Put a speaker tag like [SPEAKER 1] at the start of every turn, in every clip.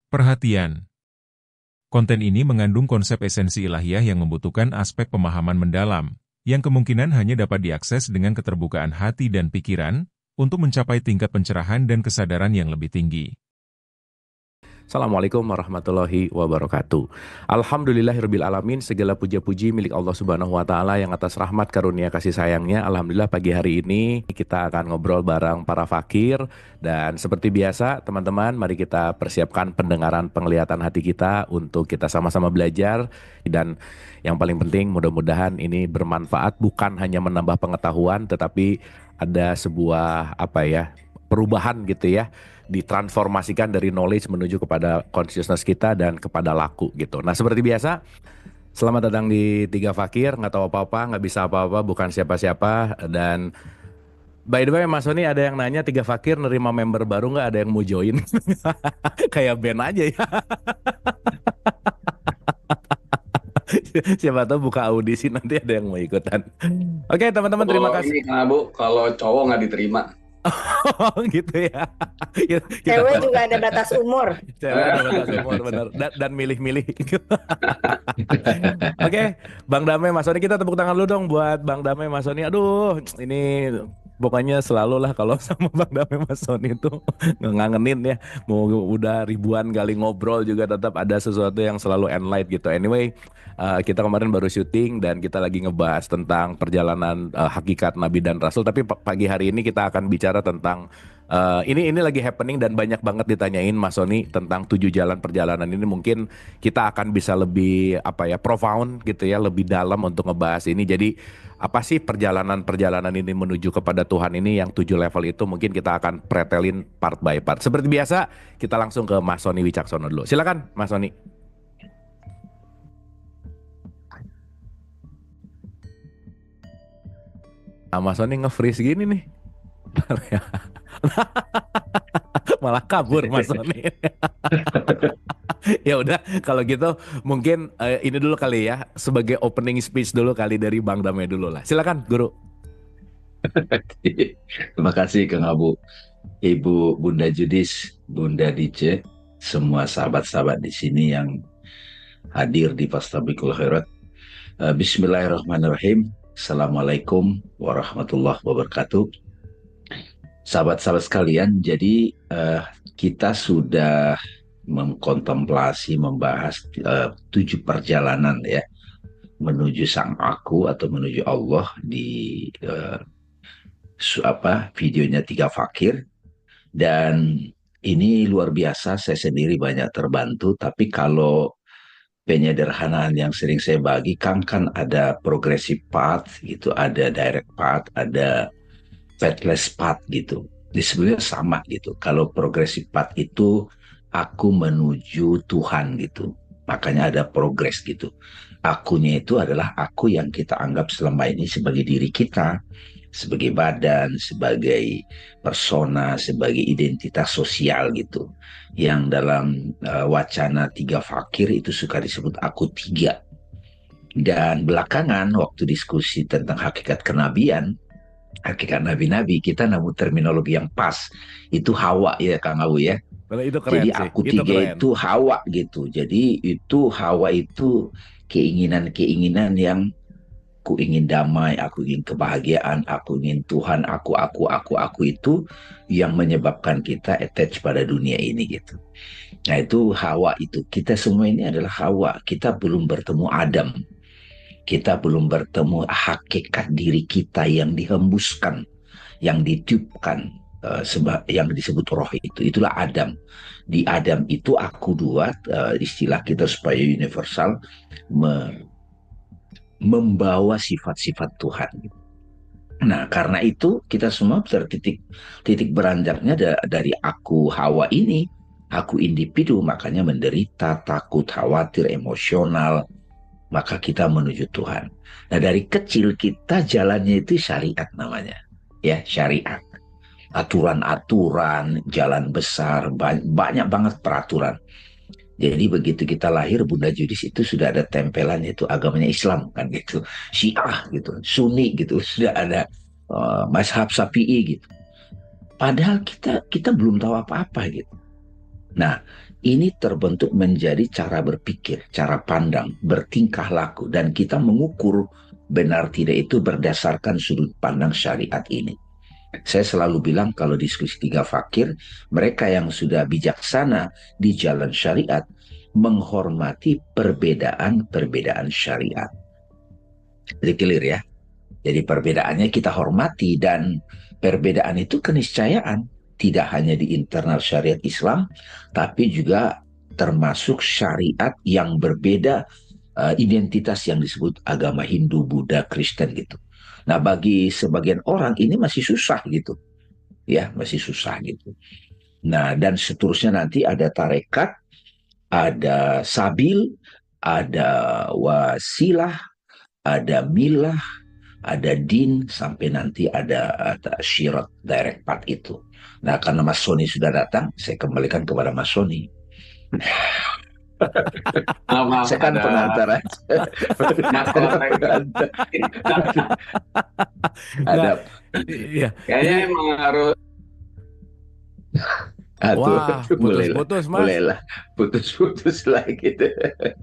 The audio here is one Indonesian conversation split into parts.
[SPEAKER 1] Perhatian, konten ini mengandung konsep esensi ilahiyah yang membutuhkan aspek pemahaman mendalam, yang kemungkinan hanya dapat diakses dengan keterbukaan hati dan pikiran, untuk mencapai tingkat pencerahan dan kesadaran yang lebih tinggi.
[SPEAKER 2] Assalamualaikum warahmatullahi wabarakatuh. Alhamdulillahirabbil alamin, segala puja-puji milik Allah Subhanahu wa taala yang atas rahmat karunia kasih sayangnya. Alhamdulillah pagi hari ini kita akan ngobrol bareng para fakir, dan seperti biasa teman-teman, mari kita persiapkan pendengaran penglihatan hati kita untuk kita sama-sama belajar, dan yang paling penting mudah-mudahan ini bermanfaat, bukan hanya menambah pengetahuan tetapi ada sebuah perubahan gitu ya, ditransformasikan dari knowledge menuju kepada consciousness kita dan kepada laku gitu. Nah, seperti biasa, selamat datang di Tiga Fakir, nggak tahu apa-apa, nggak bisa apa-apa, bukan siapa-siapa. Dan by the way, Mas Sony, ada yang nanya Tiga Fakir nerima member baru nggak? Ada yang mau join? Kayak band aja ya. Siapa tahu buka audisi nanti ada yang mau ikutan. Oke, teman-teman, terima
[SPEAKER 3] Kalau
[SPEAKER 2] kasih.
[SPEAKER 3] ini Kang Abu, kalau cowok nggak diterima.
[SPEAKER 2] Oh, gitu ya. Kita
[SPEAKER 4] Cewek juga ada batas umur.
[SPEAKER 2] cewek ada batas umur, benar. Dan milih-milih. Oke, Bang Damai, Mas Sony, kita tepuk tangan dulu dong buat Bang Damai, Mas Sony. Aduh, ini pokoknya selalu lah kalau sama Bang Damai, Mas Sony itu ngangenin ya. Mau udah ribuan kali ngobrol juga tetap ada sesuatu yang selalu enlight gitu. Anyway, kita kemarin baru syuting dan kita lagi ngebahas tentang perjalanan hakikat Nabi dan Rasul. Tapi pagi hari ini kita akan bicara tentang ini lagi happening dan banyak banget ditanyain Mas Sony tentang 7 jalan perjalanan ini. Mungkin kita akan bisa lebih profound gitu ya, lebih dalam untuk ngebahas ini. Jadi apa sih perjalanan ini menuju kepada Tuhan ini yang 7 level itu, mungkin kita akan pretelin part by part. Seperti biasa, kita langsung ke Mas Sony Wicaksono dulu. Silakan Mas Sony. Nah, Mas Sony nge-freeze gini nih. Malah kabur Mas Sony. Ya udah, kalau gitu mungkin ini dulu kali ya, sebagai opening speech dulu kali dari Bang Damai dulu lah. Silakan Guru.
[SPEAKER 5] Terima kasih Kang Abu, Ibu Bunda Judis, Bunda Dice, semua sahabat-sahabat di sini yang hadir di Fastabikul Khairat. Bismillahirrahmanirrahim. Assalamualaikum warahmatullahi wabarakatuh. Sahabat-sahabat sekalian, jadi kita sudah mengkontemplasi, membahas 7 perjalanan ya menuju Sang Aku atau menuju Allah di videonya Tiga Fakir. Dan ini luar biasa, saya sendiri banyak terbantu. Tapi kalau penyederhanaan yang sering saya bagikan, kan ada progressive path gitu, ada direct path, ada faithless path gitu. Ini sebenarnya sama gitu. Kalau progressive path itu aku menuju Tuhan gitu, makanya ada progress gitu. Akunya itu adalah aku yang kita anggap selama ini sebagai diri kita, sebagai badan, sebagai persona, sebagai identitas sosial gitu. Yang dalam wacana Tiga Fakir itu suka disebut aku tiga. Dan belakangan waktu diskusi tentang hakikat kenabian, hakikat nabi-nabi, kita nemu terminologi yang pas. Itu Hawa ya Kang Abu ya.
[SPEAKER 2] Itu keren
[SPEAKER 5] Jadi
[SPEAKER 2] sih.
[SPEAKER 5] aku tiga itu Hawa gitu. Jadi itu Hawa itu keinginan-keinginan yang aku ingin damai, aku ingin kebahagiaan, aku ingin Tuhan, aku itu yang menyebabkan kita attach pada dunia ini gitu. Nah itu Hawa itu. Kita semua ini adalah Hawa. Kita belum bertemu Adam. Kita belum bertemu hakikat diri kita yang dihembuskan, yang ditiupkan, yang disebut roh itu. Itulah Adam. Di Adam itu aku dua, istilah kita supaya universal, membawa sifat-sifat Tuhan. Nah, karena itu kita semua titik beranjaknya dari aku Hawa ini, aku individu, makanya menderita, takut, khawatir, emosional, maka kita menuju Tuhan. Nah, dari kecil kita jalannya itu syariat namanya, ya syariat. Aturan-aturan, jalan besar, banyak banget peraturan. Jadi begitu kita lahir, Bunda Judis itu sudah ada tempelannya, itu agamanya Islam kan gitu, Syiah gitu, Sunni gitu, sudah ada mazhab Syafi'i gitu. Padahal kita belum tahu apa-apa gitu. Nah, ini terbentuk menjadi cara berpikir, cara pandang, bertingkah laku, dan kita mengukur benar tidak itu berdasarkan sudut pandang syariat ini. Saya selalu bilang kalau diskusi tiga fakir, mereka yang sudah bijaksana di jalan syariat menghormati perbedaan-perbedaan syariat. Jadi clear ya. Jadi perbedaannya kita hormati, dan perbedaan itu keniscayaan. Tidak hanya di internal syariat Islam, tapi juga termasuk syariat yang berbeda, identitas yang disebut agama Hindu, Buddha, Kristen gitu. Nah, bagi sebagian orang ini masih susah gitu. Ya, masih susah gitu. Nah, dan seterusnya nanti ada tarekat, ada sabil, ada wasilah, ada milah, ada din, sampai nanti ada syirat direct path itu. Nah, karena Mas Sony sudah datang, saya kembalikan kepada Mas Sony.
[SPEAKER 3] Maaf,
[SPEAKER 5] Saya kan
[SPEAKER 3] ada
[SPEAKER 5] pengantar aja.
[SPEAKER 3] masalah
[SPEAKER 2] Nggak,
[SPEAKER 5] Ada,
[SPEAKER 2] iya.
[SPEAKER 3] kayaknya
[SPEAKER 2] Jadi,
[SPEAKER 3] emang harus
[SPEAKER 5] aduh,
[SPEAKER 2] wah,
[SPEAKER 5] bolehlah,
[SPEAKER 2] putus-putus, Mas.
[SPEAKER 5] bolehlah, putus-putus lah gitu.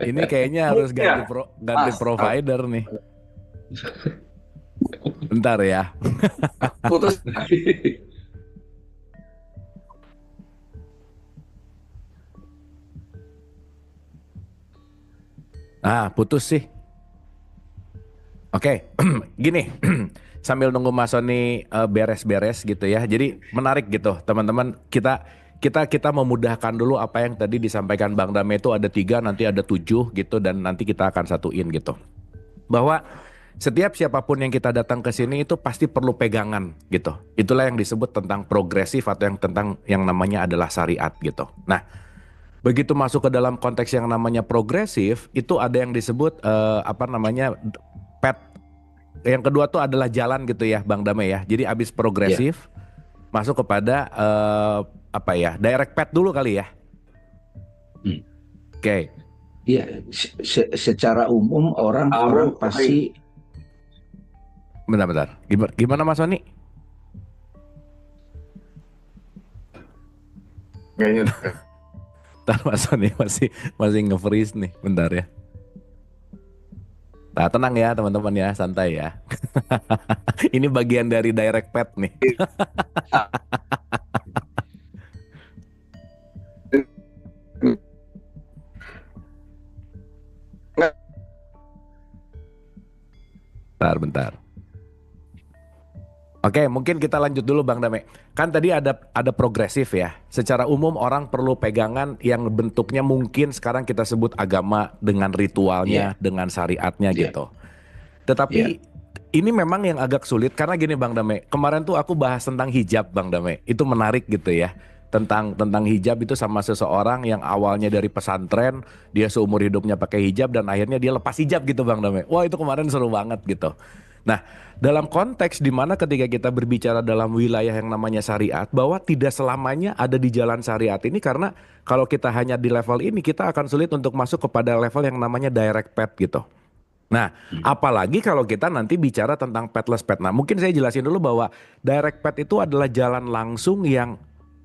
[SPEAKER 2] Ini kayaknya harus ganti
[SPEAKER 3] ya,
[SPEAKER 2] ganti
[SPEAKER 3] Mas.
[SPEAKER 2] provider nih. Bentar ya.
[SPEAKER 3] Putus.
[SPEAKER 2] Ah, putus sih. Oke, gini, sambil nunggu Mas Sony beres-beres gitu ya. Jadi menarik gitu, teman-teman. Kita memudahkan dulu apa yang tadi disampaikan Bang Dame, itu ada 3, nanti ada 7 gitu, dan nanti kita akan satuin gitu. Bahwa setiap siapapun yang kita datang ke sini itu pasti perlu pegangan gitu. Itulah yang disebut tentang progresif, atau yang tentang yang namanya adalah syariat gitu. Nah, begitu masuk ke dalam konteks yang namanya progresif, itu ada yang disebut apa namanya, path. Yang kedua tuh adalah jalan gitu ya, Bang Dame ya. Jadi abis progresif masuk kepada apa ya, direct path dulu kali ya.
[SPEAKER 5] Hmm.
[SPEAKER 2] Oke.
[SPEAKER 5] Ya, secara umum orang pasti.
[SPEAKER 2] Bentar. Gimana Mas Sony?
[SPEAKER 3] Kayaknya
[SPEAKER 2] Ntar Mas Sony masih nge-freeze nih, bentar ya. Nah, tenang ya teman-teman ya, santai ya. Ini bagian dari direct path nih. Bentar. Oke, mungkin kita lanjut dulu Bang Dame. Kan tadi ada progresif ya. Secara umum orang perlu pegangan yang bentuknya mungkin sekarang kita sebut agama dengan ritualnya, dengan syariatnya gitu. Tetapi ini memang yang agak sulit karena gini Bang Dame. Kemarin tuh aku bahas tentang hijab Bang Dame. Itu menarik gitu ya. Tentang hijab itu sama seseorang yang awalnya dari pesantren, dia seumur hidupnya pakai hijab dan akhirnya dia lepas hijab gitu Bang Dame. Wah, itu kemarin seru banget gitu. Nah, dalam konteks di mana ketika kita berbicara dalam wilayah yang namanya syariat, bahwa tidak selamanya ada di jalan syariat ini, karena kalau kita hanya di level ini, kita akan sulit untuk masuk kepada level yang namanya direct path gitu. Nah, apalagi kalau kita nanti bicara tentang pathless path. Nah, mungkin saya jelasin dulu bahwa direct path itu adalah jalan langsung yang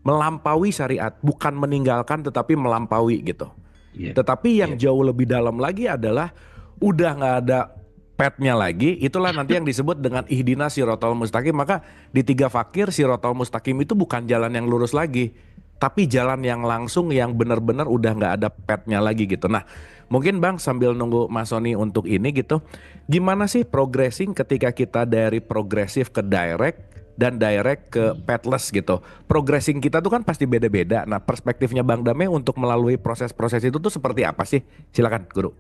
[SPEAKER 2] melampaui syariat, bukan meninggalkan tetapi melampaui gitu. Tetapi yang jauh lebih dalam lagi adalah udah nggak ada path-nya lagi, itulah nanti yang disebut dengan ihdinas sirotol mustaqim. Maka di tiga fakir, sirotol mustaqim itu bukan jalan yang lurus lagi, tapi jalan yang langsung yang benar-benar udah nggak ada path-nya lagi gitu. Nah, mungkin Bang sambil nunggu Mas Sony untuk ini gitu, gimana sih progressing ketika kita dari progresif ke direct dan direct ke pathless gitu. Progressing kita tuh kan pasti beda-beda. Nah, perspektifnya Bang Dame untuk melalui proses-proses itu tuh seperti apa sih? Silakan, Guru.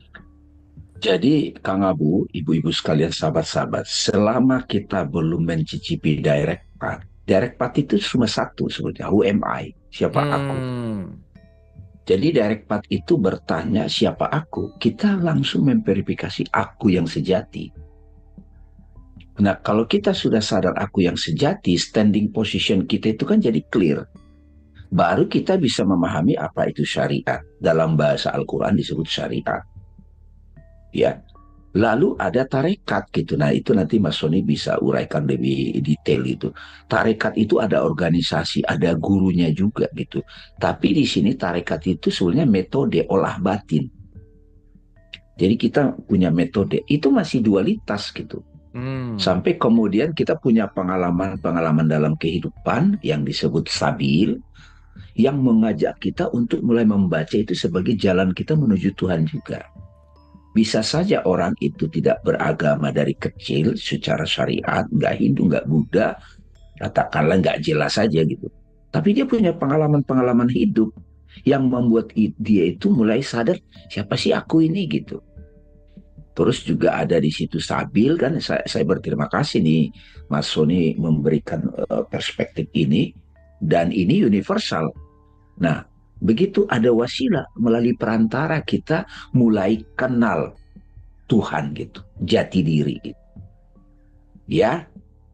[SPEAKER 5] Jadi, Kang Abu, ibu-ibu sekalian, sahabat-sahabat, selama kita belum mencicipi direct path itu cuma satu sebetulnya, who am I? Siapa aku? Jadi direct path itu bertanya siapa aku, kita langsung memverifikasi aku yang sejati. Nah, kalau kita sudah sadar aku yang sejati, standing position kita itu kan jadi clear. Baru kita bisa memahami apa itu syariat. Dalam bahasa Al-Quran disebut syariat. Ya. Lalu ada tarekat gitu. Nah itu nanti Mas Sony bisa uraikan lebih detail itu. Tarekat itu ada organisasi, ada gurunya juga gitu. Tapi di sini tarekat itu sebenarnya metode olah batin. Jadi kita punya metode, itu masih dualitas gitu. Sampai kemudian kita punya pengalaman-pengalaman dalam kehidupan yang disebut sabil, yang mengajak kita untuk mulai membaca itu sebagai jalan kita menuju Tuhan juga. Bisa saja orang itu tidak beragama dari kecil secara syariat, nggak Hindu, nggak Buddha, katakanlah nggak jelas saja gitu. Tapi dia punya pengalaman-pengalaman hidup yang membuat dia itu mulai sadar, siapa sih aku ini gitu. Terus juga ada di situ Sabil kan, saya berterima kasih nih Mas Sony memberikan perspektif ini, dan ini universal. Nah, begitu ada wasilah melalui perantara kita mulai kenal Tuhan gitu, jati diri gitu. Ya,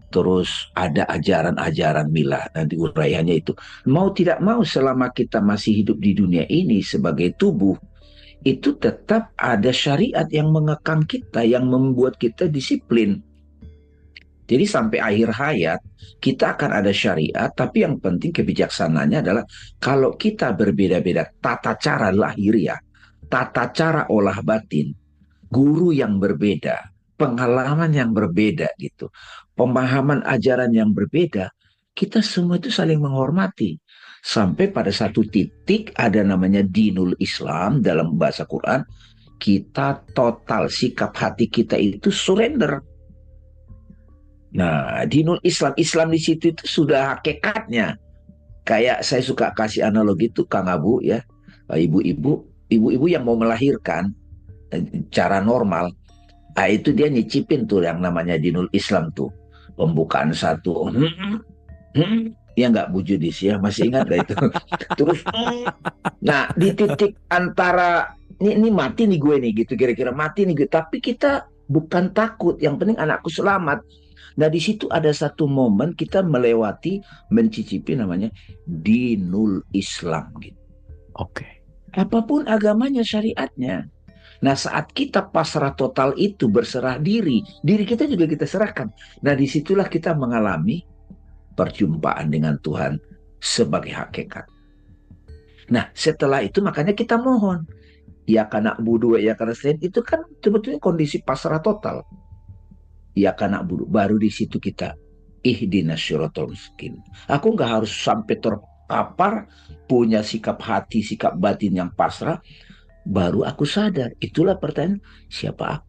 [SPEAKER 5] terus ada ajaran-ajaran milah, nanti uraiannya itu. Mau tidak mau selama kita masih hidup di dunia ini sebagai tubuh, itu tetap ada syariat yang mengekang kita, yang membuat kita disiplin. Jadi sampai akhir hayat, kita akan ada syariat, tapi yang penting kebijaksanaannya adalah kalau kita berbeda-beda tata cara lahiriah, tata cara olah batin, guru yang berbeda, pengalaman yang berbeda gitu, pemahaman ajaran yang berbeda, kita semua itu saling menghormati. Sampai pada satu titik ada namanya dinul Islam dalam bahasa Quran, kita total sikap hati kita itu surrender. Nah, dinul Islam, Islam di situ itu sudah hakikatnya. Kayak saya suka kasih analogi itu Kang Abu ya, ibu-ibu yang mau melahirkan cara normal, itu dia nyicipin tuh yang namanya dinul Islam tuh. Pembukaan satu, ya nggak Bu Judis ya, masih ingat gak itu? Terus, nah di titik antara, ini mati nih gue nih gitu, kira-kira mati nih gue. Tapi kita bukan takut, yang penting anakku selamat. Nah di situ ada satu momen kita melewati, mencicipi namanya dinul Islam gitu.
[SPEAKER 2] Oke.
[SPEAKER 5] Apapun agamanya, syariatnya. Nah saat kita pasrah total itu, berserah diri, diri kita juga kita serahkan. Nah disitulah kita mengalami perjumpaan dengan Tuhan sebagai hakikat. Nah setelah itu makanya kita mohon, ya karena budu, ya karena selain itu kan sebetulnya kondisi pasrah total. Ya karena budu, baru di situ kita ihdinas syiratal mustaqim. Aku nggak harus sampai terpapar, punya sikap hati, sikap batin yang pasrah, baru aku sadar. Itulah pertanyaan, siapa aku?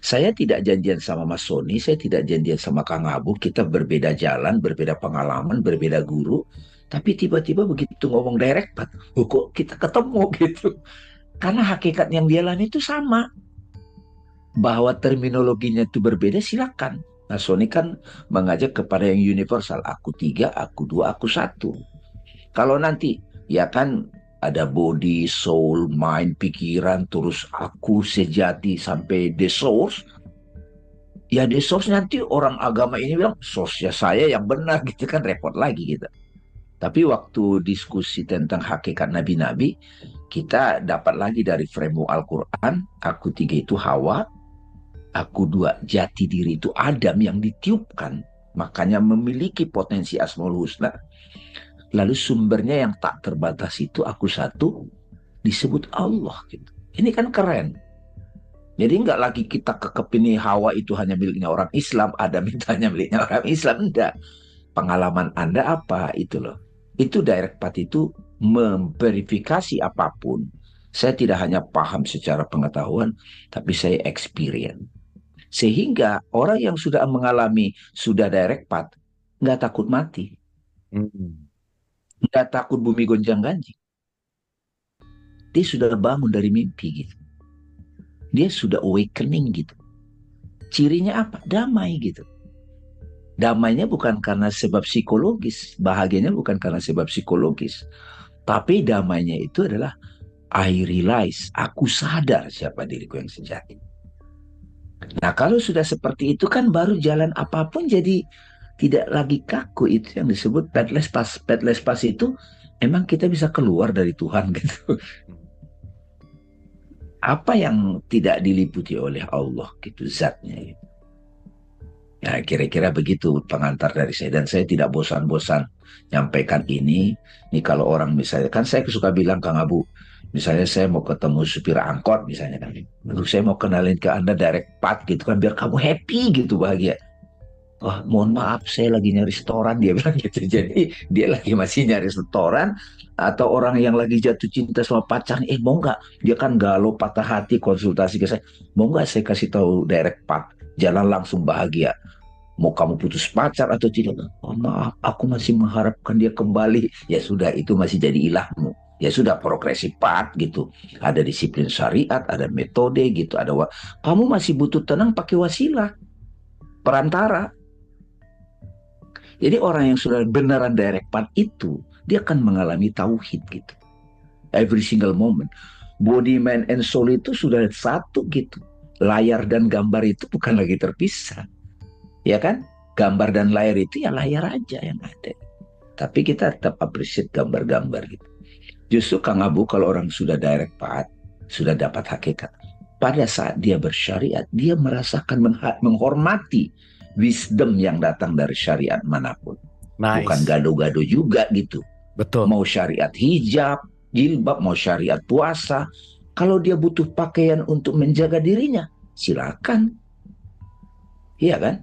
[SPEAKER 5] Saya tidak janjian sama Mas Sony, saya tidak janjian sama Kang Abu, kita berbeda jalan, berbeda pengalaman, berbeda guru, tapi tiba-tiba begitu ngomong direct, kok kita ketemu gitu. Karena hakikat yang dia alami itu sama. Bahwa terminologinya itu berbeda, silakan. Nah, Sony kan mengajak kepada yang universal, aku 3, aku 2, aku 1. Kalau nanti, ya kan ada body, soul, mind, pikiran, terus aku sejati sampai the source. Ya the source nanti orang agama ini bilang, source-nya saya yang benar gitu kan, repot lagi gitu. Tapi waktu diskusi tentang hakikat nabi-nabi, kita dapat lagi dari framework Al-Quran, aku 3 itu Hawa, aku 2 jati diri itu Adam yang ditiupkan, makanya memiliki potensi Asmaul Husna. Lalu sumbernya yang tak terbatas itu aku 1, disebut Allah gitu. Ini kan keren. Jadi nggak lagi kita kekepini Hawa itu hanya miliknya orang Islam, Adam itu hanya miliknya orang Islam, enggak. Pengalaman Anda apa itu loh. Itu direct path itu memverifikasi apapun. Saya tidak hanya paham secara pengetahuan, tapi saya experience. Sehingga orang yang sudah mengalami, sudah direct path, nggak takut mati. Nggak takut bumi gonjang-ganjing. Dia sudah bangun dari mimpi gitu. Dia sudah awakening gitu. Cirinya apa? Damai gitu. Damainya bukan karena sebab psikologis, bahagianya bukan karena sebab psikologis. Tapi damainya itu adalah I realize, aku sadar siapa diriku yang sejati. Nah kalau sudah seperti itu kan baru jalan apapun jadi tidak lagi kaku. Itu yang disebut pathless path. Pathless path itu emang kita bisa keluar dari Tuhan gitu. apa yang tidak diliputi oleh Allah gitu zatnya gitu. Nah, kira-kira begitu pengantar dari saya, dan saya tidak bosan-bosan nyampaikan ini. Nih kalau orang misalnya, kan saya suka bilang Kang Abu, misalnya saya mau ketemu supir angkot misalnya kan, lalu saya mau kenalin ke Anda direct path gitu kan, biar kamu happy gitu, bahagia. Wah, mohon maaf, saya lagi nyari restoran, dia bilang gitu. Jadi dia lagi masih nyari restoran, atau orang yang lagi jatuh cinta sama pacarnya, mau nggak? Dia kan galau, patah hati, konsultasi ke saya, mau nggak saya kasih tahu direct path, jalan langsung bahagia. Mau kamu putus pacar atau tidak? Oh maaf, aku masih mengharapkan dia kembali. Ya sudah, itu masih jadi ilahmu. Ya sudah, progresif path gitu. Ada disiplin syariat, ada metode gitu, kamu masih butuh tenang pakai wasilah, perantara. Jadi orang yang sudah beneran direct path itu, dia akan mengalami tauhid gitu. Every single moment. Body, mind, and soul itu sudah satu gitu. Layar dan gambar itu bukan lagi terpisah. Ya kan? Gambar dan layar itu ya layar aja yang ada. Tapi kita tetap appreciate gambar-gambar gitu. Justru Kang Abu, kalau orang sudah direct path, sudah dapat hakikat, pada saat dia bersyariat, dia merasakan menghormati wisdom yang datang dari syariat manapun.
[SPEAKER 2] Nice.
[SPEAKER 5] Bukan gado-gado juga gitu.
[SPEAKER 2] Betul.
[SPEAKER 5] Mau syariat hijab, jilbab, mau syariat puasa, kalau dia butuh pakaian untuk menjaga dirinya, silakan. Iya kan?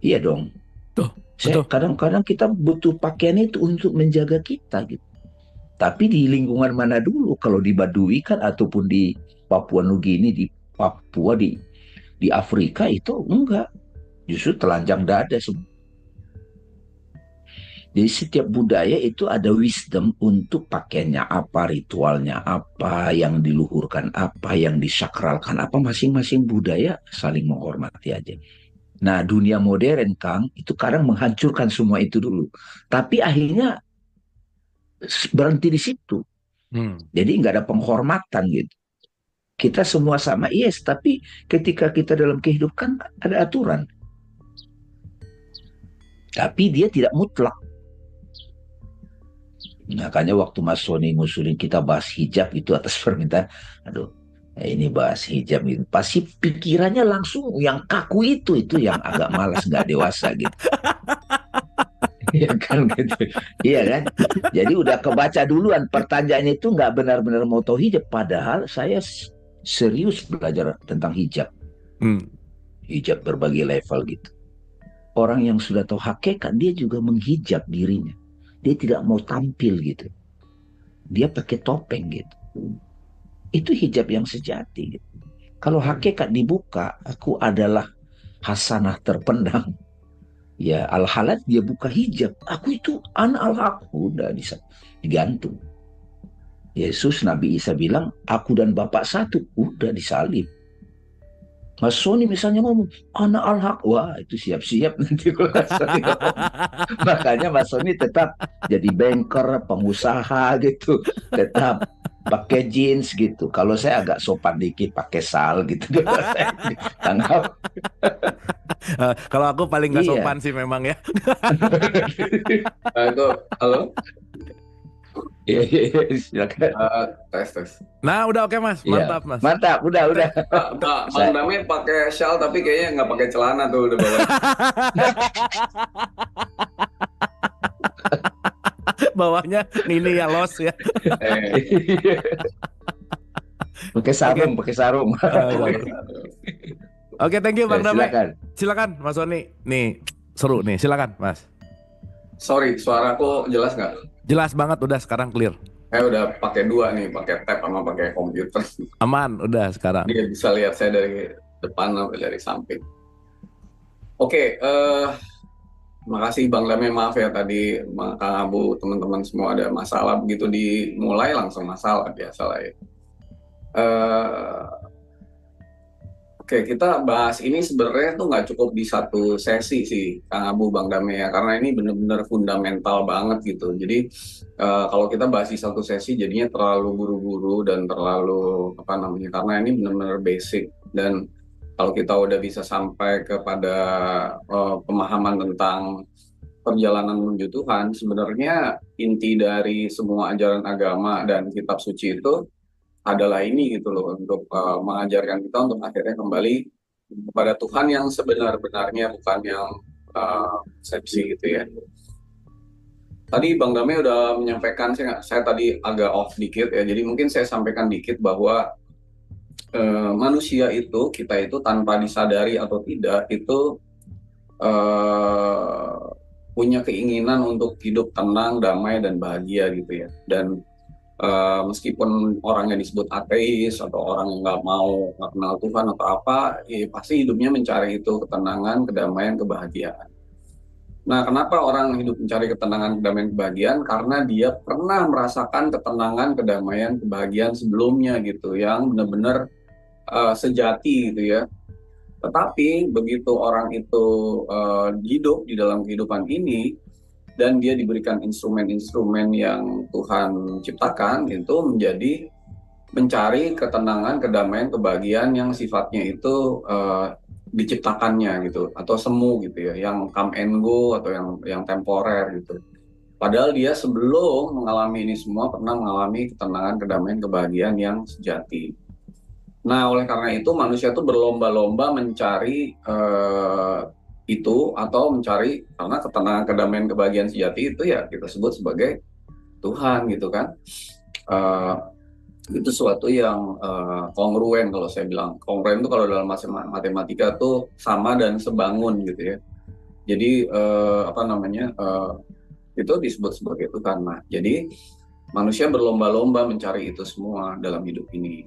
[SPEAKER 5] Iya dong.
[SPEAKER 2] Betul.
[SPEAKER 5] Kadang-kadang kita butuh pakaian itu untuk menjaga kita gitu. Tapi di lingkungan mana dulu? Kalau di Baduy kan, ataupun di Papua Nugini, di Papua, di Afrika itu enggak. Justru telanjang dada semua. Jadi setiap budaya itu ada wisdom untuk pakaiannya apa, ritualnya apa, yang diluhurkan apa, yang disakralkan apa, masing-masing budaya saling menghormati aja. Nah, dunia modern, Kang, itu kadang menghancurkan semua itu dulu. Tapi akhirnya berhenti di situ. Jadi nggak ada penghormatan gitu. Kita semua sama, yes, tapi ketika kita dalam kehidupan ada aturan. Tapi dia tidak mutlak. Makanya waktu Mas Sony ngusulin kita bahas hijab itu atas permintaan, aduh, ini bahas hijab itu pasti pikirannya langsung yang kaku itu yang agak malas, nggak dewasa gitu. Iya kan gitu. Iya kan? Jadi udah kebaca duluan, pertanyaannya itu nggak benar-benar mau tahu hijab, padahal saya serius belajar tentang hijab. Hijab berbagai level gitu. Orang yang sudah tahu hakikat, dia juga menghijab dirinya. Dia tidak mau tampil gitu. Dia pakai topeng gitu. Itu hijab yang sejati gitu. Kalau hakikat dibuka, aku adalah hasanah terpendam. Ya al-halat dia buka hijab. Aku itu anak al-haq. Udah digantung. Yesus, Nabi Isa bilang, aku dan Bapak satu. Udah disalib. Mas Sony misalnya ngomong, anak al-haq. Wah, itu siap-siap nanti kalau Mas Sony ngomong. Makanya Mas Sony tetap jadi banker, pengusaha gitu. Tetap pakai jeans gitu. Kalau saya agak sopan dikit, pakai sal gitu.
[SPEAKER 2] Kalau aku paling nggak sopan sih memang ya.
[SPEAKER 3] Itu, halo?
[SPEAKER 5] Iya, silakan.
[SPEAKER 3] Tes.
[SPEAKER 2] Nah, udah oke Mas, mantap Mas.
[SPEAKER 5] Mantap, udah.
[SPEAKER 3] Bang Dame pakai shawl tapi kayaknya nggak pakai celana tuh udah bawa.
[SPEAKER 2] Bawahnya ini ya los ya.
[SPEAKER 5] Pakai sarung.
[SPEAKER 2] Oke, thank you Bang Dame.
[SPEAKER 5] Silakan
[SPEAKER 2] Mas Sony. Nih, seru nih. Silakan, Mas.
[SPEAKER 3] Sorry, suaraku jelas nggak?
[SPEAKER 2] Jelas banget, udah sekarang clear.
[SPEAKER 3] Udah pakai dua nih, pakai tab sama pakai komputer.
[SPEAKER 2] Aman, udah sekarang.
[SPEAKER 3] Dia bisa lihat saya dari depan atau dari samping. Oke, makasih Bang Dame, maaf ya tadi Kang Abu, teman-teman semua ada masalah begitu dimulai langsung masalah, biasa lah ya. Oke, kita bahas ini sebenarnya tuh nggak cukup di satu sesi sih, Kang Abu, Bang Dame ya, karena ini benar-benar fundamental banget gitu. Jadi kalau kita bahas di satu sesi jadinya terlalu buru-buru dan terlalu karena ini benar-benar basic, dan kalau kita udah bisa sampai kepada pemahaman tentang perjalanan menuju Tuhan, sebenarnya inti dari semua ajaran agama dan kitab suci itu adalah ini gitu loh, untuk mengajarkan kita untuk akhirnya kembali kepada Tuhan yang sebenar-benarnya, bukan yang eksepsi gitu ya. Tadi Bang Dame udah menyampaikan, saya tadi agak off dikit ya, jadi mungkin saya sampaikan dikit bahwa manusia itu, kita itu tanpa disadari atau tidak, itu punya keinginan untuk hidup tenang, damai, dan bahagia gitu ya. Dan meskipun orangnya disebut ateis atau orang yang nggak kenal Tuhan atau apa, ya pasti hidupnya mencari itu, ketenangan, kedamaian, kebahagiaan. Nah, kenapa orang hidup mencari ketenangan, kedamaian, kebahagiaan? Karena dia pernah merasakan ketenangan, kedamaian, kebahagiaan sebelumnya gitu, yang benar-benar sejati gitu ya. Tetapi begitu orang itu hidup di dalam kehidupan ini dan dia diberikan instrumen-instrumen yang Tuhan ciptakan, itu menjadi mencari ketenangan, kedamaian, kebahagiaan yang sifatnya itu diciptakannya gitu, atau semu gitu ya, yang come and go atau yang temporer gitu. Padahal dia sebelum mengalami ini semua pernah mengalami ketenangan, kedamaian, kebahagiaan yang sejati. Nah, oleh karena itu manusia itu berlomba-lomba mencari itu, atau mencari, karena ketenangan, kedamaian, kebahagiaan sejati itu ya kita sebut sebagai Tuhan gitu kan. Itu sesuatu yang kongruen, kalau saya bilang. Kongruen itu kalau dalam matematika tuh sama dan sebangun gitu ya. Jadi itu disebut sebagai Tuhan. Nah, jadi manusia berlomba-lomba mencari itu semua dalam hidup ini.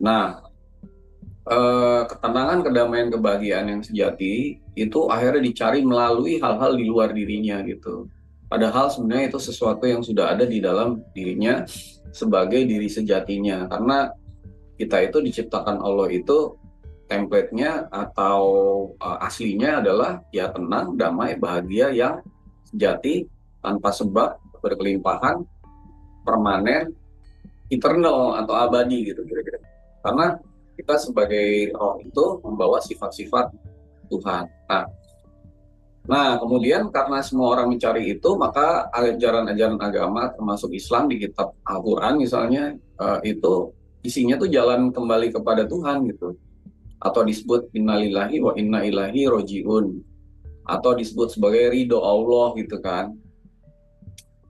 [SPEAKER 3] Nah, ketenangan, kedamaian, kebahagiaan yang sejati itu akhirnya dicari melalui hal-hal di luar dirinya gitu. Padahal sebenarnya itu sesuatu yang sudah ada di dalam dirinya sebagai diri sejatinya. Karena kita itu diciptakan Allah itu template-nya atau aslinya adalah ya tenang, damai, bahagia yang sejati, tanpa sebab, berkelimpahan, permanen, eternal atau abadi gitu kira-kira. Karena kita sebagai roh itu membawa sifat-sifat Tuhan. Nah, kemudian karena semua orang mencari itu, maka ajaran-ajaran agama termasuk Islam di kitab Al-Quran misalnya, itu isinya tuh jalan kembali kepada Tuhan gitu. Atau disebut innalillahi wa inna ilaihi roji'un. Atau disebut sebagai ridho Allah gitu kan.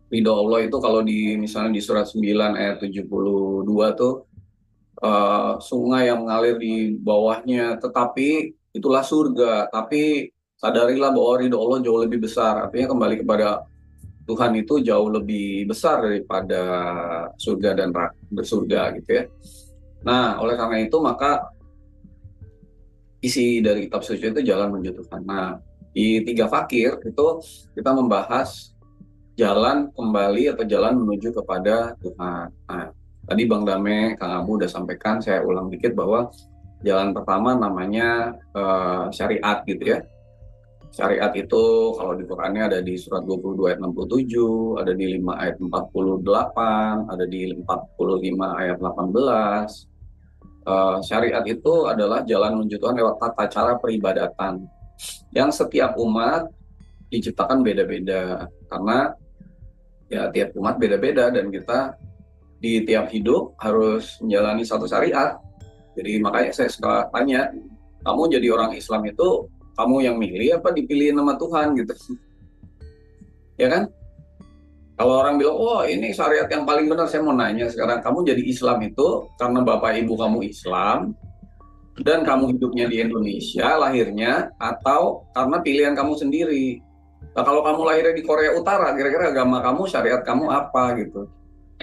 [SPEAKER 3] Ridho Allah itu kalau misalnya di surat 9 ayat 72 tuh, sungai yang mengalir di bawahnya, tetapi itulah surga. Tapi sadarilah bahwa ridho Allah jauh lebih besar. Artinya kembali kepada Tuhan itu jauh lebih besar daripada surga dan bersurga gitu ya. Nah, oleh karena itu maka isi dari kitab suci itu jalan menuju Tuhan. Nah, di 3 fakir itu kita membahas jalan kembali atau jalan menuju kepada Tuhan. Nah, tadi Bang Dame, Kang Abu udah sampaikan, saya ulang dikit bahwa jalan pertama namanya syariat gitu ya. Syariat itu kalau di Qurannya ada di surat 22 ayat 67, ada di 5 ayat 48, ada di 45 ayat 18. Syariat itu adalah jalan menuju Tuhan lewat tata cara peribadatan yang setiap umat diciptakan beda-beda. Karena ya tiap umat beda-beda dan kita di tiap hidup harus menjalani satu syariat. Jadi makanya saya suka tanya, kamu jadi orang Islam itu kamu yang milih apa dipilih nama Tuhan gitu? Ya kan? Kalau orang bilang, oh ini syariat yang paling benar, saya mau nanya sekarang, kamu jadi Islam itu karena bapak ibu kamu Islam dan kamu hidupnya di Indonesia lahirnya, atau karena pilihan kamu sendiri? Nah, kalau kamu lahirnya di Korea Utara, kira-kira agama kamu, syariat kamu apa gitu?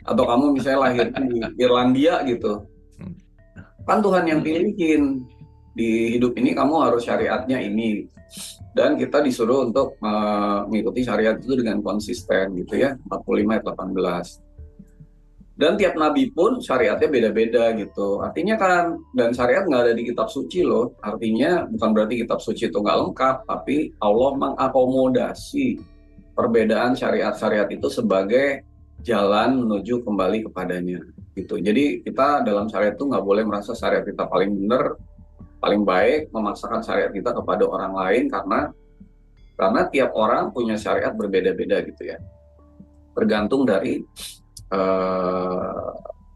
[SPEAKER 3] Atau kamu misalnya lahir di Irlandia gitu, kan Tuhan yang pilihin, di hidup ini kamu harus syariatnya ini. Dan kita disuruh untuk mengikuti syariat itu dengan konsisten gitu ya, 45 ayat 18. Dan tiap nabi pun syariatnya beda-beda gitu. Artinya kan, dan syariat nggak ada di kitab suci loh. Artinya bukan berarti kitab suci itu nggak lengkap, tapi Allah mengakomodasi perbedaan syariat-syariat itu sebagai jalan menuju kembali kepadanya gitu. Jadi kita dalam syariat itu nggak boleh merasa syariat kita paling benar, paling baik, memaksakan syariat kita kepada orang lain, karena tiap orang punya syariat berbeda-beda gitu ya. Tergantung dari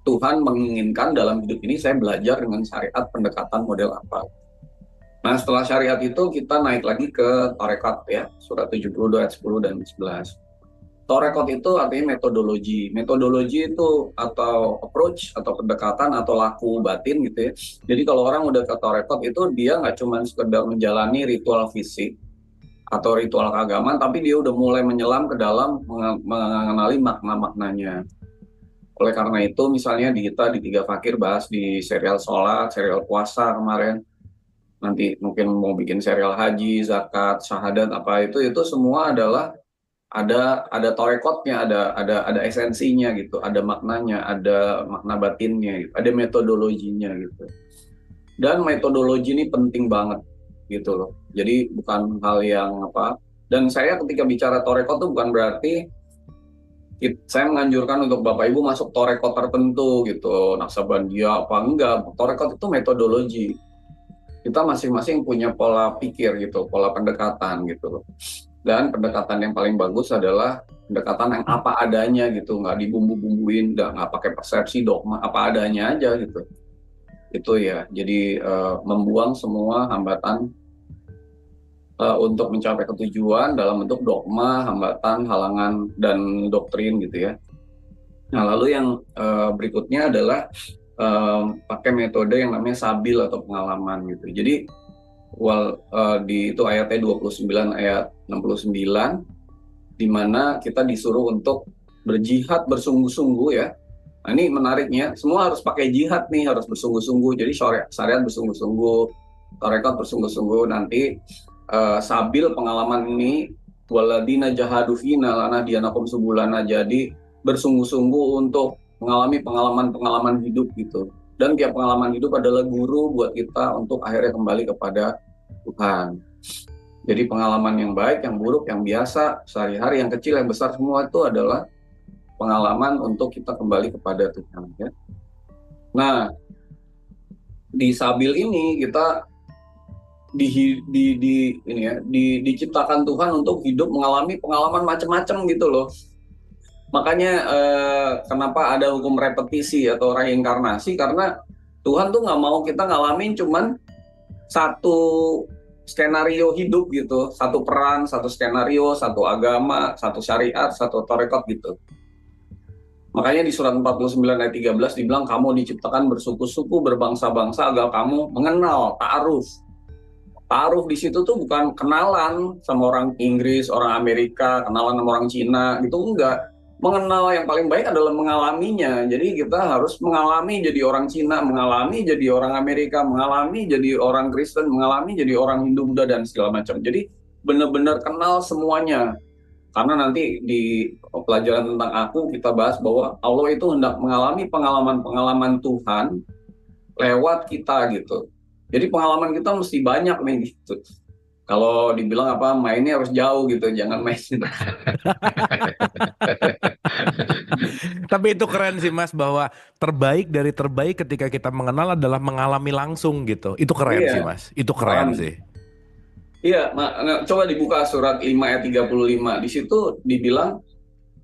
[SPEAKER 3] Tuhan menginginkan dalam hidup ini saya belajar dengan syariat pendekatan model apa. Nah, setelah syariat itu kita naik lagi ke tarekat ya, surat 72 ayat 10 dan 11. Tarekat itu artinya metodologi. Metodologi itu atau approach atau pendekatan atau laku batin gitu ya. Jadi kalau orang udah ke tarekat itu dia nggak cuma sekedar menjalani ritual fisik atau ritual keagamaan, tapi dia udah mulai menyelam ke dalam mengenali makna-maknanya. Oleh karena itu misalnya kita di Tiga Fakir bahas di serial sholat, serial puasa kemarin, nanti mungkin mau bikin serial haji, zakat, syahadat apa itu semua adalah ada torekotnya, ada esensinya gitu, ada maknanya, ada makna batinnya, gitu, ada metodologinya gitu. Dan metodologi ini penting banget gitu loh. Jadi bukan hal yang apa. Dan saya ketika bicara torekot itu bukan berarti saya menganjurkan untuk Bapak Ibu masuk torekot tertentu gitu, Naksabandia apa enggak. Torekot itu metodologi. Kita masing-masing punya pola pikir gitu, pola pendekatan gitu loh. Dan pendekatan yang paling bagus adalah pendekatan yang apa adanya gitu, nggak dibumbu-bumbuin, nggak pakai persepsi dogma, apa adanya aja gitu. Itu ya, jadi membuang semua hambatan untuk mencapai ketujuan dalam bentuk dogma, hambatan, halangan, dan doktrin gitu ya. Nah, lalu yang berikutnya adalah pakai metode yang namanya sabil atau pengalaman gitu. Jadi di itu ayatnya 29 ayat 69 di mana kita disuruh untuk berjihad bersungguh-sungguh ya. Nah, ini menariknya, semua harus pakai jihad nih, harus bersungguh-sungguh. Jadi syariat bersungguh-sungguh, tarekat bersungguh-sungguh. Nanti sabil pengalaman ini waladina jahadu fina lana dianakum subulana, jadi bersungguh-sungguh untuk mengalami pengalaman-pengalaman hidup gitu. Dan tiap pengalaman hidup adalah guru buat kita untuk akhirnya kembali kepada Tuhan. Jadi pengalaman yang baik, yang buruk, yang biasa, sehari-hari, yang kecil, yang besar, semua itu adalah pengalaman untuk kita kembali kepada Tuhan ya. Nah, di sabil ini kita diciptakan Tuhan untuk hidup mengalami pengalaman macam-macam gitu loh. Makanya kenapa ada hukum repetisi atau reinkarnasi, karena Tuhan tuh nggak mau kita ngalamin cuman satu skenario hidup gitu, satu peran, satu skenario, satu agama, satu syariat, satu tarekat gitu. Makanya di surat 49 ayat 13 dibilang kamu diciptakan bersuku-suku, berbangsa-bangsa agar kamu mengenal, ta'aruf. Ta'aruf di situ tuh bukan kenalan sama orang Inggris, orang Amerika, kenalan sama orang Cina gitu, enggak. Mengenal yang paling baik adalah mengalaminya. Jadi kita harus mengalami jadi orang Cina, mengalami jadi orang Amerika, mengalami jadi orang Kristen, mengalami jadi orang Hindu, Buddha, dan segala macam. Jadi benar-benar kenal semuanya. Karena nanti di pelajaran tentang aku kita bahas bahwa Allah itu hendak mengalami pengalaman-pengalaman Tuhan lewat kita gitu. Jadi pengalaman kita mesti banyak nih gitu. Kalau dibilang apa, mainnya harus jauh gitu, jangan main.
[SPEAKER 4] Tapi itu keren sih Mas, bahwa terbaik dari terbaik ketika kita mengenal adalah mengalami langsung gitu. Itu keren sih Mas, itu keren sih.
[SPEAKER 3] Iya, coba dibuka surat 5 ayat 35. Di situ dibilang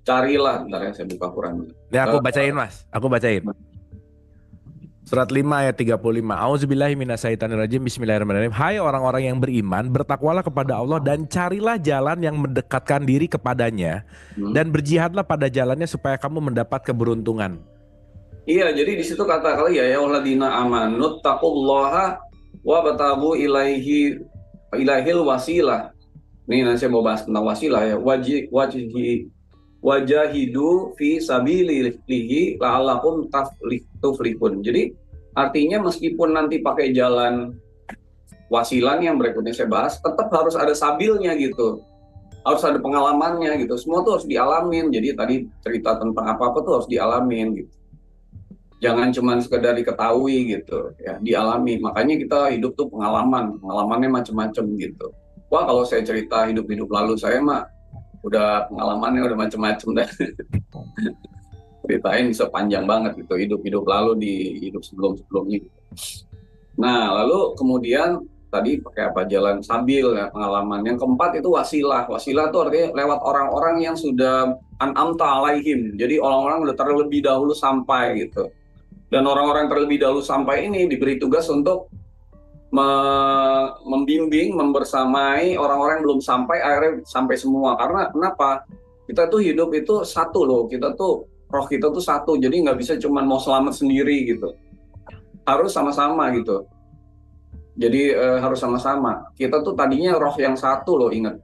[SPEAKER 3] carilah, bentar ya saya buka Quran.
[SPEAKER 4] Ya aku bacain Mas, aku bacain. Surat 5 ayat 35. Auzubillahi minasyaitonirrajim. Bismillahirrahmanirrahim. Hai orang-orang yang beriman, bertakwalah kepada Allah dan carilah jalan yang mendekatkan diri kepadanya dan berjihadlah pada jalannya supaya kamu mendapat keberuntungan.
[SPEAKER 3] Iya, jadi di situ kata kali ya alladzina amanu taqullaha wa batabu ilaihil wasilah. Ini nanti saya mau bahas tentang wasilah ya. Wajahidu fi sabilihi la'allakum tuflihun. Jadi artinya meskipun nanti pakai jalan wasilah yang berikutnya saya bahas, tetap harus ada sabilnya gitu. Harus ada pengalamannya gitu. Semua tuh harus dialamin. Jadi tadi cerita tentang apa-apa tuh harus dialamin gitu. Jangan cuma sekedar diketahui gitu, ya dialami. Makanya kita hidup tuh pengalamannya macam-macam gitu. Wah, kalau saya cerita hidup lalu saya mah udah pengalamannya udah macam-macam dah. Ceritain bisa panjang banget gitu, hidup lalu di hidup sebelumnya. Nah, lalu kemudian tadi pakai apa, jalan sabil ya, pengalaman. Yang keempat itu wasilah. Wasilah itu artinya lewat orang-orang yang sudah an'amta alaihim. Jadi orang-orang udah terlebih dahulu sampai gitu. Dan orang-orang terlebih dahulu sampai ini diberi tugas untuk membimbing, membersamai orang-orang yang belum sampai, akhirnya sampai semua. Karena kenapa? Kita tuh hidup itu satu loh, kita tuh roh kita tuh satu, jadi nggak bisa cuman mau selamat sendiri gitu. Harus sama-sama gitu. Jadi harus sama-sama. Kita tuh tadinya roh yang satu loh, ingat.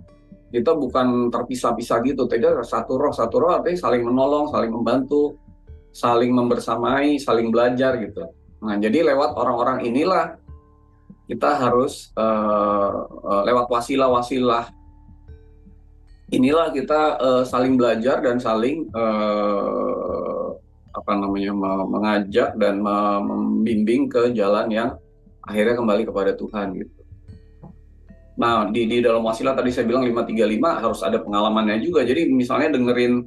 [SPEAKER 3] Kita bukan terpisah-pisah gitu, tidak, satu roh artinya saling menolong, saling membantu, saling membersamai, saling belajar gitu. Nah, jadi lewat orang-orang inilah kita harus lewat wasilah-wasilah inilah kita saling belajar dan saling mengajak dan membimbing ke jalan yang akhirnya kembali kepada Tuhan gitu. Nah, di dalam wasilah tadi saya bilang 535 harus ada pengalamannya juga. Jadi misalnya dengerin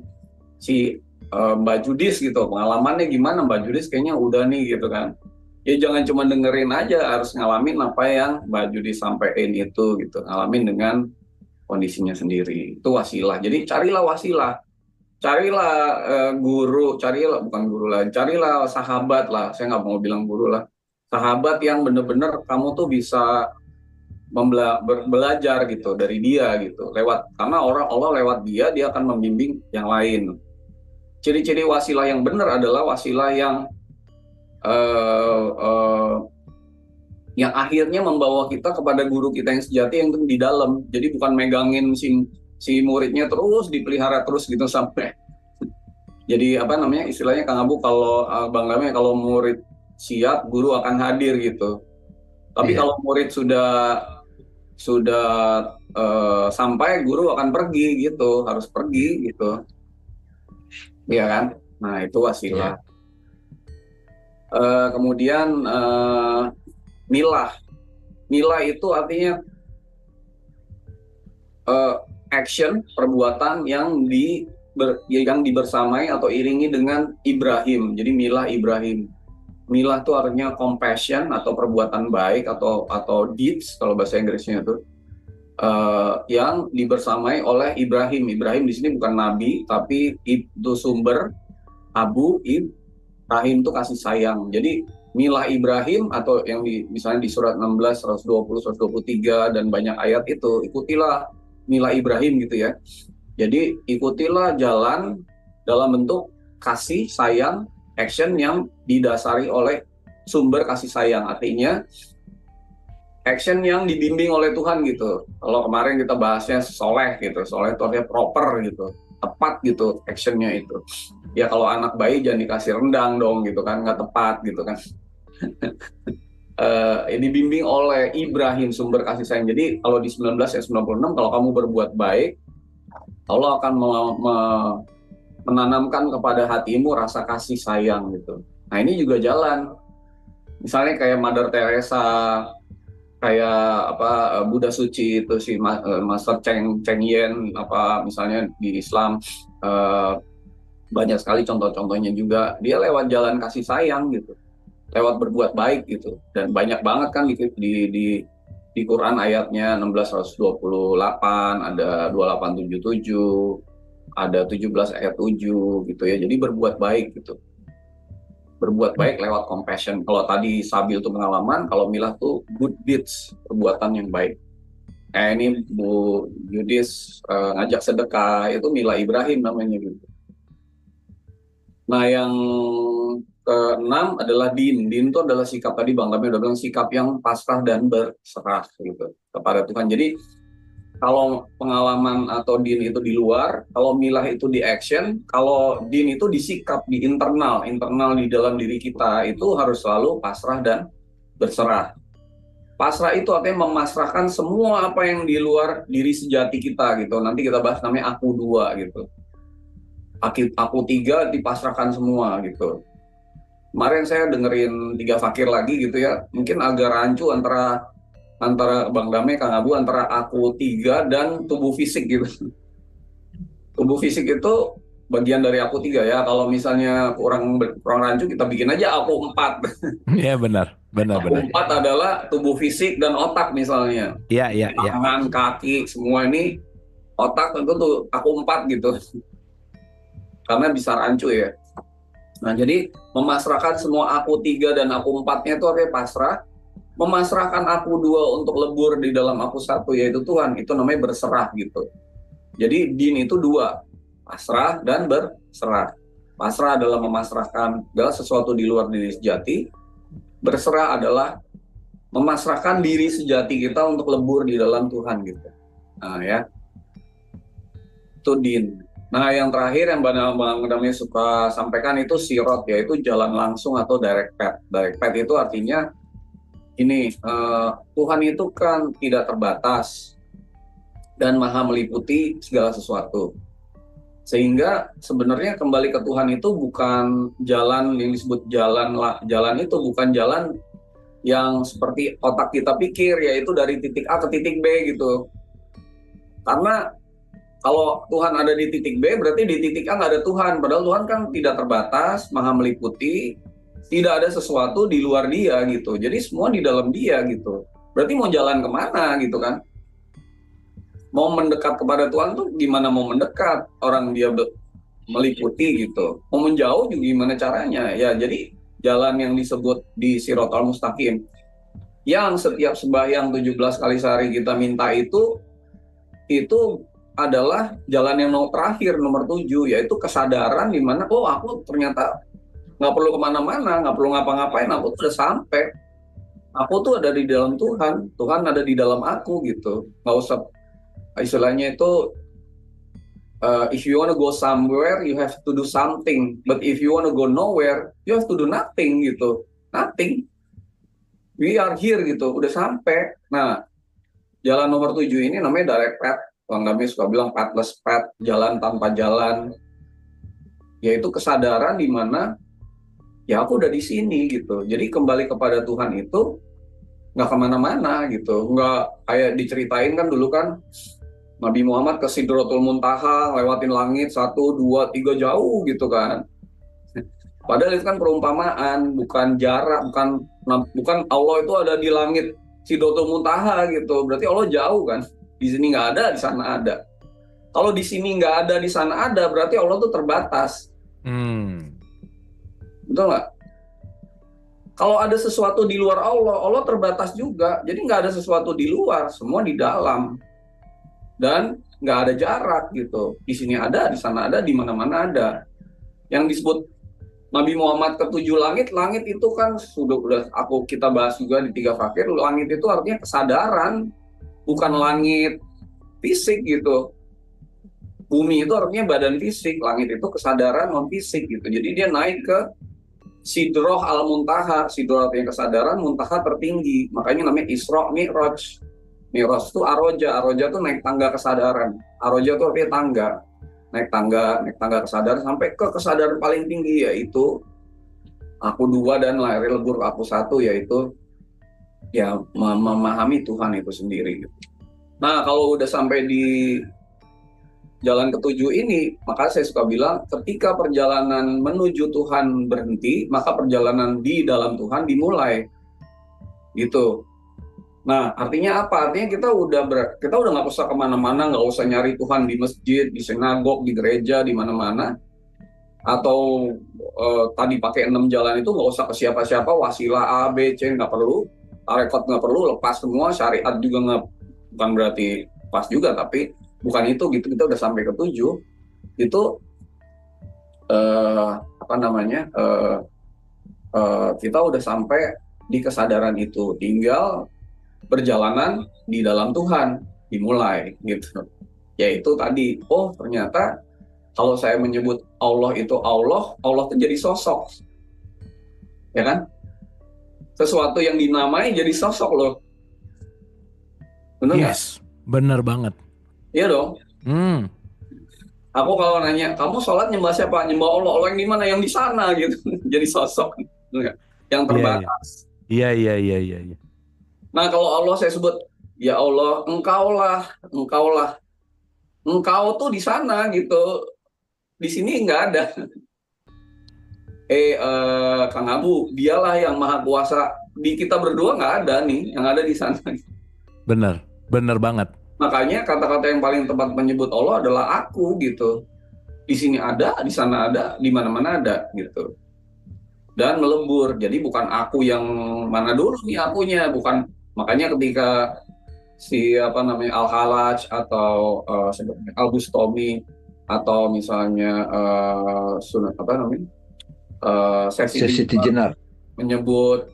[SPEAKER 3] si Mbak Judis gitu, pengalamannya gimana Mbak Judis, kayaknya udah nih gitu kan. Ya jangan cuma dengerin aja, harus ngalamin apa yang Mbak Judis sampein itu gitu, ngalamin dengan kondisinya sendiri. Itu wasilah. Jadi carilah wasilah, carilah guru, carilah sahabat lah. Saya nggak mau bilang guru lah, sahabat yang benar-benar kamu tuh bisa belajar gitu dari dia gitu, karena Allah lewat dia akan membimbing yang lain. Ciri-ciri wasilah yang benar adalah wasilah yang akhirnya membawa kita kepada guru kita yang sejati yang di dalam. Jadi bukan megangin si muridnya terus dipelihara terus gitu sampai. Jadi istilahnya Kang Abu, kalau Bang Dame, kalau murid siap, guru akan hadir gitu. Tapi kalau murid sudah sampai, guru akan pergi gitu, harus pergi gitu. Iya kan? Nah, itu wasilah. Kemudian milah itu artinya action, perbuatan yang dibersamai atau iringi dengan Ibrahim. Jadi milah Ibrahim. Milah itu artinya compassion atau perbuatan baik atau deeds kalau bahasa Inggrisnya itu yang dibersamai oleh Ibrahim. Ibrahim di sini bukan nabi, tapi itu sumber Abu Ibrahim itu kasih sayang. Jadi milah Ibrahim, atau yang misalnya di surat 16, 120, 123 dan banyak ayat itu, ikutilah milah Ibrahim gitu ya. Jadi ikutilah jalan dalam bentuk kasih sayang, action yang didasari oleh sumber kasih sayang. Artinya action yang dibimbing oleh Tuhan gitu. Kalau kemarin kita bahasnya soleh gitu, soleh itu artinya proper gitu, tepat gitu actionnya itu. Ya kalau anak bayi jangan dikasih rendang dong gitu kan, nggak tepat gitu kan. Dibimbing oleh Ibrahim, sumber kasih sayang. Jadi kalau di 19 ayat 96, kalau kamu berbuat baik, Allah akan menanamkan kepada hatimu rasa kasih sayang gitu. Nah ini juga jalan. Misalnya kayak Mother Teresa, kayak Buddha Suci itu si Master Cheng Yen, misalnya di Islam banyak sekali contoh-contohnya juga. Dia lewat jalan kasih sayang gitu, lewat berbuat baik gitu. Dan banyak banget kan di Quran ayatnya 1628, ada 2877, ada 17 ayat 7 gitu ya. Jadi berbuat baik gitu. Berbuat baik lewat compassion. Kalau tadi Sabil itu pengalaman, kalau Milah tuh good deeds, perbuatan yang baik. Ini Bu Yudis ngajak sedekah, itu Milah Ibrahim namanya gitu. Nah yang keenam adalah din. Din itu adalah sikap, tadi Bang Dami udah bilang, sikap yang pasrah dan berserah gitu kepada Tuhan. Jadi kalau pengalaman atau din itu di luar, kalau milah itu di action, kalau din itu di sikap, di internal di dalam diri kita, itu harus selalu pasrah dan berserah. Pasrah itu artinya memasrahkan semua apa yang di luar diri sejati kita gitu. Nanti kita bahas namanya aku 2 gitu. Aku 3 dipasrahkan semua gitu. Kemarin saya dengerin 3 fakir lagi gitu ya, mungkin agak rancu antara Bang Dame, Kang Abu, antara aku 3 dan tubuh fisik gitu. Tubuh fisik itu bagian dari aku 3 ya. Kalau misalnya kurang rancu, kita bikin aja aku 4.
[SPEAKER 4] Iya benar.
[SPEAKER 3] Aku 4 adalah tubuh fisik dan otak misalnya.
[SPEAKER 4] Iya.
[SPEAKER 3] Tangan, kaki, semua ini otak, tentu tuh aku 4 gitu. Karena bisa rancu ya. Nah, jadi memasrahkan semua aku 3 dan aku 4-nya itu artinya pasrah. Memasrahkan aku 2 untuk lebur di dalam aku 1 yaitu Tuhan, itu namanya berserah gitu. Jadi din itu 2, pasrah dan berserah. Pasrah adalah memasrahkan segala sesuatu di luar diri sejati. Berserah adalah memasrahkan diri sejati kita untuk lebur di dalam Tuhan gitu. Nah ya, itu din. Nah yang terakhir yang Bang Dami suka sampaikan itu sirot, yaitu jalan langsung atau direct path. Direct path itu artinya ini, Tuhan itu kan tidak terbatas dan maha meliputi segala sesuatu. Sehingga sebenarnya kembali ke Tuhan itu bukan jalan yang disebut jalan itu bukan jalan yang seperti otak kita pikir, yaitu dari titik A ke titik B gitu. Karena kalau Tuhan ada di titik B, berarti di titik A nggak ada Tuhan. Padahal Tuhan kan tidak terbatas, maha meliputi, tidak ada sesuatu di luar dia gitu. Jadi semua di dalam dia gitu. Berarti mau jalan kemana gitu kan? Mau mendekat kepada Tuhan tuh gimana mau mendekat? Orang dia meliputi gitu. Mau menjauh juga gimana caranya? Ya jadi jalan yang disebut di Siratal Mustaqim, yang setiap sembahyang 17 kali sehari kita minta itu adalah jalan yang terakhir, nomor 7, yaitu kesadaran di mana, oh aku ternyata nggak perlu kemana-mana, nggak perlu ngapa-ngapain, aku tuh udah sampai. Aku tuh ada di dalam Tuhan, Tuhan ada di dalam aku gitu. Nggak usah, istilahnya itu, if you wanna go somewhere, you have to do something. But if you wanna go nowhere, you have to do nothing gitu. Nothing. We are here gitu, udah sampai. Nah, jalan nomor 7 ini namanya direct path. Bang Dami suka bilang pathless path, jalan tanpa jalan. Yaitu kesadaran di mana ya aku udah di sini gitu. Jadi kembali kepada Tuhan itu nggak kemana-mana gitu. Nggak kayak diceritain kan dulu kan Nabi Muhammad ke Sidratul Muntaha, lewatin langit 1, 2, 3 jauh gitu kan. Padahal itu kan perumpamaan, bukan jarak, bukan Allah itu ada di langit Sidratul Muntaha gitu. Berarti Allah jauh kan. Di sini nggak ada, di sana ada. Kalau di sini nggak ada, di sana ada, berarti Allah tuh terbatas. Betul nggak? Kalau ada sesuatu di luar Allah, Allah terbatas juga. Jadi nggak ada sesuatu di luar, semua di dalam. Dan nggak ada jarak gitu. Di sini ada, di sana ada, di mana-mana ada. Yang disebut Nabi Muhammad ke 7 langit, langit itu kan sudah kita bahas juga di 3 fakir. Langit itu artinya kesadaran, bukan langit fisik gitu. Bumi itu artinya badan fisik, langit itu kesadaran non fisik gitu. Jadi dia naik ke Sidroh al-Muntaha, Sidroh artinya kesadaran, Muntaha tertinggi. Makanya namanya Isra Mi'raj. Mi'raj itu aroja, aroja itu naik tangga kesadaran. Aroja itu artinya tangga. Naik tangga kesadaran sampai ke kesadaran paling tinggi, yaitu aku 2 dan lahir lebur aku 1, yaitu ya memahami Tuhan itu sendiri gitu. Nah, kalau udah sampai di jalan ke-7 ini, maka saya suka bilang ketika perjalanan menuju Tuhan berhenti, maka perjalanan di dalam Tuhan dimulai. Gitu. Nah, artinya apa? Artinya kita udah nggak usah kemana-mana, nggak usah nyari Tuhan di masjid, di sinagog, di gereja, di mana-mana. Atau tadi pakai 6 jalan itu nggak usah ke siapa-siapa, wasilah A, B, C nggak perlu, tarekat nggak perlu, lepas semua, syariat juga nggak, bukan berarti pas juga, tapi bukan itu gitu. Kita udah sampai ke 7 itu kita udah sampai di kesadaran itu, tinggal perjalanan di dalam Tuhan dimulai gitu. Yaitu tadi, oh ternyata kalau saya menyebut Allah itu Allah itu jadi sosok, ya kan? Sesuatu yang dinamai jadi sosok loh. Benar nggak?
[SPEAKER 4] Yes, benar banget.
[SPEAKER 3] Iya dong. Aku kalau nanya, kamu sholat nyembah siapa? Nyembah Allah. Allah yang di mana? Yang di sana gitu. Jadi sosok. Yang terbatas.
[SPEAKER 4] Iya.
[SPEAKER 3] Nah kalau Allah saya sebut, ya Allah, engkaulah. Engkau tuh di sana gitu. Di sini nggak ada. Kang Abu, dialah yang maha kuasa. Di kita berdua nggak ada nih, yang ada di sana.
[SPEAKER 4] Benar banget.
[SPEAKER 3] Makanya kata-kata yang paling tepat menyebut Allah adalah aku gitu. Di sini ada, di sana ada, di mana-mana ada gitu. dan melebur. Jadi bukan aku yang mana dulu nih akunya, bukan. Makanya ketika si apa namanya Al-Halaj atau sebutnya Al-Bustami atau misalnya sunat apa namanya
[SPEAKER 5] Sesi
[SPEAKER 3] Sesi
[SPEAKER 5] jenar.
[SPEAKER 3] menyebut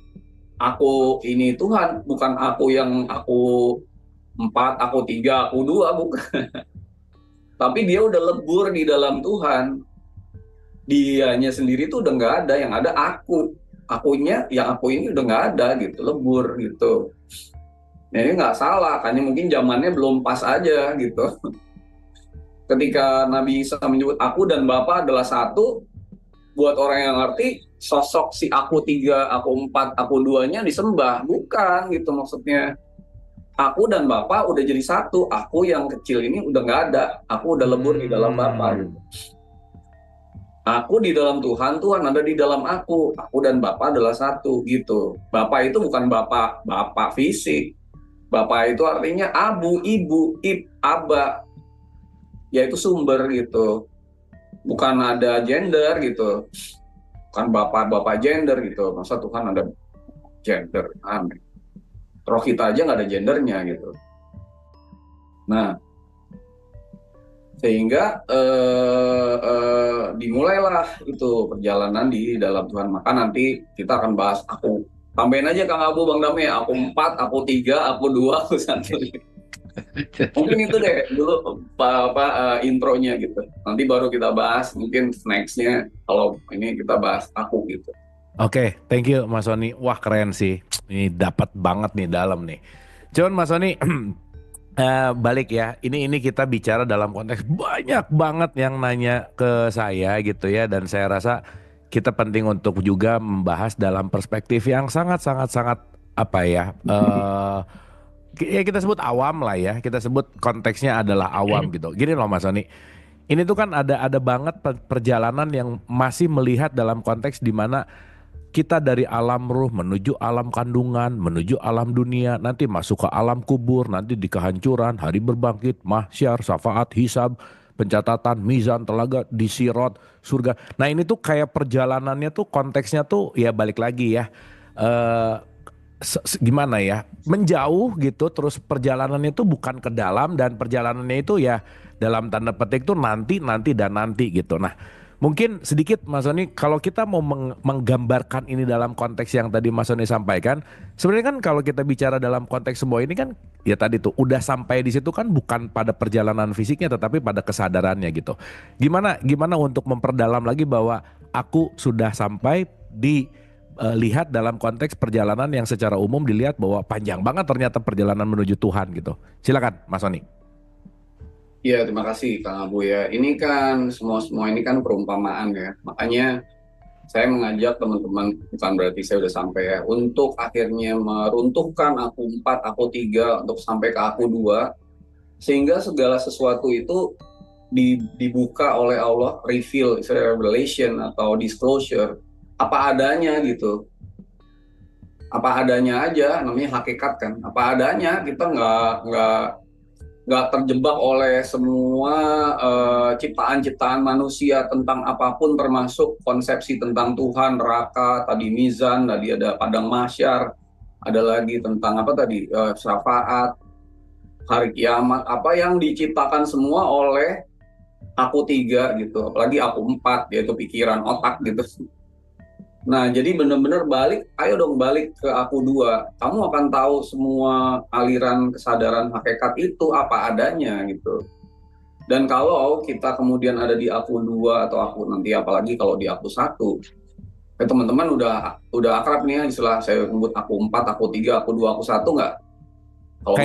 [SPEAKER 3] aku ini Tuhan, bukan aku yang aku 4, aku 3, aku 2, bukan. Tapi dia udah lebur di dalam Tuhan. Dianya sendiri tuh udah nggak ada, yang ada akunya yang aku ini udah nggak ada gitu, lebur gitu. Nah, ini nggak salah, hanya mungkin zamannya belum pas aja gitu. Ketika Nabi Isa menyebut aku dan Bapa adalah satu, buat orang yang ngerti sosok si aku 3, aku 4, aku 2-nya disembah, bukan gitu maksudnya. Aku dan Bapa udah jadi satu, aku yang kecil ini udah nggak ada, aku udah lebur di dalam Bapa gitu. Aku di dalam Tuhan, Tuhan ada di dalam aku dan Bapa adalah satu gitu. Bapa itu bukan Bapa fisik. Bapa itu artinya abu, ibu, aba, yaitu sumber gitu. Bukan ada gender gitu. Bukan Bapak gender gitu. Masa Tuhan ada gender? Aneh. Roh kita aja nggak ada gendernya gitu. Nah, sehingga dimulailah itu perjalanan di dalam Tuhan. Maka nanti kita akan bahas aku. Tambahin aja Kang Abu, Bang Dame, aku 4, aku 3, aku 2, aku 1. Mungkin itu deh dulu intronya gitu. Nanti baru kita bahas mungkin nextnya kalau ini kita bahas aku gitu.
[SPEAKER 4] Oke, thank you Mas Sony. Wah keren sih. Ini dapat banget nih dalam nih. Cuman Mas Sony balik ya. Ini kita bicara dalam konteks banyak banget yang nanya ke saya gitu ya, dan saya rasa kita penting untuk juga membahas dalam perspektif yang sangat apa ya? Ya kita sebut awam lah ya. Kita sebut konteksnya adalah awam gitu. Gini loh Mas Sony. Ini tuh kan ada banget perjalanan yang masih melihat dalam konteks di mana kita dari alam ruh menuju alam kandungan, menuju alam dunia, nanti masuk ke alam kubur, nanti di kehancuran, hari berbangkit, mahsyar, syafaat, hisab, pencatatan, mizan, telaga, di sirot, surga. Nah ini tuh kayak perjalanannya tuh konteksnya tuh ya balik lagi ya. Gimana ya, menjauh gitu, terus perjalanannya itu bukan ke dalam, dan perjalanannya itu ya dalam tanda petik tuh nanti gitu. Nah mungkin sedikit Mas Sony, kalau kita mau menggambarkan ini dalam konteks yang tadi Mas Sony sampaikan, sebenarnya kan kalau kita bicara dalam konteks semua ini kan ya tadi tuh udah sampai di situ kan bukan pada perjalanan fisiknya tetapi pada kesadarannya gitu. Gimana untuk memperdalam lagi bahwa aku sudah sampai lihat dalam konteks perjalanan yang secara umum dilihat bahwa panjang banget ternyata perjalanan menuju Tuhan gitu. Silakan Mas Sony.
[SPEAKER 3] Iya, terima kasih Kang Abu ya. Ini kan semua ini kan perumpamaan ya. Makanya saya mengajak teman-teman, bukan berarti saya udah sampai ya, untuk akhirnya meruntuhkan aku 4, aku 3 untuk sampai ke aku 2, sehingga segala sesuatu itu dibuka oleh Allah, revelation atau disclosure, apa adanya gitu. Apa adanya aja, namanya hakikat kan. Apa adanya, kita nggak terjebak oleh semua ciptaan-ciptaan manusia tentang apapun, termasuk konsepsi tentang Tuhan, neraka, tadi mizan, tadi ada padang mahsyar, ada lagi tentang apa tadi syafaat, hari kiamat, apa yang diciptakan semua oleh aku 3 gitu, apalagi aku 4 yaitu pikiran, otak gitu. Nah, jadi benar-benar ayo dong balik ke aku 2. Kamu akan tahu semua aliran kesadaran hakikat itu apa adanya gitu. Dan kalau kita kemudian ada di aku 2 atau aku nanti apalagi kalau di aku 1, teman-teman udah akrab nih ya istilah saya sebut aku 4, aku 3, aku 2, aku 1 nggak? Kalau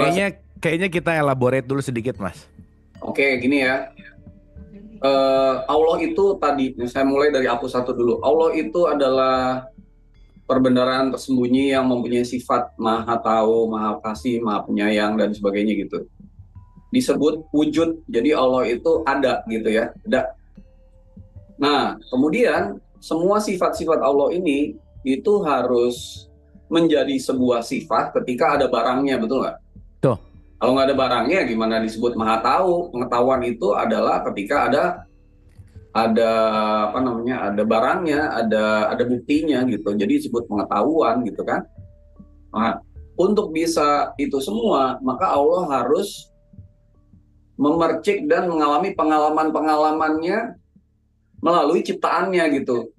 [SPEAKER 4] Kayaknya kita elaborate dulu sedikit Mas.
[SPEAKER 3] Oke, gini ya. Allah itu tadi, saya mulai dari aku 1 dulu. Allah itu adalah perbendaharaan tersembunyi yang mempunyai sifat maha tahu, maha kasih, maha penyayang dan sebagainya gitu. Disebut wujud, jadi Allah itu ada gitu ya, ada. Nah, kemudian semua sifat-sifat Allah ini itu harus menjadi sebuah sifat ketika ada barangnya, betul nggak?
[SPEAKER 4] Tuh.
[SPEAKER 3] Kalau nggak ada barangnya, gimana disebut maha tahu? Pengetahuan itu adalah ketika ada ada apa namanya, ada barangnya, ada buktinya gitu. Jadi disebut pengetahuan gitu kan. Nah, untuk bisa itu semua, maka Allah harus memercik dan mengalami pengalaman-pengalamannya melalui ciptaannya gitu.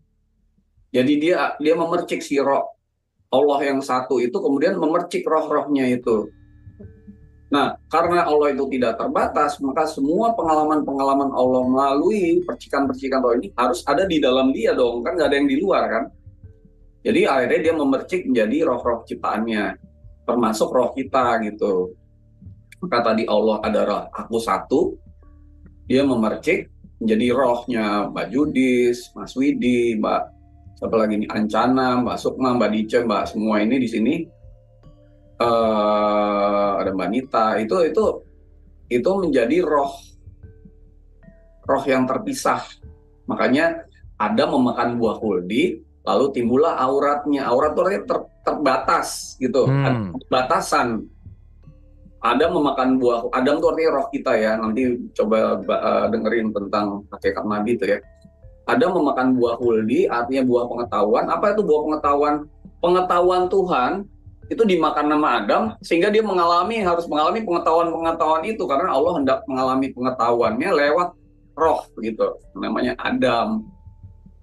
[SPEAKER 3] Jadi dia memercik si roh Allah yang satu itu, kemudian memercik roh-rohnya itu. Nah, karena Allah itu tidak terbatas, maka semua pengalaman-pengalaman Allah melalui percikan-percikan roh ini harus ada di dalam dia dong, kan nggak ada yang di luar kan. Jadi akhirnya dia memercik menjadi roh-roh ciptaannya, termasuk roh kita gitu. Maka tadi Allah adalah aku satu, dia memercik menjadi rohnya Mbak Judis, Mas Widi, Mbak siapa lagi nih, Ancana, Mbak Sukma, Mbak Dice, Mbak semua ini di sini, ada Mbak Nita, itu menjadi roh yang terpisah. Makanya ada memakan buah kuldi, lalu timbullah auratnya. Aurat itu artinya terbatas gitu, ada batasan. Adam memakan buah, Adam itu artinya roh kita ya. Nanti coba dengerin tentang hakikat Nabi itu ya. Adam memakan buah huldi, artinya buah pengetahuan. Apa itu buah pengetahuan? Pengetahuan Tuhan itu dimakan nama Adam, sehingga dia harus mengalami pengetahuan itu, karena Allah hendak mengalami pengetahuannya lewat roh gitu. Namanya Adam.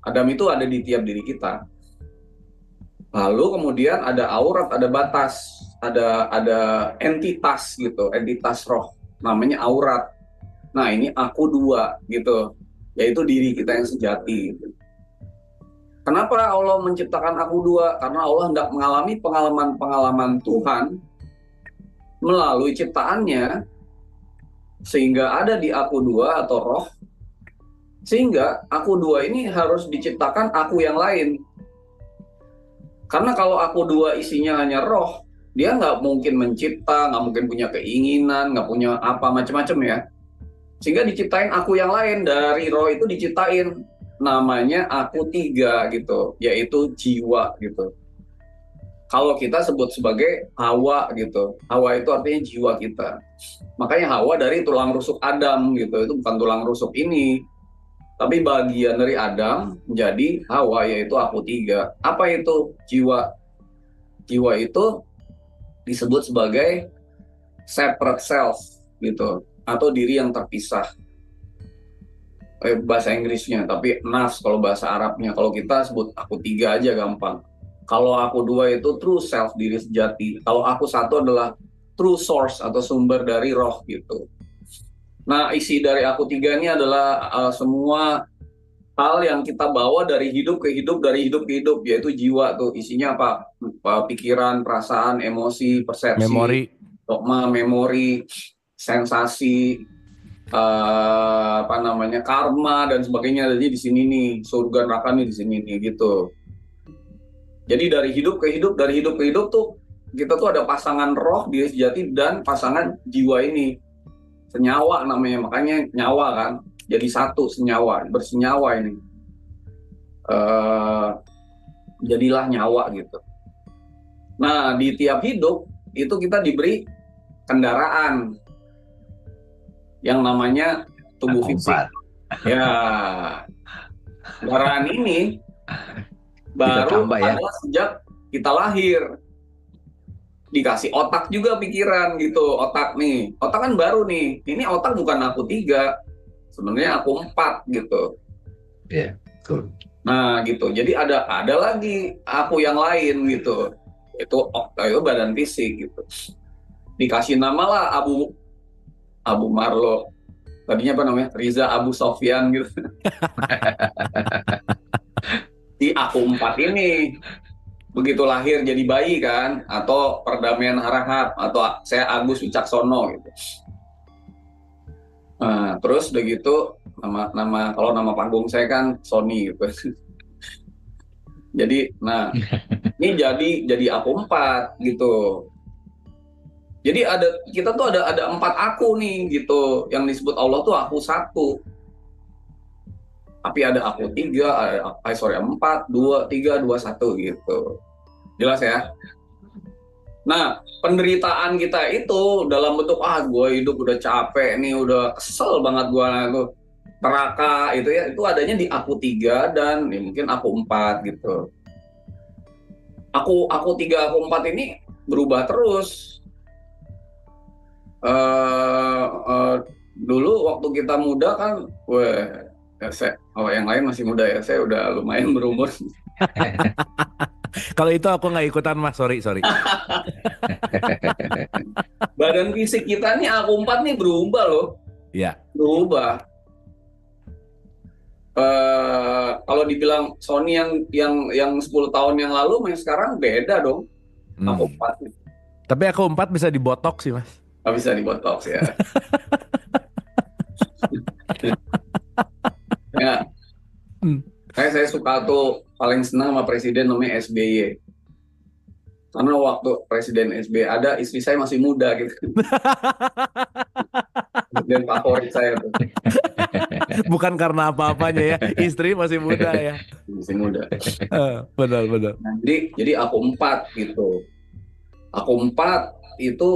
[SPEAKER 3] Adam itu ada di tiap diri kita. Lalu kemudian ada aurat, ada batas, ada entitas gitu, entitas roh, namanya aurat. Nah ini aku dua gitu, yaitu diri kita yang sejati. Gitu. Kenapa Allah menciptakan aku dua? Karena Allah hendak mengalami pengalaman-pengalaman Tuhan melalui ciptaannya, sehingga ada di aku dua atau roh, sehingga aku dua ini harus diciptakan aku yang lain. Karena kalau aku dua isinya hanya roh, dia nggak mungkin mencipta, nggak mungkin punya keinginan, nggak punya apa macam-macam ya. Sehingga diciptain aku yang lain, dari roh itu diciptain namanya aku tiga gitu, yaitu jiwa gitu. Kalau kita sebut sebagai Hawa gitu, Hawa itu artinya jiwa kita. Makanya Hawa dari tulang rusuk Adam gitu, itu bukan tulang rusuk ini, tapi bagian dari Adam menjadi Hawa, yaitu aku tiga. Apa itu jiwa? Jiwa itu disebut sebagai separate self gitu, atau diri yang terpisah. Bahasa Inggrisnya, tapi nafs kalau bahasa Arabnya. Kalau kita sebut aku tiga aja gampang. Kalau aku dua itu true self, diri sejati. Kalau aku satu adalah true source atau sumber dari roh gitu. Nah, isi dari aku tiga ini adalah semua hal yang kita bawa dari hidup ke hidup, dari hidup ke hidup, yaitu jiwa tuh. Isinya apa? Pikiran, perasaan, emosi, persepsi, dogma, memori, sensasi, apa namanya, karma dan sebagainya. Jadi di sini nih, surga neraka nih di sini nih gitu. Jadi dari hidup ke hidup, dari hidup ke hidup tuh kita tuh ada pasangan roh, diri sejati, dan pasangan jiwa ini. Senyawa namanya, makanya nyawa kan, jadi satu, senyawa, bersenyawa ini, jadilah nyawa gitu. Nah di tiap hidup itu kita diberi kendaraan yang namanya tubuh fisik. Ya, kendaraan ini baru ada sejak kita lahir. Dikasih otak juga, pikiran gitu. Otak nih, otak kan baru nih. Ini otak bukan aku tiga, sebenarnya aku empat gitu.
[SPEAKER 5] Iya, betul.
[SPEAKER 3] Nah gitu, jadi ada lagi aku yang lain gitu. Itu badan fisik gitu. Dikasih nama lah Abu Marlo. Tadinya apa namanya? Riza Abu Sofyan gitu. Di aku empat ini. Begitu lahir jadi bayi kan, atau Perdamaian Harahap, atau saya Agus Wicaksono gitu. Nah, terus udah gitu kalau nama panggung saya kan Sony gitu. Jadi, nah ini jadi aku empat gitu. Jadi kita tuh ada empat aku nih gitu, yang disebut Allah tuh aku satu. Tapi ada aku tiga, empat, dua, tiga, dua, satu gitu. Jelas ya? Nah, penderitaan kita itu dalam bentuk gue hidup udah capek nih, udah kesel banget gue. neraka itu ya, itu adanya di aku 3 dan ya mungkin aku 4 gitu. Aku 3, aku 4 ini berubah terus. Dulu waktu kita muda kan, yang lain masih muda ya, saya udah lumayan berumur.
[SPEAKER 4] Kalau itu aku nggak ikutan Mas, sorry.
[SPEAKER 3] Badan fisik kita nih aku 4 nih berubah loh,
[SPEAKER 4] Ya.
[SPEAKER 3] berubah. Kalau dibilang Sony yang 10 tahun yang lalu, main sekarang beda dong. Aku 4 nih.
[SPEAKER 4] Tapi aku 4 bisa dibotok sih Mas.
[SPEAKER 3] Nggak bisa dibotox ya. Ya, saya suka tuh, paling senang sama presiden namanya SBY. Karena waktu presiden SBY ada, istri saya masih muda gitu. Presiden favorit saya tuh.
[SPEAKER 4] Bukan karena apa-apanya ya, istri masih muda ya.
[SPEAKER 3] Masih muda.
[SPEAKER 4] Benar.
[SPEAKER 3] Nah, jadi aku 4 gitu. Aku 4 itu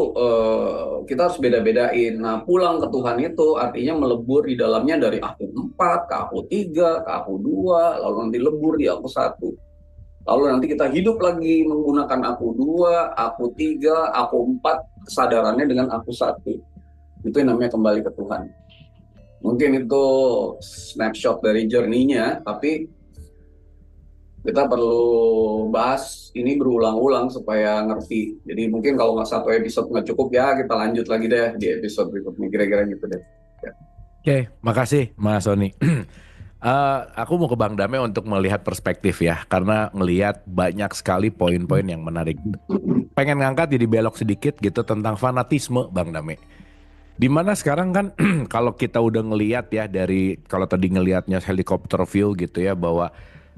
[SPEAKER 3] kita harus beda-bedain. Nah, pulang ke Tuhan itu artinya melebur di dalamnya dari aku 4 ke aku 3 ke aku 2, lalu nanti lebur di aku 1. Lalu nanti kita hidup lagi menggunakan aku 2, aku 3, aku 4, kesadarannya dengan aku 1. Itu yang namanya kembali ke Tuhan. Mungkin itu snapshot dari journey-nya, tapi kita perlu bahas ini berulang-ulang supaya ngerti. Jadi mungkin kalau nggak satu episode nggak cukup ya, kita lanjut lagi deh di episode berikutnya, kira-kira gitu deh. Ya.
[SPEAKER 4] Oke, makasih Mas Sony. Aku mau ke Bang Dame untuk melihat perspektif ya, karena ngelihat banyak sekali poin-poin yang menarik. Pengen ngangkat jadi belok sedikit gitu tentang fanatisme Bang Dame. Dimana sekarang kan kalau kita udah ngelihat ya dari, kalau tadi ngelihatnya helikopter view gitu ya, bahwa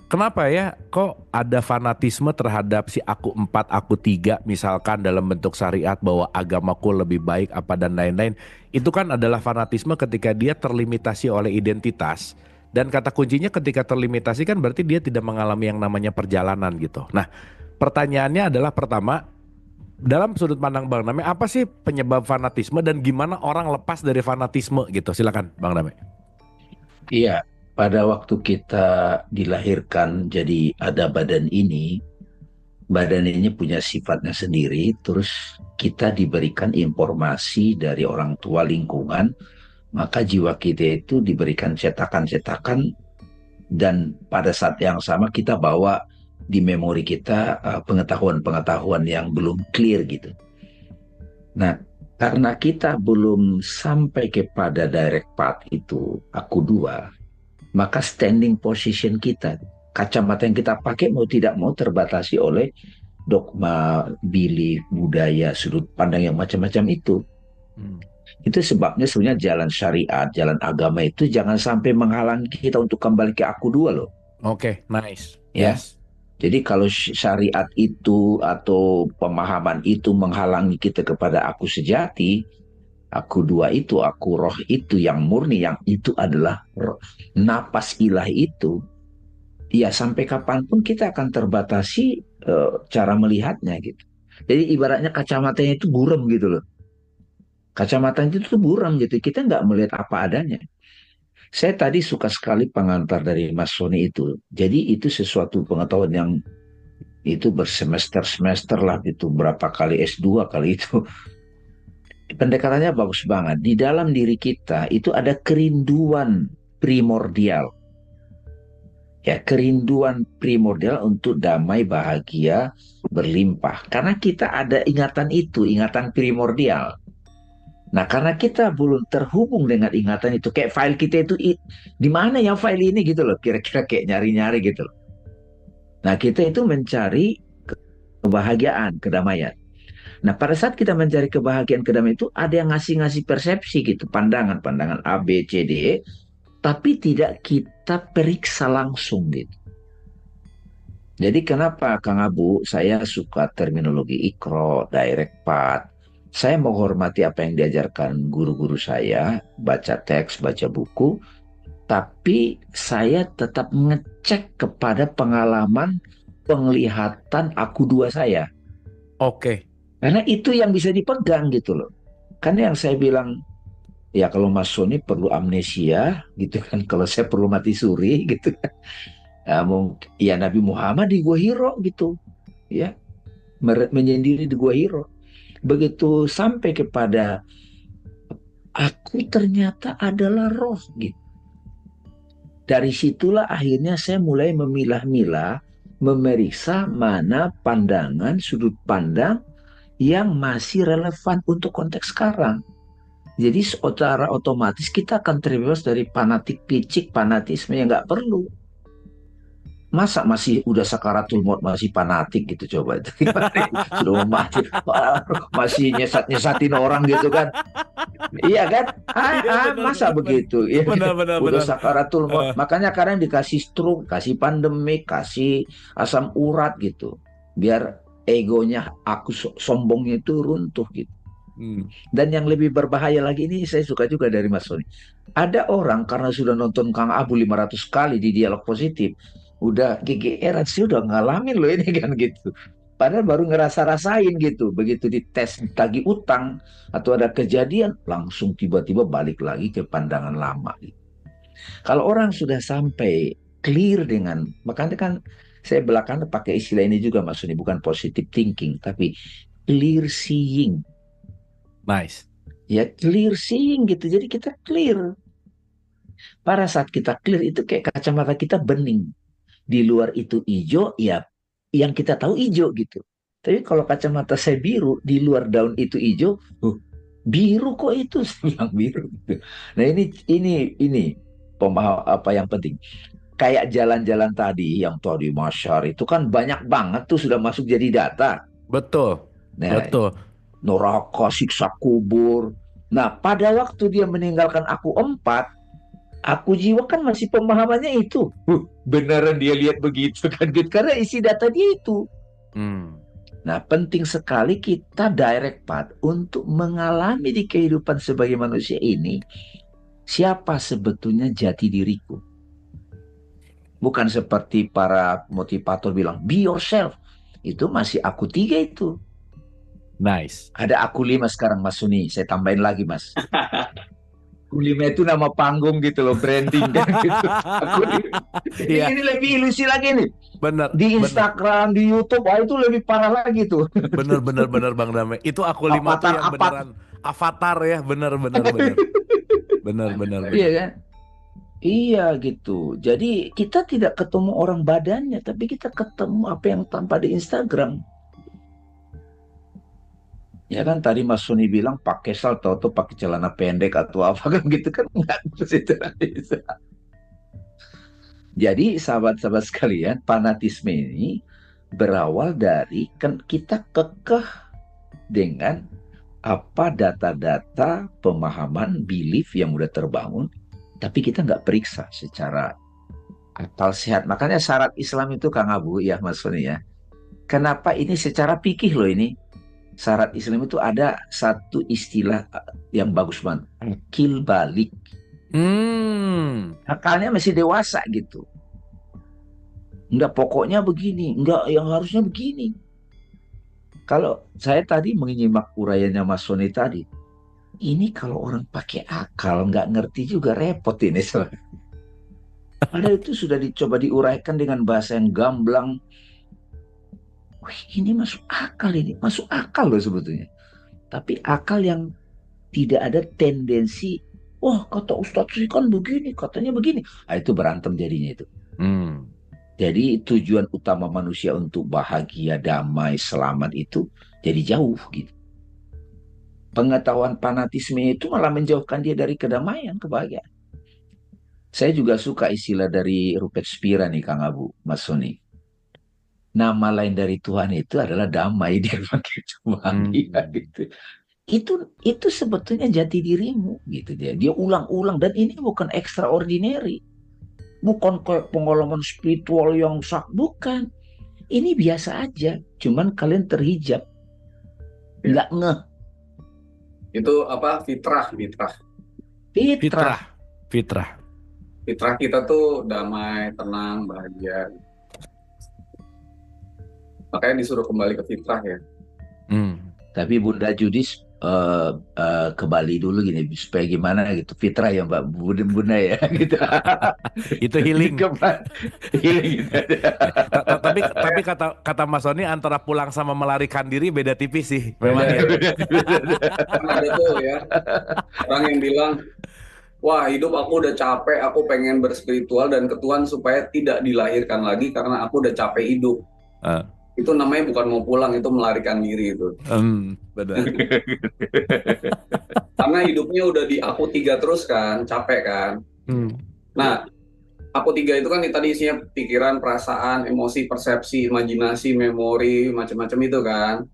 [SPEAKER 4] kenapa ya kok ada fanatisme terhadap si aku 4, aku 3 misalkan dalam bentuk syariat bahwa agamaku lebih baik apa dan lain-lain. Itu kan adalah fanatisme ketika dia terlimitasi oleh identitas. Dan kata kuncinya ketika terlimitasi kan berarti dia tidak mengalami yang namanya perjalanan gitu. Nah, pertanyaannya adalah pertama, dalam sudut pandang Bang Dame, apa sih penyebab fanatisme dan gimana orang lepas dari fanatisme gitu? Silakan Bang Dame.
[SPEAKER 5] Iya, pada waktu kita dilahirkan jadi ada badan ini punya sifatnya sendiri, terus kita diberikan informasi dari orang tua, lingkungan, maka jiwa kita itu diberikan cetakan-cetakan, dan pada saat yang sama kita bawa di memori kita pengetahuan-pengetahuan yang belum clear gitu. Nah, karena kita belum sampai kepada direct path itu, aku 2, maka standing position kita, kacamata yang kita pakai mau tidak mau terbatasi oleh dogma, belief, budaya, sudut pandang yang macam-macam itu. Itu sebabnya sebenarnya jalan syariat, jalan agama itu jangan sampai menghalangi kita untuk kembali ke aku 2 loh.
[SPEAKER 4] Oke, nice.
[SPEAKER 5] Ya.
[SPEAKER 4] Yes.
[SPEAKER 5] Jadi kalau syariat itu atau pemahaman itu menghalangi kita kepada aku sejati, aku 2 itu, aku roh itu yang murni, yang itu adalah napas ilahi itu, ya sampai kapanpun kita akan terbatasi cara melihatnya gitu. Jadi ibaratnya kacamatanya itu buram gitu loh. Kacamata itu tuh buram gitu, kita nggak melihat apa adanya. Saya tadi suka sekali pengantar dari Mas Sony itu. Jadi itu sesuatu pengetahuan yang itu bersemester-semester lah, itu berapa kali S2 kali itu. Pendekatannya bagus banget. Di dalam diri kita itu ada kerinduan primordial. Ya, kerinduan primordial untuk damai, bahagia, berlimpah. Karena kita ada ingatan itu, ingatan primordial. Nah, karena kita belum terhubung dengan ingatan itu, kayak file kita itu di mana ya file ini gitu loh, kira-kira kayak nyari-nyari gitu loh. Nah, kita itu mencari kebahagiaan, kedamaian. Nah, pada saat kita mencari kebahagiaan, kedamaian itu ada yang ngasih-ngasih persepsi gitu, pandangan A, B, C, D, E, tapi tidak kita periksa langsung gitu. Jadi kenapa Kang Abu saya suka terminologi Iqra, direct path. Saya menghormati apa yang diajarkan guru-guru saya, baca teks, baca buku, tapi saya tetap ngecek kepada pengalaman, penglihatan aku 2 saya.
[SPEAKER 4] Oke.
[SPEAKER 5] Karena itu yang bisa dipegang gitu loh. Karena yang saya bilang, Ya kalau Mas Sony perlu amnesia gitu kan, kalau saya perlu mati suri gitu kan. Ya, mungkin ya Nabi Muhammad di Gua Hiro gitu, ya menyendiri di Gua Hiro. Begitu sampai kepada aku ternyata adalah roh gitu. Dari situlah akhirnya saya mulai memilah-milah, memeriksa mana pandangan, sudut pandang yang masih relevan untuk konteks sekarang. Jadi secara otomatis kita akan terbebas dari fanatik picik, fanatisme yang nggak perlu. Masa masih udah sakaratul maut masih fanatik gitu coba itu gimana? Sudah mau mati masih nyesat-nyesatin orang gitu kan. Iya kan?
[SPEAKER 4] Iya benar
[SPEAKER 5] Masa begitu? Ya,
[SPEAKER 4] benar benar
[SPEAKER 5] udah
[SPEAKER 4] benar.
[SPEAKER 5] sakaratul maut.
[SPEAKER 4] Eh,
[SPEAKER 5] Makanya kadang dikasih stroke, kasih pandemik, kasih asam urat gitu. Biar egonya aku sombongnya itu runtuh gitu.
[SPEAKER 4] hmm.
[SPEAKER 5] Dan yang lebih berbahaya lagi ini saya suka juga dari Mas Sony. Ada orang karena sudah nonton Kang Abu 500 kali di dialog positif, udah GGR sih udah ngalamin loh ini kan gitu. Padahal baru ngerasa-rasain gitu. Begitu dites tagih utang atau ada kejadian, langsung tiba-tiba balik lagi ke pandangan lama. Gitu. Kalau orang sudah sampai clear dengan, makanya kan saya belakangan pakai istilah ini juga Mas Sony, bukan positive thinking, tapi clear seeing.
[SPEAKER 4] Nice.
[SPEAKER 5] Ya clear seeing gitu. Jadi kita clear. Pada saat kita clear itu kayak kacamata kita bening. Di luar itu hijau, ya yang kita tahu hijau gitu. Tapi kalau kacamata saya biru, di luar daun itu hijau, biru kok itu, saya bilang biru. Gitu. Nah ini pemaham apa yang penting. Kayak jalan-jalan tadi, yang tadi Masyar itu kan banyak banget tuh sudah masuk jadi data.
[SPEAKER 4] Betul.
[SPEAKER 5] Nah,
[SPEAKER 4] Betul.
[SPEAKER 5] neraka, siksa kubur. Nah, pada waktu dia meninggalkan aku empat, aku jiwa kan masih pemahamannya itu. Beneran dia lihat begitu kan gitu. Karena isi data dia itu.
[SPEAKER 4] Hmm.
[SPEAKER 5] Nah, penting sekali kita direct path untuk mengalami di kehidupan sebagai manusia ini. Siapa sebetulnya jati diriku? Bukan seperti para motivator bilang, be yourself. Itu masih aku tiga itu.
[SPEAKER 4] Nice.
[SPEAKER 5] Ada aku lima sekarang Mas Suni. Saya tambahin lagi Mas. Kulima itu nama panggung gitu loh, branding kan gitu.
[SPEAKER 4] Iya,
[SPEAKER 5] Ini lebih ilusi lagi nih.
[SPEAKER 4] benar,
[SPEAKER 5] Di
[SPEAKER 4] benar.
[SPEAKER 5] Instagram, di YouTube, wah itu lebih parah lagi tuh.
[SPEAKER 4] Benar benar benar Bang Dame. Itu aku lima tuh
[SPEAKER 5] Avatar
[SPEAKER 4] yang
[SPEAKER 5] apa?
[SPEAKER 4] beneran avatar ya, benar benar benar. Benar benar
[SPEAKER 5] Iya
[SPEAKER 4] benar.
[SPEAKER 5] kan? Iya gitu. Jadi kita tidak ketemu orang badannya, tapi kita ketemu apa yang tampak di Instagram. Ya kan tadi Mas Suni bilang pakai sal atau pakai celana pendek atau apa kan gitu kan enggak bisa. Jadi sahabat-sahabat sekalian, fanatisme ini berawal dari kan kita kekeh dengan apa data-data pemahaman belief yang udah terbangun, tapi kita nggak periksa secara akal sehat. Makanya syarat Islam itu Kang Abu ya Mas Soni ya. Kenapa ini secara fikih loh ini? Syarat Islam itu ada satu istilah yang bagus banget. Akil balik.
[SPEAKER 4] Hmm.
[SPEAKER 5] Akalnya masih dewasa gitu. Enggak pokoknya begini, enggak yang harusnya begini. Kalau saya tadi menyimak uraiannya Mas Soni tadi, ini kalau orang pakai akal nggak ngerti juga repot ini. Padahal itu sudah dicoba diuraikan dengan bahasa yang gamblang. Wih, ini masuk akal loh sebetulnya. Tapi akal yang tidak ada tendensi, wah kata Ustadz sih kan begini, katanya begini. Nah, itu berantem jadinya itu.
[SPEAKER 4] Hmm.
[SPEAKER 5] Jadi tujuan utama manusia untuk bahagia, damai, selamat itu jadi jauh gitu. Pengetahuan fanatisme itu malah menjauhkan dia dari kedamaian, kebahagiaan. Saya juga suka istilah dari Rupert Spira nih Kang Abu, Mas Soni. Nama lain dari Tuhan itu adalah damai, dia pakai itu bahagia gitu. Itu sebetulnya jati dirimu gitu dia. Dia ulang-ulang dan ini bukan extraordinary. Bukan kayak pengalaman spiritual yang bukan. Ini biasa aja, cuman kalian terhijab. Nggak ngeh.
[SPEAKER 3] Itu apa? Fitrah.
[SPEAKER 5] Fitrah.
[SPEAKER 3] Fitrah kita tuh damai, tenang, bahagia. Makanya disuruh kembali ke fitrah ya.
[SPEAKER 5] Tapi Bunda Judis ke Bali dulu gini supaya gimana gitu fitrah ya Mbak Bunda ya gitu.
[SPEAKER 4] Itu healing.
[SPEAKER 5] Healing gitu.
[SPEAKER 4] Tapi kata Mas Sony antara pulang sama melarikan diri beda tipis sih memang ya.
[SPEAKER 3] Kan ada tuh ya orang yang bilang, wah hidup aku udah capek, aku pengen berspiritual dan ke Tuhan supaya tidak dilahirkan lagi karena aku udah capek hidup. Itu namanya bukan mau pulang, itu melarikan diri itu.
[SPEAKER 4] Benar.
[SPEAKER 3] Karena hidupnya udah di aku 3 terus kan, capek kan. Nah, aku 3 itu kan tadi isinya pikiran, perasaan, emosi, persepsi, imajinasi, memori, macam-macam itu kan.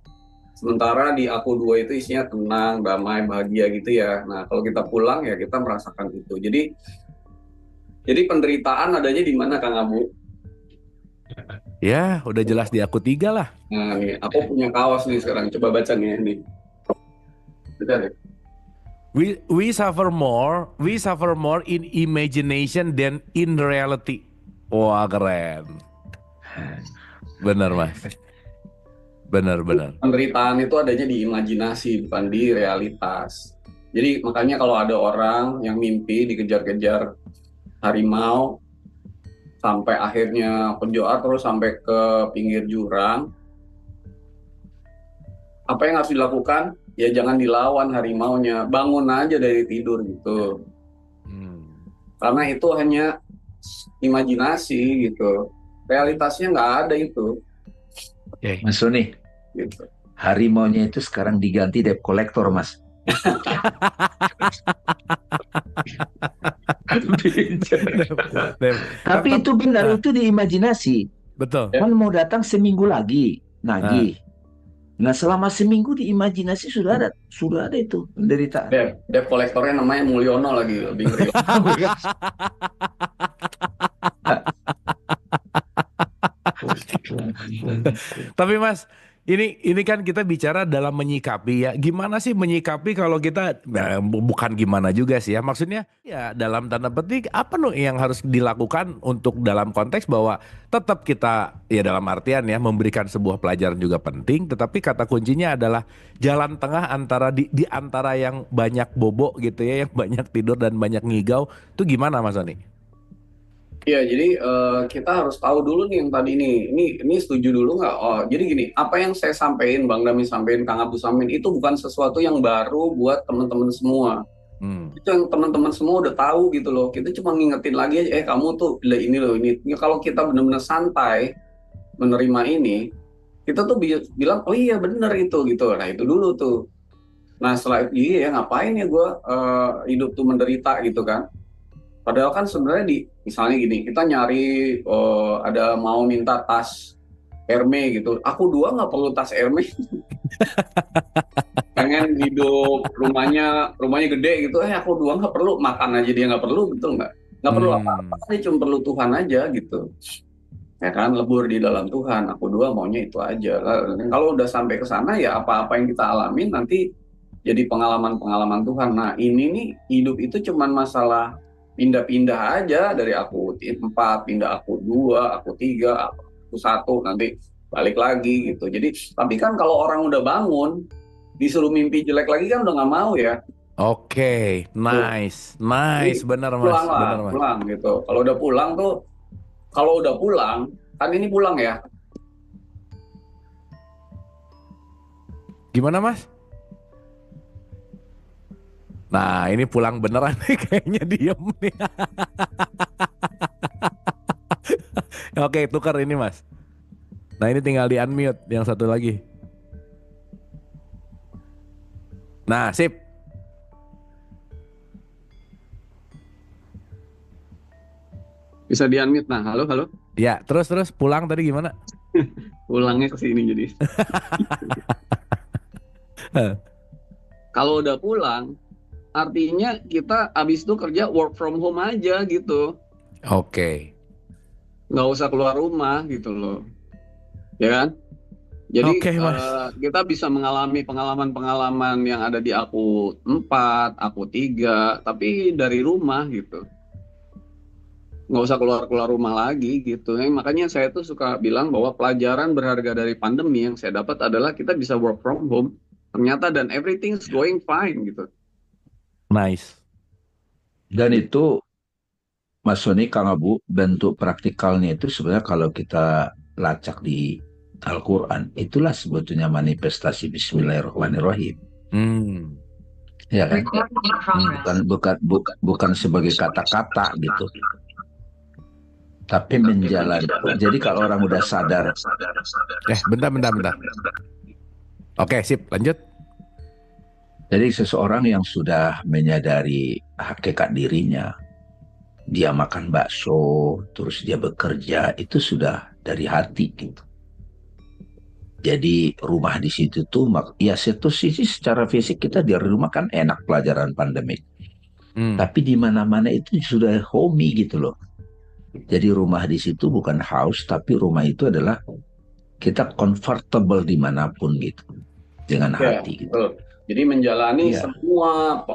[SPEAKER 3] Sementara di aku 2 itu isinya tenang, damai, bahagia gitu ya. Nah, kalau kita pulang ya kita merasakan itu. Jadi penderitaan adanya di mana Kang Abu?
[SPEAKER 4] Ya, udah jelas di aku 3 lah.
[SPEAKER 3] Nah, nih, aku punya kaos nih sekarang. Coba baca nih. Bentar ya.
[SPEAKER 4] We suffer more in imagination than in reality. Wah, keren. Benar, Mas. Benar.
[SPEAKER 3] Penderitaan itu adanya di imajinasi, bukan di realitas. Jadi makanya kalau ada orang yang mimpi dikejar-kejar harimau sampai akhirnya penjoar terus sampai ke pinggir jurang, apa yang harus dilakukan? Ya jangan dilawan harimaunya, bangun aja dari tidur gitu. Karena itu hanya imajinasi gitu, realitasnya nggak ada itu.
[SPEAKER 5] Mas Sony,
[SPEAKER 3] Gitu.
[SPEAKER 5] harimaunya itu sekarang diganti debt collector Mas. Tapi itu benar, itu di imajinasi.
[SPEAKER 4] Betul.
[SPEAKER 5] Kan mau datang seminggu lagi, nagih. Nah selama seminggu di imajinasi sudah ada itu penderitaan.
[SPEAKER 3] Debt kolektornya namanya Mulyono lagi, lebih ngeri.
[SPEAKER 4] Tapi Mas, ini kan kita bicara dalam menyikapi ya. Gimana sih menyikapi kalau kita bukan gimana juga sih ya. Maksudnya ya dalam tanda petik apa yang harus dilakukan untuk dalam konteks bahwa tetap kita ya dalam artian ya memberikan sebuah pelajaran juga penting, tetapi kata kuncinya adalah jalan tengah antara di antara yang banyak bobo gitu ya, yang banyak tidur dan banyak ngigau. Itu gimana Mas Sony?
[SPEAKER 3] Iya, jadi kita harus tahu dulu nih yang tadi ini setuju dulu nggak? Oh, jadi gini, apa yang saya sampaikan, Bang Dami sampaikan, Kang Abu sampaikan itu bukan sesuatu yang baru buat teman-teman semua. Itu yang teman-teman semua udah tahu gitu loh. Kita cuma ngingetin lagi aja, kamu tuh ini loh ini. Ya, kalau kita benar-benar santai menerima ini, kita tuh bilang, oh iya benar itu gitu. Nah itu dulu tuh. Nah setelah itu, iya ya ngapain ya gue hidup tuh menderita gitu kan. Padahal kan sebenarnya misalnya gini, kita nyari ada mau minta tas Hermes gitu. Aku 2 nggak perlu tas Hermes. Pengen hidup rumahnya gede gitu. Aku 2 nggak perlu makan aja dia nggak perlu, betul nggak? Nggak perlu apa-apa. Dia cuma perlu Tuhan aja gitu. Ya kan, lebur di dalam Tuhan. Aku 2 maunya itu aja. Kalau udah sampai ke sana ya apa-apa yang kita alamin nanti jadi pengalaman-pengalaman Tuhan. Nah ini nih hidup itu cuman masalah pindah-pindah aja dari aku 4, pindah aku 2, aku 3, aku 1, nanti balik lagi gitu. Jadi, tapi kan kalau orang udah bangun, disuruh mimpi jelek lagi kan udah nggak mau ya.
[SPEAKER 4] Oke, nice, benar Mas.
[SPEAKER 3] Pulang gitu. Kalau udah pulang, kan ini pulang ya.
[SPEAKER 4] Gimana Mas? Nah ini pulang beneran nih kayaknya diem nih. Oke tukar ini Mas. Nah ini tinggal di unmute yang satu lagi. Nah sip.
[SPEAKER 3] Bisa di unmute. Nah halo.
[SPEAKER 4] Ya terus pulang tadi gimana?
[SPEAKER 3] Pulangnya ke sini jadi. Kalau udah pulang, artinya kita abis itu kerja work from home aja gitu.
[SPEAKER 4] Oke.
[SPEAKER 3] Nggak usah keluar rumah gitu loh. Ya kan? Jadi kita bisa mengalami pengalaman-pengalaman yang ada di aku 4, aku 3, tapi dari rumah gitu. Nggak usah keluar rumah lagi gitu. Makanya saya tuh suka bilang bahwa pelajaran berharga dari pandemi yang saya dapat adalah kita bisa work from home. ternyata, dan everything's going fine gitu.
[SPEAKER 4] Nice.
[SPEAKER 5] Dan itu Mas Sony, Kang Abu, bentuk praktikalnya itu sebenarnya kalau kita lacak di Al-Quran, itulah sebetulnya manifestasi Bismillahirrahmanirrahim. Ya kan? Bukan sebagai kata-kata gitu, tapi menjalani. Jadi kalau orang udah sadar.
[SPEAKER 4] Bentar. Oke, sip, lanjut.
[SPEAKER 5] Jadi seseorang yang sudah menyadari hakikat dirinya, dia makan bakso, terus dia bekerja, itu sudah dari hati gitu. Jadi rumah di situ tuh, ya satu sisi secara fisik kita di rumah kan enak pelajaran pandemik. Tapi di mana-mana itu sudah hobi gitu loh. Jadi rumah di situ bukan house, tapi rumah itu adalah kita comfortable dimanapun gitu, dengan hati gitu.
[SPEAKER 3] Betul. Jadi menjalani semua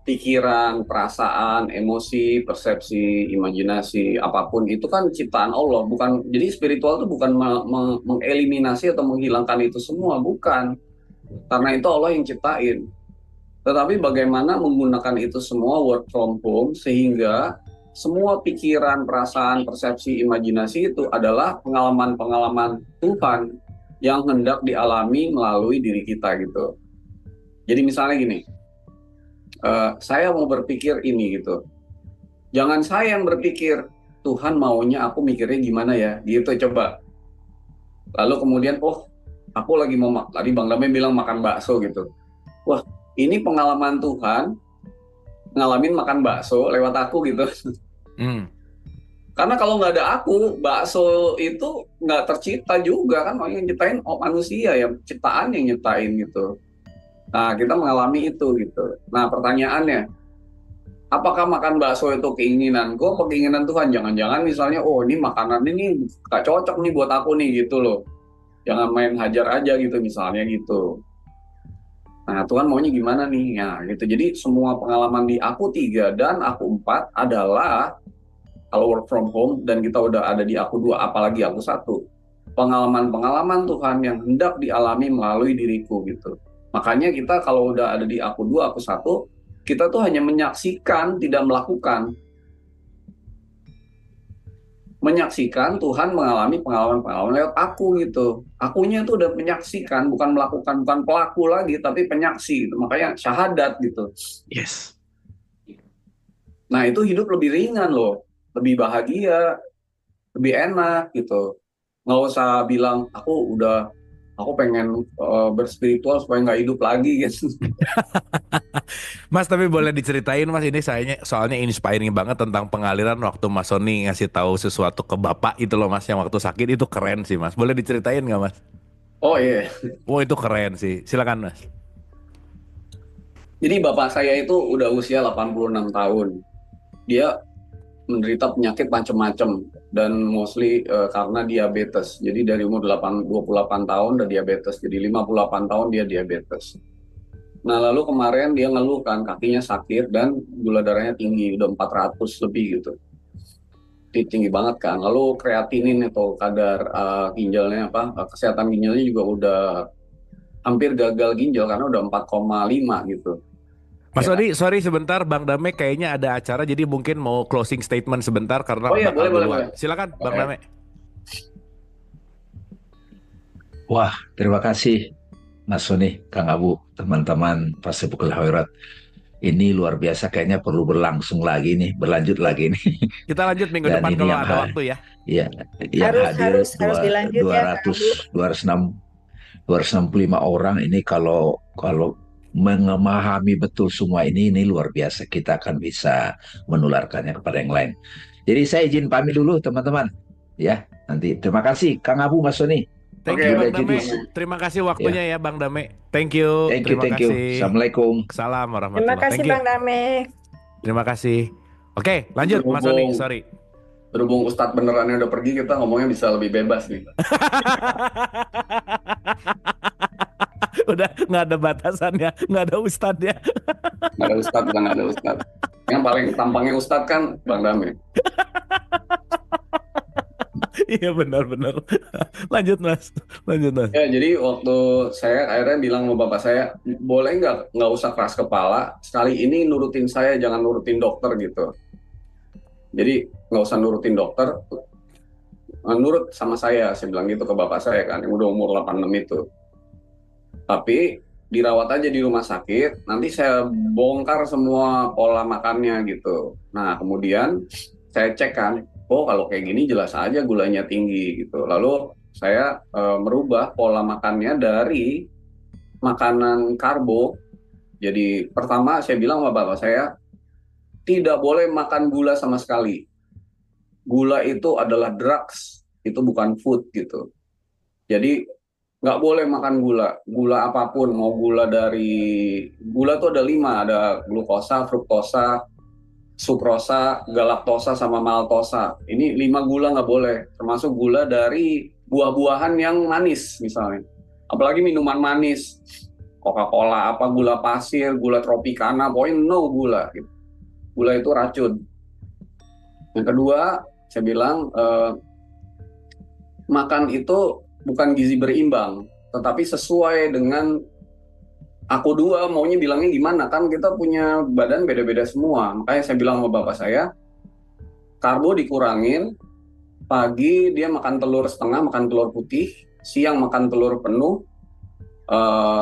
[SPEAKER 3] pikiran, perasaan, emosi, persepsi, imajinasi, apapun itu kan ciptaan Allah, bukan. Jadi spiritual itu bukan mengeliminasi atau menghilangkan itu semua, bukan. Karena itu Allah yang ciptain. Tetapi bagaimana menggunakan itu semua work from home sehingga semua pikiran, perasaan, persepsi, imajinasi itu adalah pengalaman-pengalaman Tuhan yang hendak dialami melalui diri kita gitu. Jadi misalnya gini, saya mau berpikir ini gitu. Jangan saya yang berpikir, Tuhan maunya aku mikirnya gimana ya, gitu coba. Lalu kemudian, aku lagi mau, tadi Bang Dame bilang makan bakso gitu. Wah, ini pengalaman Tuhan, ngalamin makan bakso lewat aku gitu. Karena kalau nggak ada aku, bakso itu nggak tercipta juga kan, yang nyiptain manusia ya, ciptaan yang nyiptain gitu. Nah, kita mengalami itu gitu. Nah, pertanyaannya, apakah makan bakso itu keinginanku atau keinginan Tuhan? Jangan-jangan misalnya, ini makanan ini gak cocok nih buat aku nih gitu loh. Jangan main hajar aja gitu misalnya gitu. Nah, Tuhan maunya gimana nih? Ya gitu. Jadi semua pengalaman di aku 3 dan aku 4 adalah kalau work from home dan kita udah ada di aku 2, apalagi aku 1. Pengalaman-pengalaman Tuhan yang hendak dialami melalui diriku gitu. Makanya kita kalau udah ada di aku 2, aku 1, kita tuh hanya menyaksikan, tidak melakukan. Menyaksikan Tuhan mengalami pengalaman-pengalaman lewat aku gitu. Akunya tuh udah menyaksikan, bukan melakukan, bukan pelaku lagi, tapi penyaksi gitu. Makanya syahadat gitu.
[SPEAKER 4] Yes.
[SPEAKER 3] Nah itu hidup lebih ringan loh, lebih bahagia, lebih enak gitu. Nggak usah bilang, aku pengen berspiritual supaya nggak hidup lagi gitu.
[SPEAKER 4] Mas, tapi boleh diceritain Mas, ini soalnya inspiring banget tentang pengaliran waktu Mas Sony ngasih tahu sesuatu ke Bapak itu loh Mas, yang waktu sakit itu keren sih Mas. Boleh diceritain nggak Mas?
[SPEAKER 3] Oh iya.
[SPEAKER 4] Itu keren sih. Silakan Mas.
[SPEAKER 3] Jadi bapak saya itu udah usia 86 tahun. Dia menderita penyakit macam-macam dan mostly karena diabetes. Jadi dari umur 28 tahun udah diabetes. Jadi 58 tahun dia diabetes. Nah lalu kemarin dia ngeluh kan kakinya sakit dan gula darahnya tinggi, udah 400 lebih gitu. Tinggi banget kan. Lalu kreatinin atau kadar ginjalnya kesehatan ginjalnya juga udah hampir gagal ginjal karena udah 4,5 gitu.
[SPEAKER 4] Mas Odi, sorry sebentar, Bang Dame kayaknya ada acara, jadi mungkin mau closing statement sebentar karena
[SPEAKER 3] boleh.
[SPEAKER 4] Silakan Bang Dame.
[SPEAKER 5] Wah, terima kasih Mas Sony, Kang Abu, teman-teman Fasebukel Khairat. Ini luar biasa, kayaknya perlu berlanjut lagi nih.
[SPEAKER 4] Kita lanjut minggu depan kalau ada waktu ya.
[SPEAKER 5] Iya, yang hadir 265 orang ini kalau memahami betul semua ini luar biasa. Kita akan bisa menularkannya kepada yang lain. Jadi saya izin pamit dulu teman-teman. Ya, nanti terima kasih Kang Abu, Mas Sony.
[SPEAKER 4] Thank you Bang Dame. Terima kasih waktunya ya Bang Dame. Thank you.
[SPEAKER 5] Terima kasih. Assalamualaikum.
[SPEAKER 4] Salam warahmatullahi
[SPEAKER 6] wabarakatuh. Terima kasih Bang Dame.
[SPEAKER 4] Terima kasih. Oke, lanjut Mas Sony, sorry.
[SPEAKER 3] Berhubung Ustadz benerannya udah pergi, kita ngomongnya bisa lebih bebas nih.
[SPEAKER 4] Udah nggak ada batasannya, nggak ada ustadznya.
[SPEAKER 3] Nggak ada ustadz. Yang paling tampangnya ustadz kan Bang Dame.
[SPEAKER 4] Iya benar-benar. Lanjut Mas, lanjut Mas.
[SPEAKER 3] Ya, jadi waktu saya akhirnya bilang sama bapak saya, boleh nggak usah keras kepala, sekali ini nurutin saya, jangan nurutin dokter gitu. Jadi nggak usah nurutin dokter, nurut sama saya bilang gitu ke bapak saya kan, yang udah umur 86 itu. Tapi dirawat aja di rumah sakit, nanti saya bongkar semua pola makannya gitu. Nah, kemudian saya cek kan, oh kalau kayak gini jelas aja gulanya tinggi gitu. Lalu saya merubah pola makannya dari makanan karbo. Jadi pertama saya bilang sama bapak saya, tidak boleh makan gula sama sekali. Gula itu adalah drugs, itu bukan food gitu. Jadi nggak boleh makan gula apapun, mau gula tuh ada 5, ada glukosa, fruktosa, sukrosa, galaktosa, sama maltosa. Ini 5 gula nggak boleh, termasuk gula dari buah-buahan yang manis misalnya. Apalagi minuman manis, Coca-Cola, apa gula pasir, gula tropicana, pokoknya no gula. Gitu. Gula itu racun. Yang kedua, saya bilang makan itu bukan gizi berimbang, tetapi sesuai dengan aku dua maunya bilangnya gimana, kan kita punya badan beda-beda semua. Makanya saya bilang sama bapak saya, karbo dikurangin, pagi dia makan telur setengah, makan telur putih, siang makan telur penuh,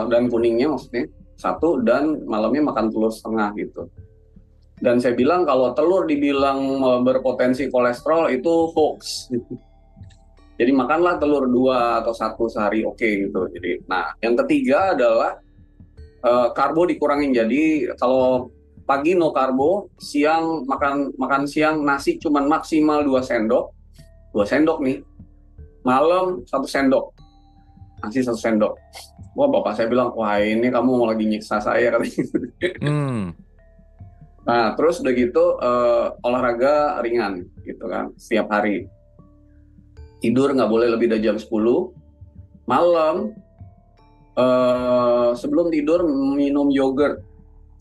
[SPEAKER 3] dan kuningnya maksudnya satu, dan malamnya makan telur setengah gitu. Dan saya bilang kalau telur dibilang berpotensi kolesterol itu hoax gitu. Jadi makanlah telur 2 atau 1 sehari oke gitu. Jadi, nah yang ketiga adalah karbo dikurangin. Jadi kalau pagi no karbo, siang makan siang nasi cuman maksimal 2 sendok, 2 sendok nih. Malam 1 sendok, nasi 1 sendok. Wah bapak saya bilang, wah ini kamu mau lagi nyiksa saya katanya. Nah terus udah gitu olahraga ringan gitu kan setiap hari. Tidur nggak boleh lebih dari jam 10. Malam sebelum tidur minum yogurt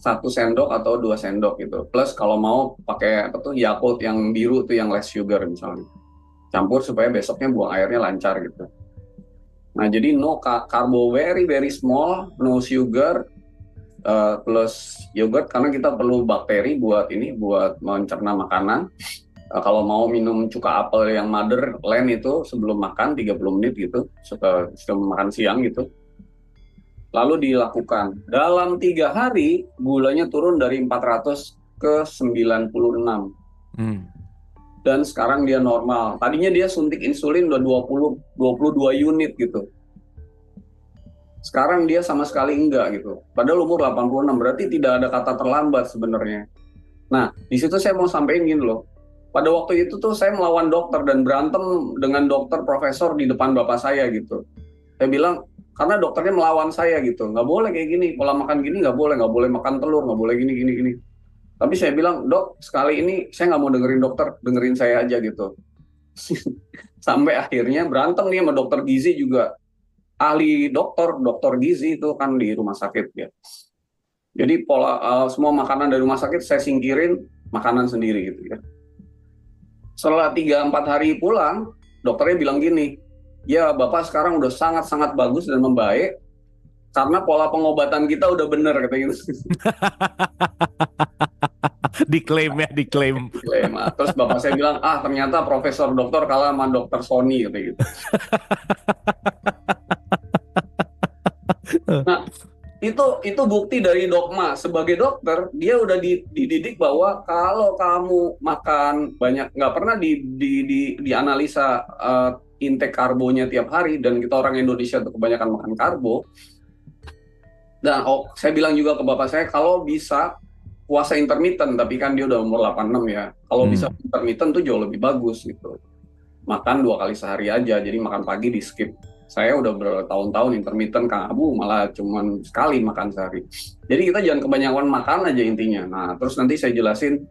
[SPEAKER 3] 1 sendok atau 2 sendok gitu. Plus kalau mau pakai apa tuh Yakult yang biru tuh yang less sugar misalnya. Campur supaya besoknya buang airnya lancar gitu. Nah jadi no karbo very very small, no sugar, plus yogurt karena kita perlu bakteri buat mencerna makanan. Kalau mau minum cuka apel yang motherland itu sebelum makan 30 menit gitu, setelah makan siang gitu. Lalu dilakukan. Dalam 3 hari gulanya turun dari 400 ke 96. Dan sekarang dia normal. Tadinya dia suntik insulin udah 22 unit gitu. Sekarang dia sama sekali enggak gitu. Padahal umur 86, berarti tidak ada kata terlambat sebenarnya. Nah, di situ saya mau sampaikan gini loh. Pada waktu itu tuh saya melawan dokter dan berantem dengan dokter profesor di depan bapak saya gitu. Saya bilang, karena dokternya melawan saya gitu. Nggak boleh kayak gini, pola makan gini nggak boleh makan telur, nggak boleh gini. Tapi saya bilang, dok, sekali ini saya nggak mau dengerin dokter, dengerin saya aja gitu. Sampai akhirnya berantem nih sama dokter gizi juga. Ahli dokter gizi itu kan di rumah sakit ya. Jadi semua makanan dari rumah sakit saya singkirin, makanan sendiri gitu ya. Setelah 3-4 hari pulang, dokternya bilang gini, ya Bapak sekarang udah sangat-sangat bagus dan membaik, karena pola pengobatan kita udah bener, kata gitu.
[SPEAKER 4] Diklaim.
[SPEAKER 3] Terus Bapak saya bilang, ternyata Profesor Dokter kalah sama Dokter Sony, kata gitu. Nah, itu bukti dari dogma. Sebagai dokter, dia udah dididik bahwa kalau kamu makan banyak, nggak pernah dianalisa intake karbonya tiap hari, dan kita orang Indonesia tuh kebanyakan makan karbo. Dan saya bilang juga ke bapak saya, kalau bisa puasa intermittent, tapi kan dia udah umur 86 ya. Kalau bisa intermittent tuh jauh lebih bagus gitu. Makan 2 kali sehari aja, jadi makan pagi di skip. Saya udah bertahun-tahun intermittent, Kang Abu malah cuman sekali makan sehari. Jadi kita jangan kebanyakan makan aja intinya. Nah, terus nanti saya jelasin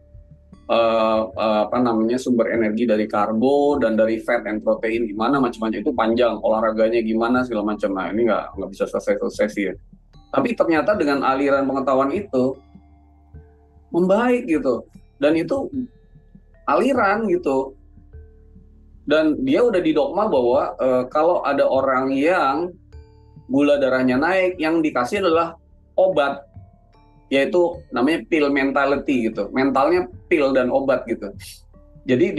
[SPEAKER 3] sumber energi dari karbo dan dari fat and protein gimana, macam-macam itu panjang, olahraganya gimana segala macam. Nah, ini nggak bisa selesai sih ya. Tapi ternyata dengan aliran pengetahuan itu membaik gitu, dan itu aliran gitu. Dan dia udah didogma bahwa kalau ada orang yang gula darahnya naik, yang dikasih adalah obat, yaitu namanya pill mentality gitu. Mentalnya pill dan obat gitu. Jadi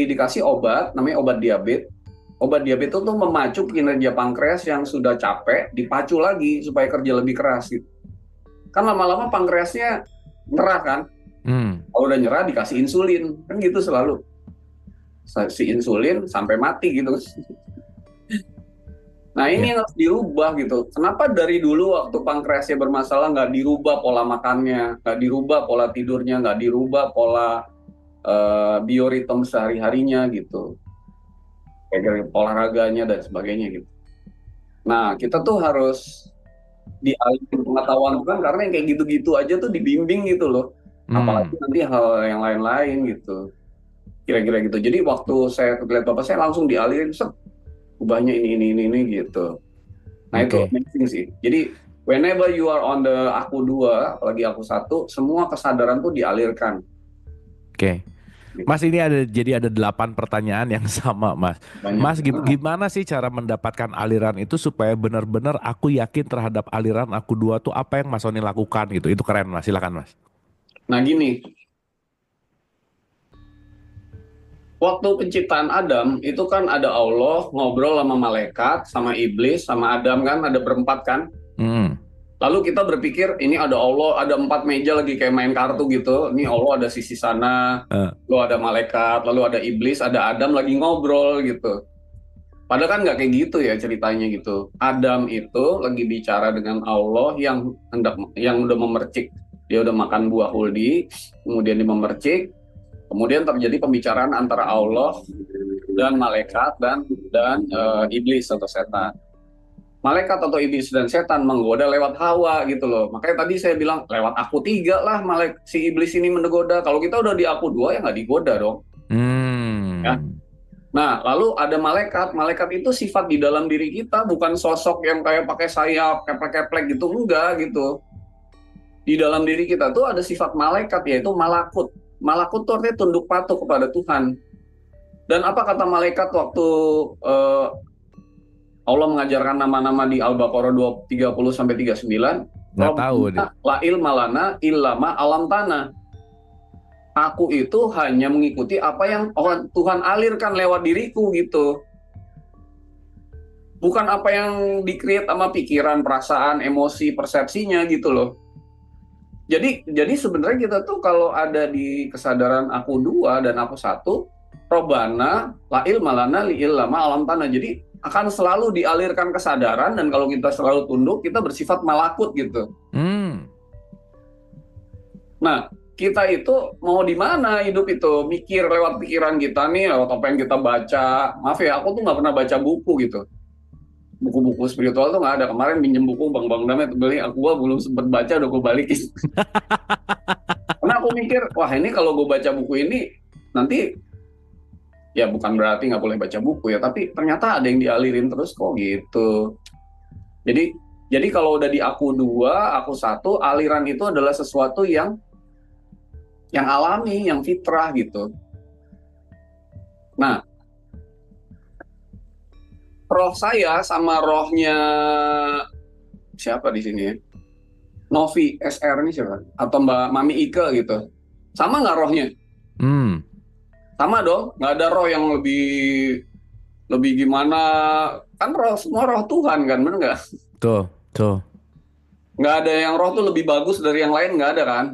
[SPEAKER 3] dikasih obat, namanya obat diabetes. Obat diabetes itu tuh memacu kinerja pankreas yang sudah capek, dipacu lagi supaya kerja lebih keras gitu. Kan lama-lama pankreasnya nyerah kan. Kalau udah nyerah dikasih insulin, kan gitu selalu. Si insulin sampai mati gitu. Nah ini yang harus dirubah gitu. Kenapa dari dulu waktu pankreasnya bermasalah nggak dirubah pola makannya, nggak dirubah pola tidurnya, nggak dirubah pola bioritme sehari-harinya gitu, kayak olahraganya dan sebagainya gitu. Nah kita tuh harus dialihkan pengetahuan kan, karena yang kayak gitu-gitu aja tuh dibimbing gitu loh. Apalagi nanti hal yang lain-lain gitu. Kira-kira gitu. Jadi waktu saya lihat bapak saya langsung dialirin, ubahnya ini gitu. Nah itu amazing sih. Jadi whenever you are on the aku 2, apalagi aku 1, semua kesadaran tuh dialirkan.
[SPEAKER 4] Oke. Mas, ini jadi ada 8 pertanyaan yang sama, Mas.
[SPEAKER 3] Banyak.
[SPEAKER 4] Mas, gimana sih cara mendapatkan aliran itu supaya benar-benar aku yakin terhadap aliran aku 2 tuh apa yang Mas Sony lakukan gitu. Itu keren, Mas. Silakan, Mas.
[SPEAKER 3] Nah gini, waktu penciptaan Adam itu kan ada Allah ngobrol sama malaikat, sama iblis, sama Adam kan, ada berempat kan. Lalu kita berpikir ini ada Allah, ada 4 meja lagi kayak main kartu gitu. Ini Allah ada sisi sana, lalu ada malaikat, lalu ada iblis, ada Adam lagi ngobrol gitu. Padahal kan nggak kayak gitu ya ceritanya gitu. Adam itu lagi bicara dengan Allah yang udah memercik. Dia udah makan buah huldi, kemudian dia memercik. Kemudian terjadi pembicaraan antara Allah dan malaikat dan iblis atau setan. Malaikat atau iblis dan setan menggoda lewat Hawa gitu loh. Makanya tadi saya bilang lewat aku 3 lah si iblis ini menggoda. Kalau kita udah di aku 2 ya nggak digoda dong. Ya. Nah lalu ada malaikat. Malaikat itu sifat di dalam diri kita, bukan sosok yang kayak pakai sayap, keplek-keplek gitu, enggak gitu. Di dalam diri kita tuh ada sifat malaikat, yaitu malakut. Malakut itu artinya tunduk patuh kepada Tuhan. Dan apa kata malaikat waktu Allah mengajarkan nama-nama di Al-Baqarah 30-39?
[SPEAKER 4] Nggak tahu deh.
[SPEAKER 3] La ilma lana illama alam tanah. Aku itu hanya mengikuti apa yang Tuhan alirkan lewat diriku gitu. Bukan apa yang di-create sama pikiran, perasaan, emosi, persepsinya gitu loh. Jadi sebenarnya kita tuh kalau ada di kesadaran aku 2 dan aku 1, Robana la ilma lana li illama alam tanah. Jadi akan selalu dialirkan kesadaran, dan kalau kita selalu tunduk, kita bersifat malakut gitu. Nah, kita itu mau di mana hidup itu? Mikir lewat pikiran kita nih, lewat apa yang kita baca. Maaf ya, aku tuh nggak pernah baca buku gitu. Buku-buku spiritual tuh nggak ada. Kemarin pinjem buku Bang Damai beli, aku belum sempet baca, udah gue balikin. Karena aku mikir, wah ini kalau gue baca buku ini nanti, ya bukan berarti nggak boleh baca buku ya, tapi ternyata ada yang dialirin terus kok gitu. Jadi kalau udah di aku 2, aku 1, aliran itu adalah sesuatu yang alami, yang fitrah gitu. Nah, roh saya sama rohnya siapa di sini ya? Novi SR ini siapa? Atau Mbak Mami Ike gitu. Sama nggak rohnya? Sama dong. Nggak ada roh yang lebih gimana. Kan semua roh Tuhan kan, bener nggak?
[SPEAKER 4] Tuh.
[SPEAKER 3] Nggak ada yang roh tuh lebih bagus dari yang lain, nggak ada kan?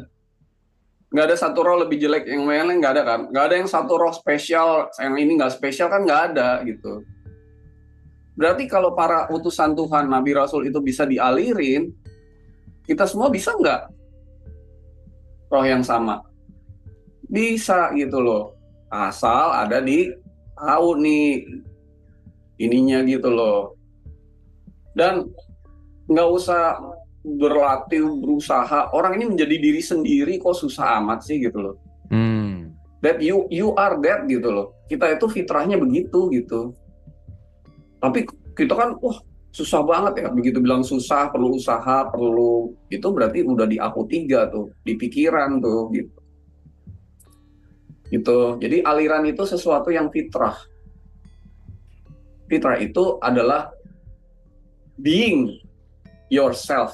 [SPEAKER 3] Nggak ada satu roh lebih jelek yang lain, nggak ada kan? Nggak ada yang satu roh spesial, yang ini nggak spesial kan, nggak ada gitu. Berarti kalau para utusan Tuhan, Nabi Rasul itu bisa dialirin, kita semua bisa nggak roh yang sama? Bisa gitu loh. Asal ada tahu nih ininya gitu loh. Dan nggak usah berlatih, berusaha. Orang ini menjadi diri sendiri kok susah amat sih gitu loh. That you are that gitu loh. Kita itu fitrahnya begitu gitu. Tapi kita kan, susah banget ya. Begitu bilang susah, perlu usaha, perlu itu berarti udah di aku 3 tuh, di pikiran tuh gitu. Gitu. Jadi aliran itu sesuatu yang fitrah. Fitrah itu adalah being yourself,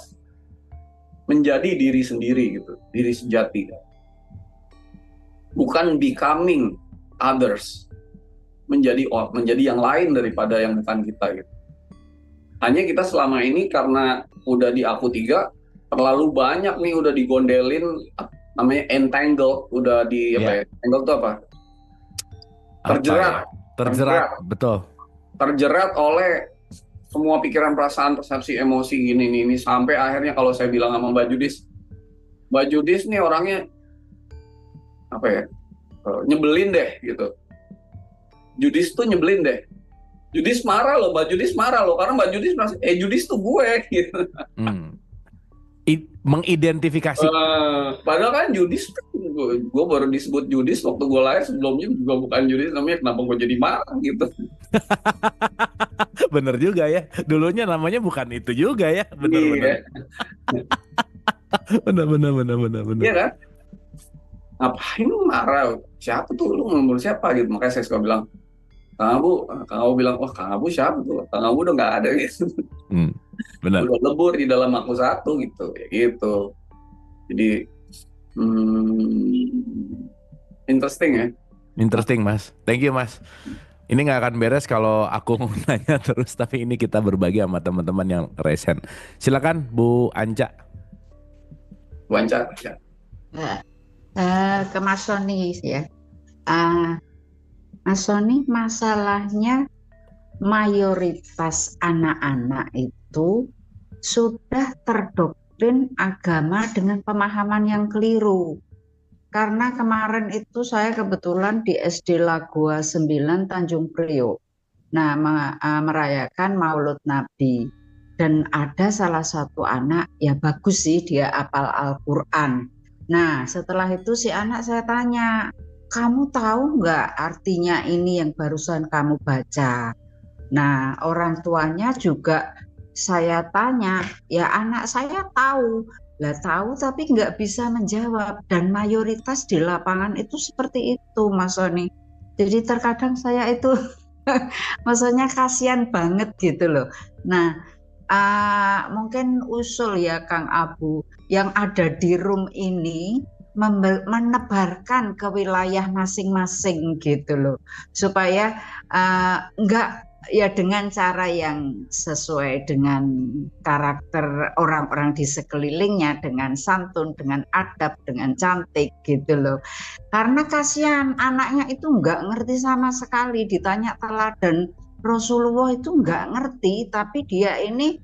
[SPEAKER 3] menjadi diri sendiri gitu, diri sejati. Bukan becoming others, menjadi yang lain daripada yang bukan kita gitu. Hanya kita selama ini karena udah di aku 3 terlalu banyak nih, udah digondelin, namanya entangled, udah di apa ya? Entangled itu apa? Terjerat.
[SPEAKER 4] Terjerat, betul.
[SPEAKER 3] Terjerat oleh semua pikiran, perasaan, persepsi, emosi ini sampai akhirnya kalau saya bilang sama Mbak Judis nih orangnya apa ya? Nyebelin deh gitu. Judis tuh nyebelin deh. Judis marah loh, Mbak Judis marah loh, karena Mbak Judis merasa, Judis tuh gue gitu.
[SPEAKER 4] Mengidentifikasi.
[SPEAKER 3] Padahal kan Judis, gue baru disebut Judis waktu gue lahir, sebelumnya juga bukan Judis, namanya kenapa gue jadi marah gitu.
[SPEAKER 4] Bener juga ya, dulunya namanya bukan itu juga ya, bener. Bener.
[SPEAKER 3] Iya kan? Ngapain lu marah? Siapa tuh lu ngomong siapa gitu? Makanya saya suka bilang, Kang Abu bilang, wah Kang Abu siapa tuh? Kang Abu udah nggak ada gitu.
[SPEAKER 4] Benar.
[SPEAKER 3] Udah lebur di dalam aku satu gitu, kayak gitu. Jadi interesting ya.
[SPEAKER 4] Interesting Mas, thank you Mas. Ini nggak akan beres kalau aku nanya terus, tapi ini kita berbagi sama teman-teman yang resen. Silakan Bu Anca.
[SPEAKER 3] Bu Anca. Ya.
[SPEAKER 6] Ke Mas Sony ya. Mas Sony, masalahnya mayoritas anak-anak itu sudah terdoktrin agama dengan pemahaman yang keliru. Karena kemarin itu saya kebetulan di SD Lagoa 9 Tanjung Priok. Nah, merayakan Maulud Nabi. Dan ada salah satu anak, ya bagus sih dia hafal Al-Quran. Nah, setelah itu si anak saya tanya, kamu tahu nggak artinya ini yang barusan kamu baca? Nah, orang tuanya juga saya tanya, ya anak saya tahu. Lah tahu tapi nggak bisa menjawab, dan mayoritas di lapangan itu seperti itu Mas Sony. Jadi terkadang saya itu maksudnya kasihan banget gitu loh. Nah mungkin usul ya Kang Abu yang ada di room ini menebarkan ke wilayah masing-masing gitu loh, supaya enggak ya dengan cara yang sesuai dengan karakter orang-orang di sekelilingnya, dengan santun, dengan adab, dengan cantik gitu loh. Karena kasihan anaknya itu enggak ngerti sama sekali, ditanya teladan Rasulullah itu enggak ngerti, tapi dia ini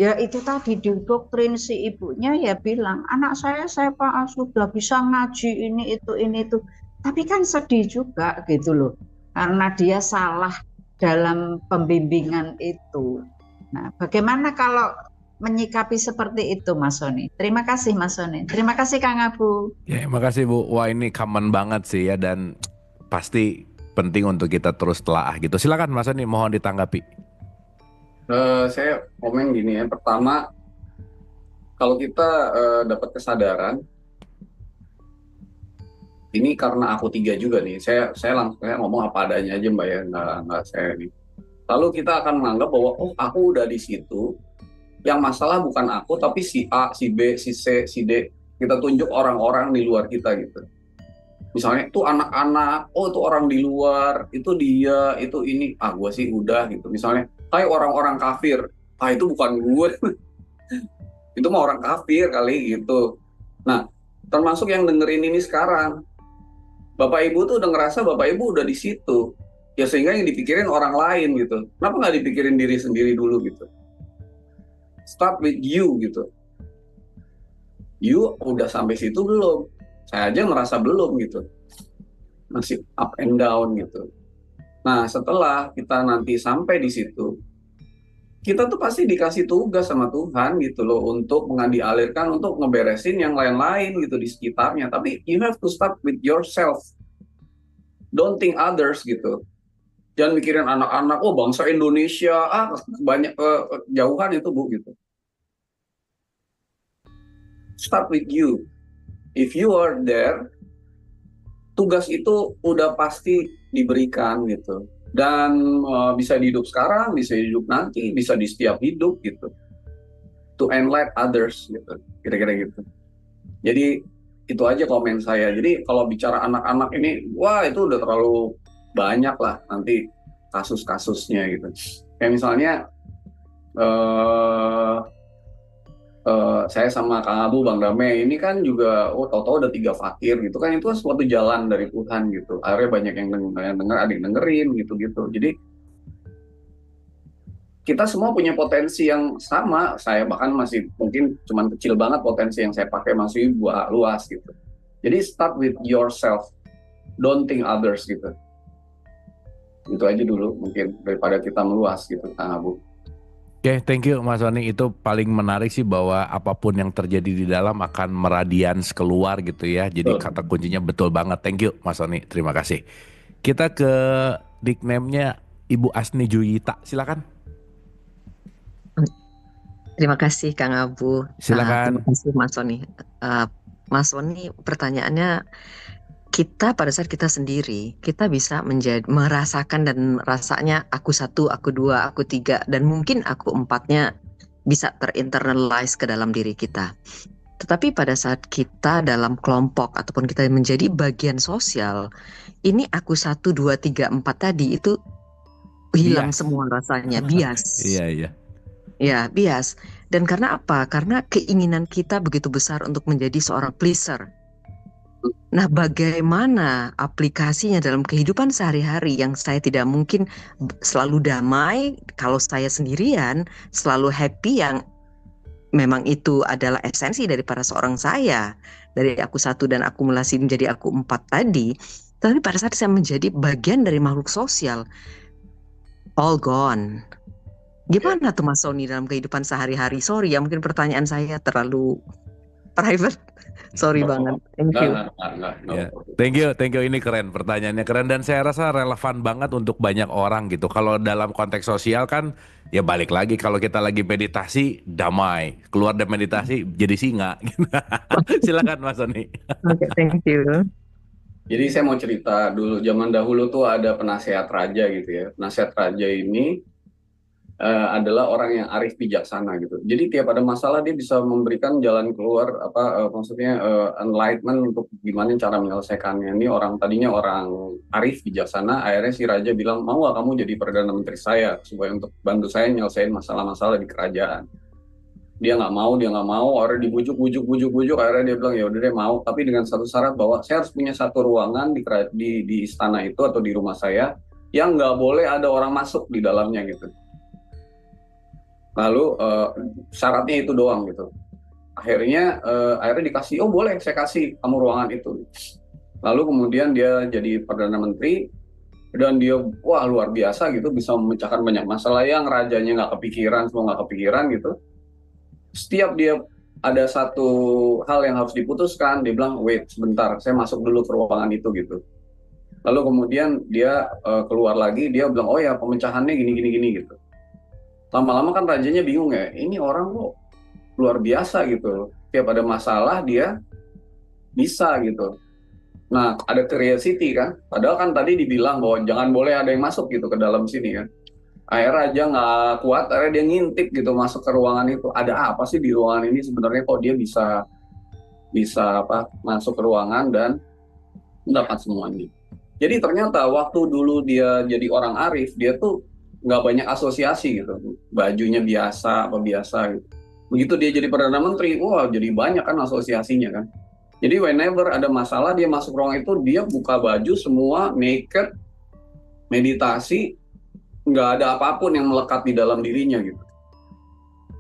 [SPEAKER 6] ya itu tadi didoktrin si ibunya, ya bilang anak saya Pak sudah bisa ngaji ini itu, tapi kan sedih juga gitu loh, karena dia salah dalam pembimbingan itu. Nah, bagaimana kalau menyikapi seperti itu Mas Sony? Terima kasih Mas Sony. Terima kasih Kang Abu.
[SPEAKER 4] Ya, makasih Bu. Wah, ini common banget sih ya, dan pasti penting untuk kita terus telaah gitu. Silakan Mas Sony, mohon ditanggapi.
[SPEAKER 3] Saya komen gini ya. Pertama, kalau kita dapat kesadaran, ini karena aku 3 juga nih. Saya langsung ngomong apa adanya aja Mbak ya, nggak saya nih. Lalu kita akan menganggap bahwa aku udah di situ. Yang masalah bukan aku, tapi si A, si B, si C, si D. Kita tunjuk orang-orang di luar kita gitu. Misalnya itu anak-anak, itu orang di luar, itu dia, itu ini, gue sih udah gitu. Misalnya, hai orang-orang kafir, itu bukan gue, itu mah orang kafir kali gitu. Nah, termasuk yang dengerin ini sekarang, Bapak Ibu tuh udah ngerasa Bapak Ibu udah di situ, ya sehingga yang dipikirin orang lain gitu. Kenapa nggak dipikirin diri sendiri dulu gitu? Start with you gitu. You udah sampai situ belum? Saya aja merasa belum gitu, masih up and down gitu. Nah setelah kita nanti sampai di situ, kita tuh pasti dikasih tugas sama Tuhan gitu loh, untuk dialirkan untuk ngeberesin yang lain-lain gitu di sekitarnya. Tapi you have to start with yourself, don't think others gitu. Jangan mikirin anak-anak, bangsa Indonesia, banyak kejauhan itu Bu gitu. Start with you. If you are there, tugas itu udah pasti diberikan gitu. Dan bisa di hidup sekarang, bisa di hidup nanti, bisa di setiap hidup gitu. To enlighten others gitu, kira-kira gitu. Jadi itu aja komen saya. Jadi kalau bicara anak-anak ini, wah itu udah terlalu banyak lah nanti kasus-kasusnya gitu. Kayak misalnya saya sama Kang Abu, Bang Dame ini kan juga, tahu-tahu ada 3 fakir gitu kan, itu kan suatu jalan dari Tuhan gitu. Akhirnya banyak yang denger, ada yang dengerin gitu-gitu. Jadi kita semua punya potensi yang sama. Saya bahkan masih mungkin cuman kecil banget potensi yang saya pakai, masih buat luas gitu. Jadi start with yourself, don't think others gitu. Itu aja dulu mungkin daripada kita meluas gitu, Kang Abu.
[SPEAKER 4] Oke, thank you Mas Sony. Itu paling menarik sih bahwa apapun yang terjadi di dalam akan meradians keluar gitu ya. Jadi kata kuncinya betul banget. Thank you Mas Sony, terima kasih. Kita ke nickname-nya Ibu Asni Juyita, silakan.
[SPEAKER 7] Terima kasih Kang Abu.
[SPEAKER 4] Silakan.
[SPEAKER 7] Terima kasih Mas Sony. Mas Sony, pertanyaannya, kita pada saat kita sendiri, kita bisa merasakan dan rasanya aku 1, aku 2, aku 3, dan mungkin aku 4-nya bisa terinternalize ke dalam diri kita. Tetapi pada saat kita dalam kelompok ataupun kita menjadi bagian sosial, ini aku 1, 2, 3, 4 tadi itu hilang semua rasanya, bias.
[SPEAKER 4] Iya.
[SPEAKER 7] Ya, bias. Dan karena apa? Karena keinginan kita begitu besar untuk menjadi seorang pleaser. Nah, bagaimana aplikasinya dalam kehidupan sehari-hari yang saya tidak mungkin selalu damai kalau saya sendirian, selalu happy, yang memang itu adalah esensi daripada seorang saya, dari aku 1 dan akumulasi menjadi aku 4 tadi. Tapi pada saat saya menjadi bagian dari makhluk sosial, all gone. Gimana tuh Mas Sony dalam kehidupan sehari-hari? Sorry ya, mungkin pertanyaan saya terlalu private. Sorry banget. Thank you.
[SPEAKER 4] Thank you. Ini keren, pertanyaannya keren dan saya rasa relevan banget untuk banyak orang gitu. Kalau dalam konteks sosial kan ya balik lagi, kalau kita lagi meditasi damai, keluar dari meditasi jadi singa. Silakan Mas Sony.
[SPEAKER 7] Oke, thank you.
[SPEAKER 3] Jadi saya mau cerita dulu, zaman dahulu tuh ada penasehat raja gitu ya. Penasehat raja ini adalah orang yang arif bijaksana gitu. Jadi tiap ada masalah dia bisa memberikan jalan keluar, maksudnya enlightenment untuk gimana cara menyelesaikannya. Ini tadinya orang arif bijaksana, akhirnya si raja bilang, mau gak kamu jadi perdana menteri saya supaya untuk bantu saya nyelesain masalah-masalah di kerajaan. Dia nggak mau, akhirnya dibujuk, akhirnya dia bilang ya udah deh mau, tapi dengan satu syarat bahwa saya harus punya satu ruangan di istana itu atau di rumah saya yang nggak boleh ada orang masuk di dalamnya gitu. Lalu syaratnya itu doang gitu. Akhirnya dikasih, oh boleh saya kasih kamu ruangan itu. Lalu kemudian dia jadi perdana menteri dan dia wah luar biasa gitu, bisa memecahkan banyak masalah yang rajanya nggak kepikiran gitu. Setiap dia ada satu hal yang harus diputuskan, dia bilang wait sebentar, saya masuk dulu ke ruangan itu gitu. Lalu kemudian dia keluar lagi, dia bilang oh ya pemecahannya gini gitu. Lama-lama kan rajanya bingung ya, ini orang kok luar biasa gitu. Tiap ada masalah dia bisa gitu. Nah, ada curiosity kan. Padahal kan tadi dibilang bahwa jangan boleh ada yang masuk gitu ke dalam sini kan. Akhirnya raja nggak kuat, akhirnya dia ngintip gitu masuk ke ruangan itu. Ada apa sih di ruangan ini sebenarnya kok dia bisa masuk ke ruangan dan mendapat semuanya. Jadi ternyata waktu dulu dia jadi orang arif, dia tuh nggak banyak asosiasi gitu, bajunya biasa gitu. Begitu dia jadi perdana menteri, wah jadi banyak kan asosiasinya kan. Jadi whenever ada masalah dia masuk ruang itu, dia buka baju semua, naked, meditasi, nggak ada apapun yang melekat di dalam dirinya gitu.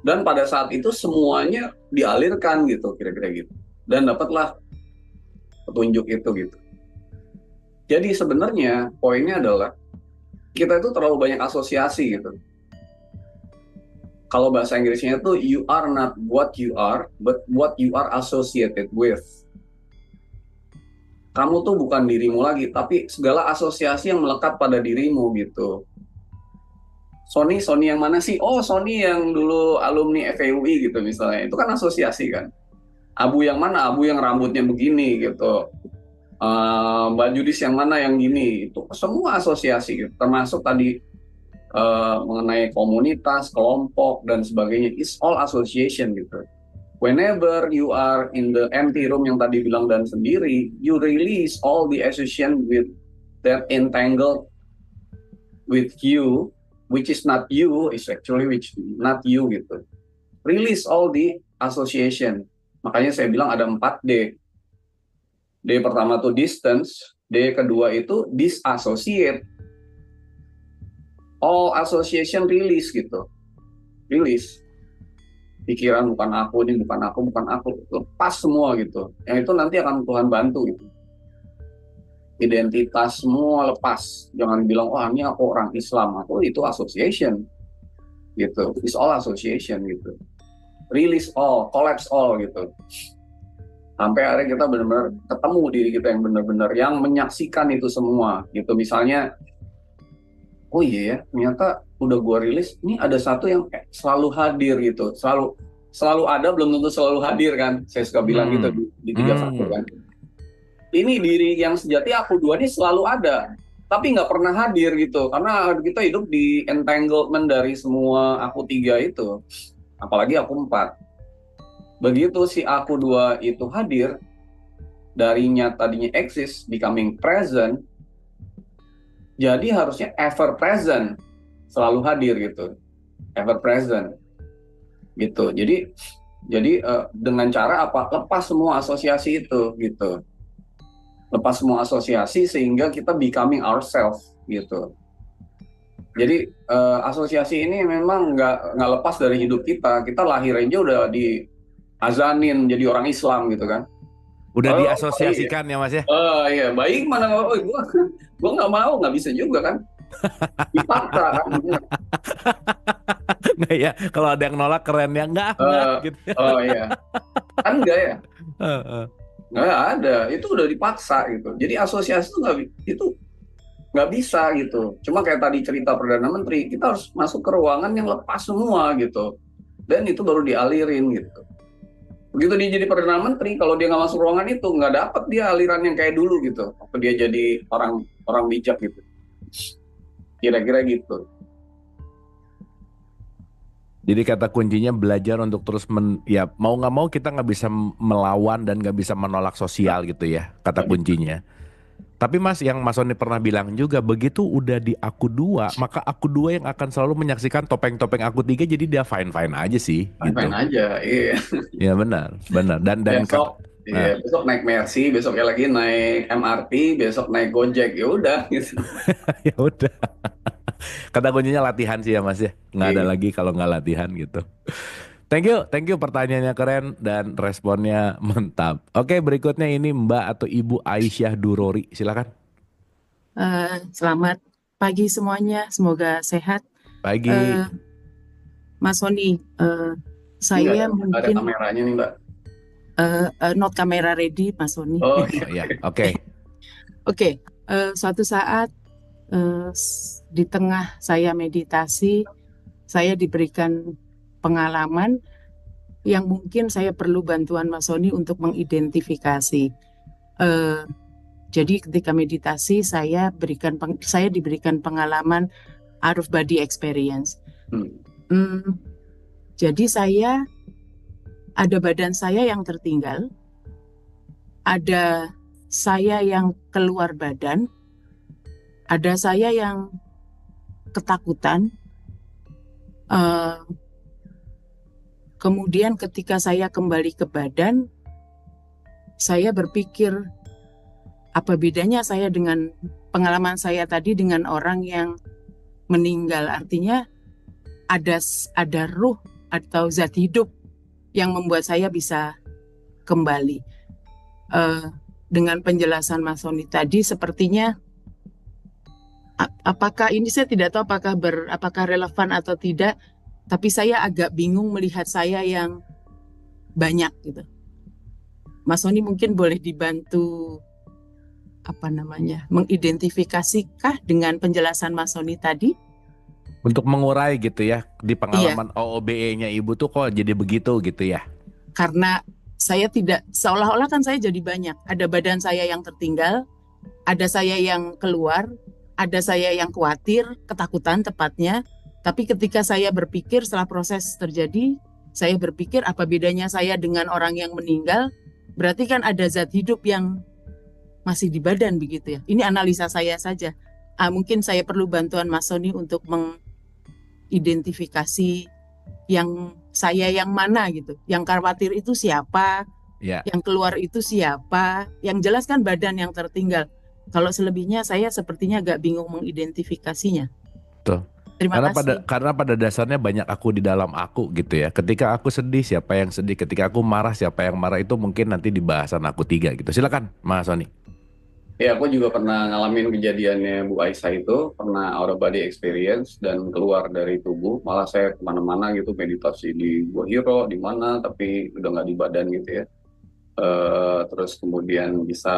[SPEAKER 3] Dan pada saat itu semuanya dialirkan gitu, kira-kira gitu. Dan dapatlah petunjuk itu gitu. Jadi sebenarnya poinnya adalah kita itu terlalu banyak asosiasi gitu. Kalau bahasa Inggrisnya itu you are not what you are, but what you are associated with. Kamu tuh bukan dirimu lagi, tapi segala asosiasi yang melekat pada dirimu gitu. Sony yang mana sih? Oh Sony yang dulu alumni FEUI gitu misalnya. Itu kan asosiasi kan. Abu yang mana? Abu yang rambutnya begini gitu. Mbak Judis yang mana yang gini, itu semua asosiasi gitu. Termasuk tadi mengenai komunitas, kelompok dan sebagainya, it's all association gitu. Whenever you are in the empty room yang tadi bilang dan sendiri, you release all the association with that entangled with you, which is not you, is actually which not you gitu. Release all the association. Makanya saya bilang ada 4D. D pertama tuh distance, D kedua itu disassociate. All association release gitu. Release. Pikiran bukan aku, ini bukan aku, bukan aku. Lepas semua gitu. Yang itu nanti akan Tuhan bantu gitu. Identitas semua lepas. Jangan bilang, oh ini aku orang Islam. Aku itu association. Gitu. It's all association gitu. Release all, collapse all gitu. Sampai akhirnya kita benar-benar ketemu diri kita yang benar-benar yang menyaksikan itu semua gitu. Misalnya, oh iya ya, ternyata udah gua rilis, ini ada satu yang selalu hadir gitu, selalu ada, belum tentu selalu hadir kan. Saya suka bilang gitu di 3 faktor kan. Ini diri yang sejati aku 2 ini selalu ada, tapi nggak pernah hadir gitu, karena kita hidup di entanglement dari semua aku 3 itu, apalagi aku 4. Begitu si aku 2 itu hadir, darinya tadinya exist, becoming present, jadi harusnya ever present, selalu hadir gitu, ever present, gitu. Jadi dengan cara apa? Lepas semua asosiasi itu, gitu. Lepas semua asosiasi sehingga kita becoming ourselves, gitu. Jadi asosiasi ini memang nggak lepas dari hidup kita. Kita lahir aja udah diazanin jadi orang Islam gitu kan.
[SPEAKER 4] Udah diasosiasikan ya Mas ya?
[SPEAKER 3] Iya, baik mana, gua nggak mau, nggak bisa juga kan. Dipaksa kan.
[SPEAKER 4] Nggak ya, kalau ada yang nolak keren ya, enggak gitu.
[SPEAKER 3] Oh iya, kan enggak ya? Nggak ada, itu udah dipaksa gitu. Jadi asosiasi itu nggak bisa gitu. Cuma kayak tadi cerita Perdana Menteri, kita harus masuk ke ruangan yang lepas semua gitu. Dan itu baru dialirin gitu. Begitu dia jadi Perdana Menteri, kalau dia nggak masuk ruangan itu, nggak dapat dia aliran yang kayak dulu gitu. Waktu dia jadi orang bijak gitu. Kira-kira gitu.
[SPEAKER 4] Jadi kata kuncinya belajar untuk terus ya mau nggak mau kita nggak bisa melawan dan nggak bisa menolak sosial gitu ya, kata kuncinya. Tapi Mas, yang Mas Sony pernah bilang juga, begitu udah di aku 2, maka aku 2 yang akan selalu menyaksikan topeng-topeng aku 3, jadi dia fine-fine aja sih.
[SPEAKER 3] Fine-fine aja, iya.
[SPEAKER 4] Iya benar. Dan
[SPEAKER 3] besok naik Mercy, besoknya lagi naik MRT, besok naik Gojek, ya udah gitu.
[SPEAKER 4] Ya udah. Kata kuncinya latihan sih ya Mas ya. Nggak ada lagi kalau nggak latihan gitu. Thank you pertanyaannya keren dan responnya mantap. Oke, berikutnya ini Mbak atau Ibu Aisyah Durori, silakan.
[SPEAKER 8] Selamat pagi semuanya, semoga sehat.
[SPEAKER 4] Pagi.
[SPEAKER 8] Mas Sony, saya mungkin
[SPEAKER 3] ada kameranya nih Mbak.
[SPEAKER 8] Not kamera ready, Mas Sony.
[SPEAKER 3] Oh
[SPEAKER 4] iya, oke.
[SPEAKER 8] Oke, suatu saat di tengah saya meditasi, saya diberikan pengalaman yang mungkin saya perlu bantuan Mas Sony untuk mengidentifikasi. Jadi ketika meditasi saya diberikan pengalaman out of body experience. Jadi saya ada badan saya yang tertinggal, ada saya yang keluar badan, ada saya yang ketakutan. Kemudian ketika saya kembali ke badan, saya berpikir apa bedanya saya dengan pengalaman saya tadi dengan orang yang meninggal. Artinya ada ruh atau zat hidup yang membuat saya bisa kembali. Dengan penjelasan Mas Sony tadi sepertinya apakah ini saya tidak tahu apakah relevan atau tidak. Tapi saya agak bingung melihat saya yang banyak gitu. Mas Sony mungkin boleh dibantu mengidentifikasi dengan penjelasan Mas Sony tadi?
[SPEAKER 4] Untuk mengurai gitu ya, di pengalaman OOBE-nya Ibu tuh kok jadi begitu gitu ya?
[SPEAKER 8] Karena saya tidak, seolah-olah kan saya jadi banyak. Ada badan saya yang tertinggal, ada saya yang keluar, ada saya yang khawatir, ketakutan tepatnya. Tapi ketika saya berpikir setelah proses terjadi, saya berpikir apa bedanya saya dengan orang yang meninggal? Berarti kan ada zat hidup yang masih di badan begitu ya. Ini analisa saya saja. Mungkin saya perlu bantuan Mas Sony untuk mengidentifikasi yang saya yang mana gitu. Yang khawatir itu siapa?
[SPEAKER 4] Ya.
[SPEAKER 8] Yang keluar itu siapa? Yang jelas kan badan yang tertinggal. Kalau selebihnya saya sepertinya agak bingung mengidentifikasinya.
[SPEAKER 4] Betul.
[SPEAKER 8] Terima kasih.
[SPEAKER 4] Karena pada dasarnya banyak aku di dalam aku gitu ya. Ketika aku sedih, siapa yang sedih? Ketika aku marah, siapa yang marah? Itu mungkin nanti di bahasan aku 3 gitu. Silakan Mas Sony.
[SPEAKER 3] Ya, aku juga pernah ngalamin kejadiannya Bu Aisyah itu, pernah out of body experience dan keluar dari tubuh. Malah saya kemana-mana gitu, meditasi di Gua Hiro, di mana, tapi udah nggak di badan gitu ya. Terus kemudian bisa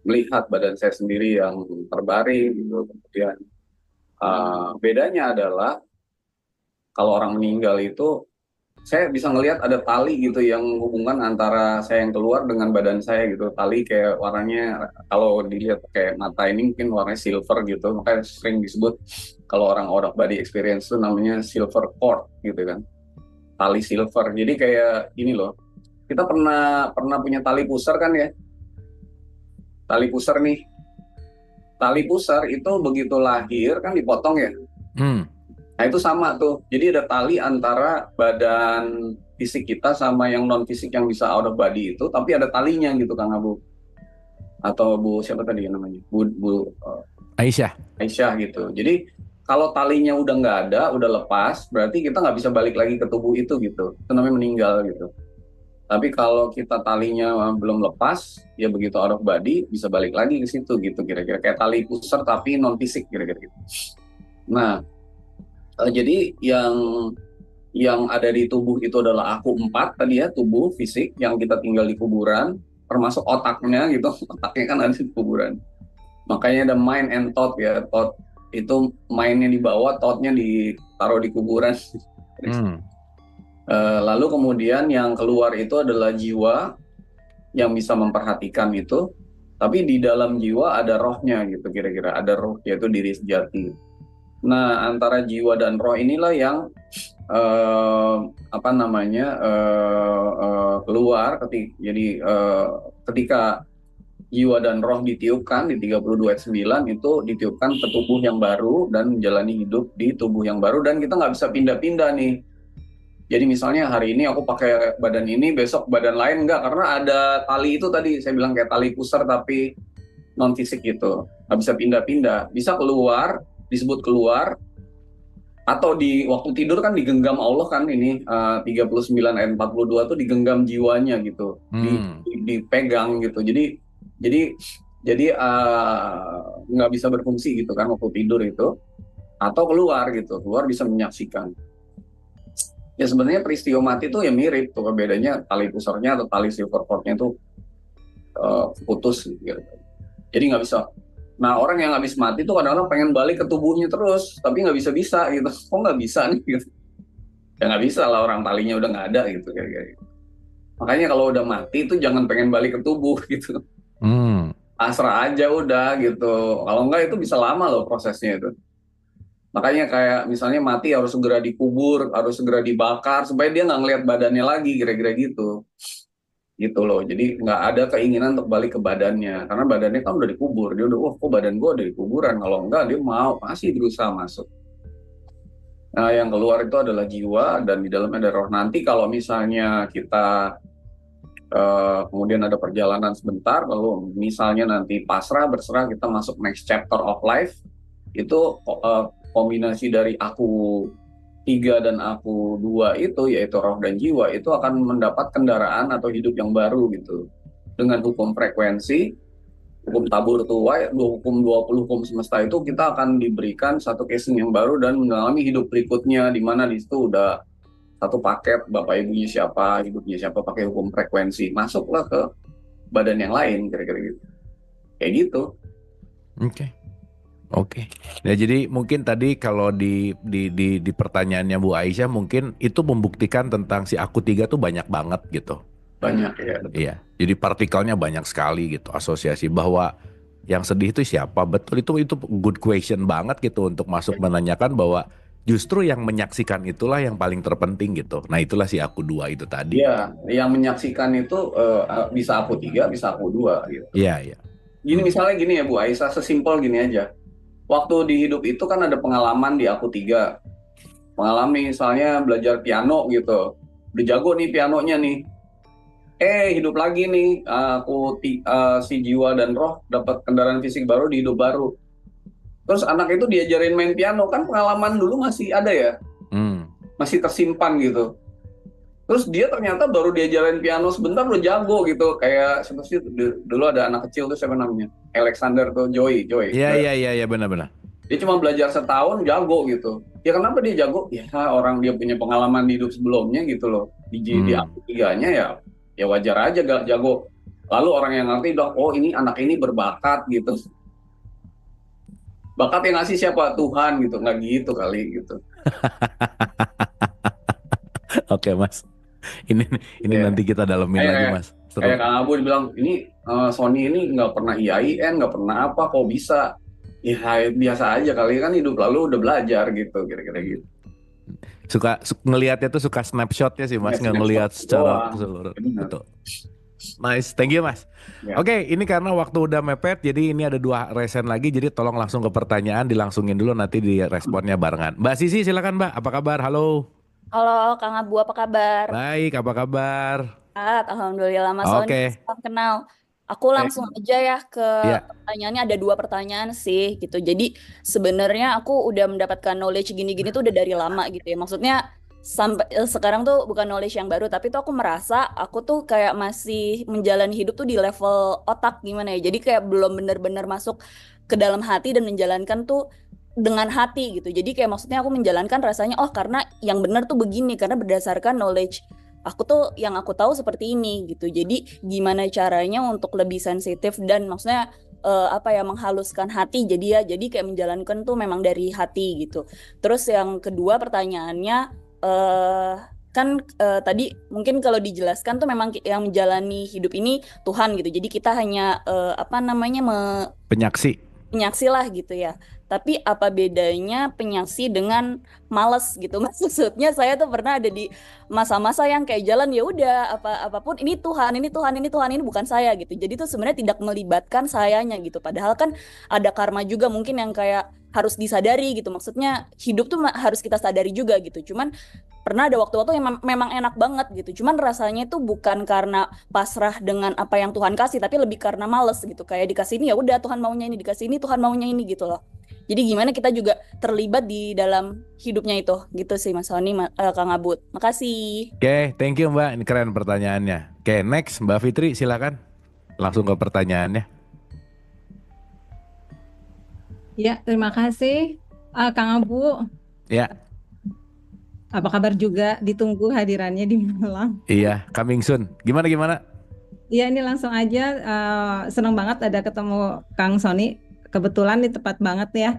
[SPEAKER 3] melihat badan saya sendiri yang terbaring gitu. Kemudian bedanya adalah kalau orang meninggal itu saya bisa ngelihat ada tali gitu yang hubungan antara saya yang keluar dengan badan saya gitu. Tali kayak warnanya, kalau dilihat kayak mata ini mungkin warnanya silver gitu. Makanya sering disebut kalau orang out of body experience itu namanya silver cord gitu kan. Tali silver. Jadi kayak ini loh. Kita pernah punya tali pusar kan ya. Tali pusar nih. Tali pusar itu begitu lahir kan dipotong ya. Nah itu sama tuh, jadi ada tali antara badan fisik kita sama yang non fisik yang bisa out of body itu, tapi ada talinya gitu Kang Abu. Atau Bu siapa tadi namanya? Bu
[SPEAKER 4] Aisyah
[SPEAKER 3] gitu. Jadi kalau talinya udah nggak ada, udah lepas, berarti kita nggak bisa balik lagi ke tubuh itu gitu. Itu namanya meninggal gitu. Tapi kalau kita talinya belum lepas, ya begitu out of body bisa balik lagi ke situ gitu kira-kira, kayak tali pusar tapi non fisik kira-kira gitu. Nah, jadi yang ada di tubuh itu adalah aku 4 tadi ya, tubuh fisik yang kita tinggal di kuburan, termasuk otaknya gitu. Otaknya kan ada di kuburan. Makanya ada mind and thought ya. Thought itu mindnya di bawah, thoughtnya ditaruh di kuburan. Lalu kemudian yang keluar itu adalah jiwa yang bisa memperhatikan itu. Tapi di dalam jiwa ada rohnya gitu kira-kira. Ada roh, yaitu diri sejati. Nah, antara jiwa dan roh inilah yang keluar ketika jiwa dan roh ditiupkan di 32 ayat 9 itu ditiupkan ke tubuh yang baru dan menjalani hidup di tubuh yang baru, dan kita nggak bisa pindah-pindah nih. Jadi misalnya hari ini aku pakai badan ini, besok badan lain enggak, karena ada tali itu tadi saya bilang kayak tali pusar tapi non fisik gitu, nggak bisa pindah-pindah. Bisa keluar, disebut keluar, atau di waktu tidur kan digenggam Allah kan ini 39 ayat 42 tuh digenggam jiwanya gitu, dipegang gitu. Jadi nggak bisa berfungsi gitu kan waktu tidur itu, atau keluar gitu, keluar bisa menyaksikan. Ya sebenarnya peristiwa mati itu ya mirip tuh, bedanya tali pusarnya atau tali silver cord-nya tuh putus gitu. Jadi nggak bisa. Nah, orang yang habis mati tuh kadang-kadang pengen balik ke tubuhnya terus, tapi nggak bisa gitu. Kok nggak bisa nih gitu? Ya nggak bisa lah, orang talinya udah nggak ada gitu kayak. Makanya kalau udah mati itu jangan pengen balik ke tubuh gitu. Pasrah aja udah gitu. Kalau nggak itu bisa lama loh prosesnya itu. Makanya kayak misalnya mati harus segera dikubur, harus segera dibakar supaya dia nggak ngelihat badannya lagi, kira-kira gitu. Gitu loh, jadi nggak ada keinginan untuk balik ke badannya karena badannya kan udah dikubur. Dia udah, wah kok badan gue udah di kuburan, kalau enggak dia masih berusaha masuk. Nah yang keluar itu adalah jiwa dan di dalamnya ada roh. Nanti kalau misalnya kita kemudian ada perjalanan sebentar, lalu misalnya nanti pasrah berserah, kita masuk next chapter of life, itu kombinasi dari aku 3 dan aku 2 itu, yaitu roh dan jiwa, itu akan mendapat kendaraan atau hidup yang baru gitu. Dengan hukum frekuensi, hukum tabur tuai, hukum 20, hukum semesta itu kita akan diberikan satu casing yang baru dan mengalami hidup berikutnya, di mana di situ udah satu paket, bapak ibunya siapa, hidupnya siapa, pakai hukum frekuensi. Masuklah ke badan yang lain, kira-kira gitu. Kayak gitu.
[SPEAKER 4] Oke. Nah, jadi mungkin tadi kalau di pertanyaannya Bu Aisyah, mungkin itu membuktikan tentang si aku 3 tuh banyak banget gitu.
[SPEAKER 3] Banyak ya, betul.
[SPEAKER 4] Iya, jadi partikelnya banyak sekali gitu. Asosiasi bahwa yang sedih itu siapa? Betul, itu good question banget gitu untuk masuk menanyakan bahwa justru yang menyaksikan itulah yang paling terpenting gitu. Nah itulah si aku dua itu tadi.
[SPEAKER 3] Iya, yang menyaksikan itu bisa aku 3, bisa aku 2 gitu.
[SPEAKER 4] Iya, iya.
[SPEAKER 3] Gini misalnya gini ya Bu Aisyah, sesimpel gini aja. Waktu di hidup itu kan ada pengalaman di aku 3. Mengalami misalnya belajar piano gitu. Udah jago nih pianonya nih. Hidup lagi nih, si jiwa dan roh dapat kendaraan fisik baru di hidup baru. Terus anak itu diajarin main piano, kan pengalaman dulu masih ada ya, masih tersimpan gitu. Terus dia ternyata baru diajarin piano sebentar udah jago gitu. Kayak siapa sih dulu ada anak kecil tuh siapa namanya? Alexander tuh Joy.
[SPEAKER 4] Iya benar-benar.
[SPEAKER 3] Dia cuma belajar setahun jago gitu. Ya kenapa dia jago? Ya orang dia punya pengalaman di hidup sebelumnya gitu loh. Di aku 3-nya ya wajar aja gak jago. Lalu orang yang ngerti udah, oh ini anak ini berbakat gitu. Bakat yang ngasih siapa? Tuhan gitu, nggak gitu kali gitu.
[SPEAKER 4] Oke Mas. Ini nanti kita dalamin lagi Mas.
[SPEAKER 3] Kayak Kang Abu dibilang ini Sony ini nggak pernah IAIN, nggak pernah apa, kok bisa? Ya biasa aja kali, kan hidup lalu udah belajar gitu, kira-kira gitu.
[SPEAKER 4] Suka ngelihatnya tuh suka snapshotnya sih Mas, nggak ngelihat secara keseluruhan. Betul. Nice, thank you Mas.
[SPEAKER 3] Ya.
[SPEAKER 4] Oke, ini karena waktu udah mepet, jadi ini ada 2 resen lagi, jadi tolong langsung ke pertanyaan, dilangsungin dulu nanti di responnya barengan. Mbak Sisi silakan Mbak, apa kabar? Halo.
[SPEAKER 9] Halo Kang Abu, apa kabar?
[SPEAKER 4] Baik, apa kabar?
[SPEAKER 9] Alhamdulillah Mas Sony, salam kenal. Aku langsung aja ya ke pertanyaannya, ada 2 pertanyaan sih gitu. Jadi sebenarnya aku udah mendapatkan knowledge gini-gini tuh udah dari lama gitu ya. Maksudnya sampai sekarang tuh bukan knowledge yang baru, tapi tuh aku merasa aku tuh kayak masih menjalani hidup tuh di level otak gimana ya. Jadi kayak belum benar-benar masuk ke dalam hati dan menjalankan tuh dengan hati gitu. Jadi kayak maksudnya aku menjalankan rasanya karena yang benar tuh begini, karena berdasarkan knowledge aku tuh yang aku tahu seperti ini gitu. Jadi gimana caranya untuk lebih sensitif dan maksudnya menghaluskan hati, jadi kayak menjalankan tuh memang dari hati gitu. Terus yang kedua pertanyaannya tadi mungkin kalau dijelaskan tuh memang yang menjalani hidup ini Tuhan gitu. Jadi kita hanya penyaksi lah gitu ya. Tapi apa bedanya penyaksi dengan males gitu? Maksudnya saya tuh pernah ada di masa-masa yang kayak jalan ya udah apapun ini Tuhan, ini bukan saya gitu. Jadi tuh sebenarnya tidak melibatkan sayanya gitu. Padahal kan ada karma juga mungkin yang kayak harus disadari gitu. Maksudnya hidup tuh harus kita sadari juga gitu. Cuman pernah ada waktu-waktu yang memang enak banget gitu. Cuman rasanya itu bukan karena pasrah dengan apa yang Tuhan kasih, tapi lebih karena males gitu. Kayak dikasih ini ya udah Tuhan maunya ini, dikasih ini Tuhan maunya ini gitu loh. Jadi gimana kita juga terlibat di dalam hidupnya itu gitu sih Mas Sony, Kang Abud. Makasih.
[SPEAKER 4] Oke, thank you Mbak. Ini keren pertanyaannya. Oke, next Mbak Fitri silakan. Langsung ke pertanyaannya.
[SPEAKER 10] Ya, terima kasih Kang Abu.
[SPEAKER 4] Ya.
[SPEAKER 10] Apa kabar juga, ditunggu hadirannya di Malang.
[SPEAKER 4] Iya, coming soon. Gimana?
[SPEAKER 10] Iya, ini langsung aja. Senang banget ada ketemu Kang Sony. Kebetulan ini tepat banget ya.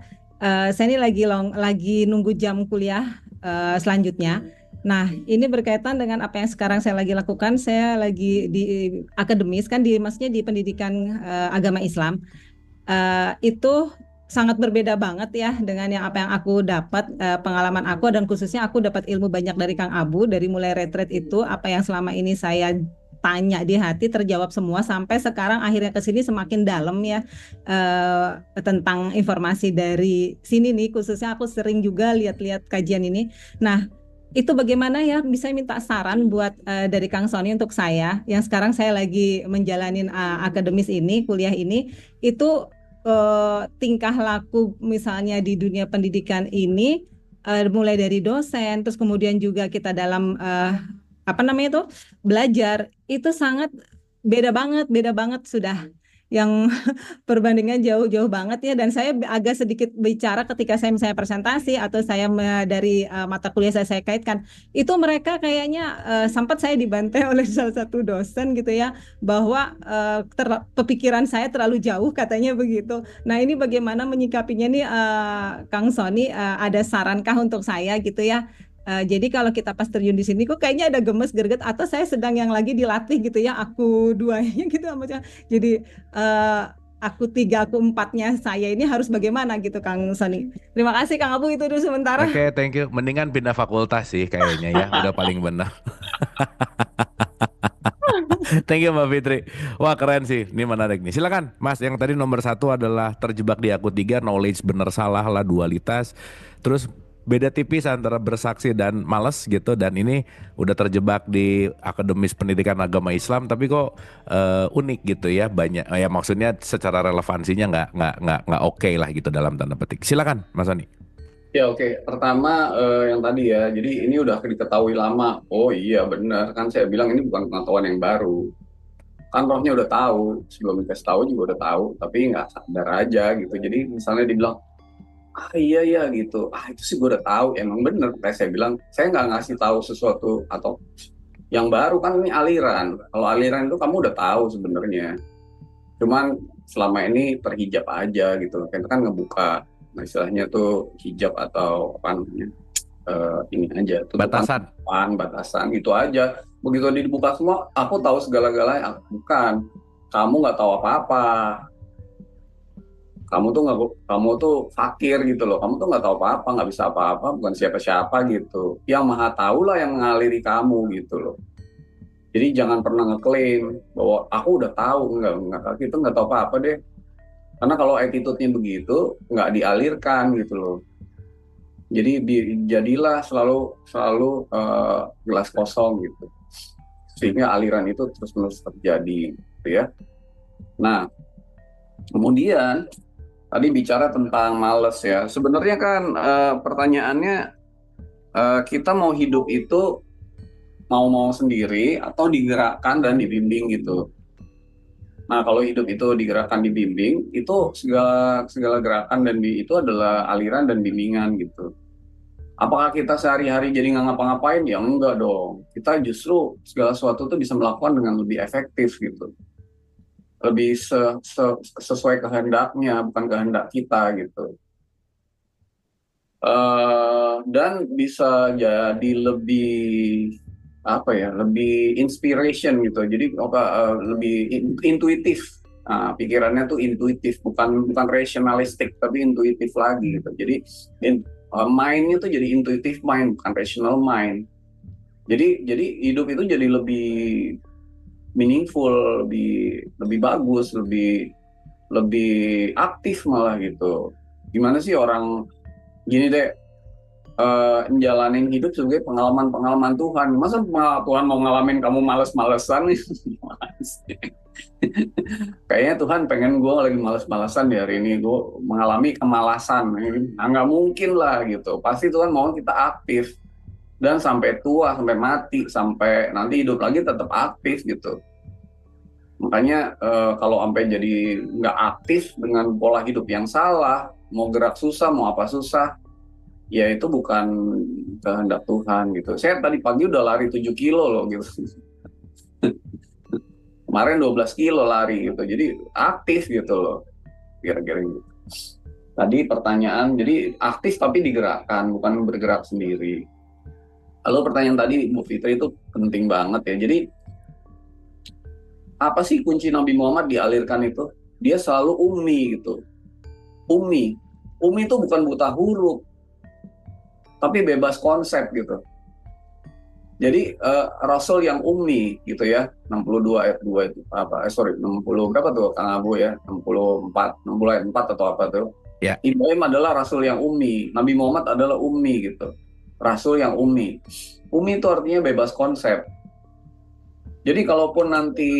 [SPEAKER 10] Saya ini lagi nunggu jam kuliah selanjutnya. Nah, ini berkaitan dengan apa yang sekarang saya lagi lakukan. Saya lagi di akademis kan, maksudnya di pendidikan agama Islam. Itu sangat berbeda banget ya dengan apa yang aku dapat, pengalaman aku, dan khususnya aku dapat ilmu banyak dari Kang Abu. Dari mulai retreat itu, apa yang selama ini saya tanya di hati terjawab semua, sampai sekarang akhirnya ke sini semakin dalam ya tentang informasi dari sini nih. Khususnya aku sering juga lihat-lihat kajian ini. Nah, itu bagaimana ya, bisa minta saran buat dari Kang Sony untuk saya yang sekarang saya lagi menjalanin akademis ini, kuliah ini, itu tingkah laku misalnya di dunia pendidikan ini, mulai dari dosen, terus kemudian juga kita dalam belajar, itu sangat beda banget sudah, yang perbandingan jauh banget ya. Dan saya agak sedikit bicara ketika saya misalnya presentasi atau saya dari mata kuliah saya kaitkan, itu mereka kayaknya sempat saya dibantai oleh salah satu dosen gitu ya, bahwa pemikiran saya terlalu jauh katanya begitu. Nah, ini bagaimana menyikapinya nih Kang Sony, ada sarankah untuk saya gitu ya? Jadi kalau kita pas terjun di sini kok kayaknya ada gemes greget atau saya sedang yang lagi dilatih gitu ya, aku duanya gitu macam. Jadi aku 3, aku 4-nya saya ini harus bagaimana gitu Kang Sony. Terima kasih Kang Abu, itu dulu sementara.
[SPEAKER 4] Oke, thank you. Mendingan pindah fakultas sih kayaknya ya, udah paling benar. Thank you Mbak Fitri. Wah keren sih, ini menarik nih. Silakan Mas, yang tadi nomor 1 adalah terjebak di aku 3, knowledge bener salah lah, dualitas. Terus beda tipis antara bersaksi dan males gitu, dan ini udah terjebak di akademis pendidikan agama Islam tapi kok unik gitu ya, banyak ya, maksudnya secara relevansinya nggak oke lah gitu dalam tanda petik. Silakan Mas Sony.
[SPEAKER 3] Ya oke. Pertama yang tadi ya, jadi ini udah diketahui lama. Oh iya benar, kan saya bilang ini bukan pengetahuan yang baru. Kan rohnya udah tahu, sebelum dikasih tahu juga udah tahu, tapi nggak sadar aja gitu. Jadi misalnya dibilang, iya ya gitu, itu sih gue udah tahu, emang bener. Kayak saya bilang, saya nggak ngasih tahu sesuatu atau yang baru, kan ini aliran. Kalau aliran itu kamu udah tahu sebenarnya. Cuman selama ini terhijab aja gitu. Kita kan ngebuka, nah istilahnya tuh hijab atau apa namanya, ini aja tutupan, batasan itu aja. Begitu dibuka semua, aku tahu segala-galanya. Bukan, kamu nggak tahu apa-apa. Kamu tuh fakir gitu loh. Kamu tuh nggak tahu apa-apa, nggak bisa apa-apa, bukan siapa-siapa gitu. Yang maha tahu lah yang mengaliri kamu gitu loh. Jadi jangan pernah ngeklaim bahwa aku udah tahu, enggak, itu nggak tahu apa-apa deh. Karena kalau attitude-nya begitu, nggak dialirkan gitu loh. Jadi jadilah selalu gelas kosong gitu, sehingga aliran itu terus-menerus terjadi, gitu ya. Nah, kemudian tadi bicara tentang males ya. Sebenarnya kan pertanyaannya, kita mau hidup itu mau sendiri atau digerakkan dan dibimbing gitu. Nah, kalau hidup itu digerakkan, dibimbing, itu segala gerakan dan itu adalah aliran dan bimbingan gitu. Apakah kita sehari-hari jadi nggak ngapa-ngapain? Ya enggak dong. Kita justru segala sesuatu itu bisa melakukan dengan lebih efektif gitu. Lebih sesuai kehendaknya, bukan kehendak kita gitu. Dan bisa jadi lebih lebih inspiration gitu. Jadi lebih intuitif. Nah, pikirannya tuh intuitif, bukan rationalistik, tapi intuitif lagi gitu. Jadi mind-nya tuh jadi intuitive mind, bukan rational mind. Jadi hidup itu jadi lebih meaningful, lebih bagus, lebih aktif malah gitu. Gimana sih orang gini deh, menjalanin hidup sebagai pengalaman Tuhan. Masa Tuhan mau ngalamin kamu males-malesan nih? Kayaknya Tuhan pengen gue lagi males-malesan di hari ini, gue mengalami kemalasan. Nah, nggak mungkin lah gitu. Pasti Tuhan mau kita aktif. Dan sampai tua, sampai mati, sampai nanti hidup lagi tetap aktif gitu. Makanya kalau sampai jadi nggak aktif dengan pola hidup yang salah, mau gerak susah, mau apa susah, ya itu bukan kehendak Tuhan gitu. Saya tadi pagi udah lari 7 kilo loh gitu. Kemarin 12 kilo lari gitu. Jadi aktif gitu loh. Kira-kira gitu. Tadi pertanyaan, jadi aktif tapi digerakkan, bukan bergerak sendiri. Lalu pertanyaan tadi Bu Fitri itu penting banget ya. Jadi apa sih kunci Nabi Muhammad dialirkan itu? Dia selalu ummi gitu. Ummi itu bukan buta huruf, tapi bebas konsep gitu. Jadi Rasul yang ummi gitu ya, 62 ayat 2 itu apa? 60 berapa tuh Kang Abu ya? 60 ayat 4 atau apa tuh?
[SPEAKER 4] Ya.
[SPEAKER 3] Ibrahim adalah Rasul yang ummi, Nabi Muhammad adalah ummi gitu. Rasul yang ummi. Ummi itu artinya bebas konsep. Jadi kalaupun nanti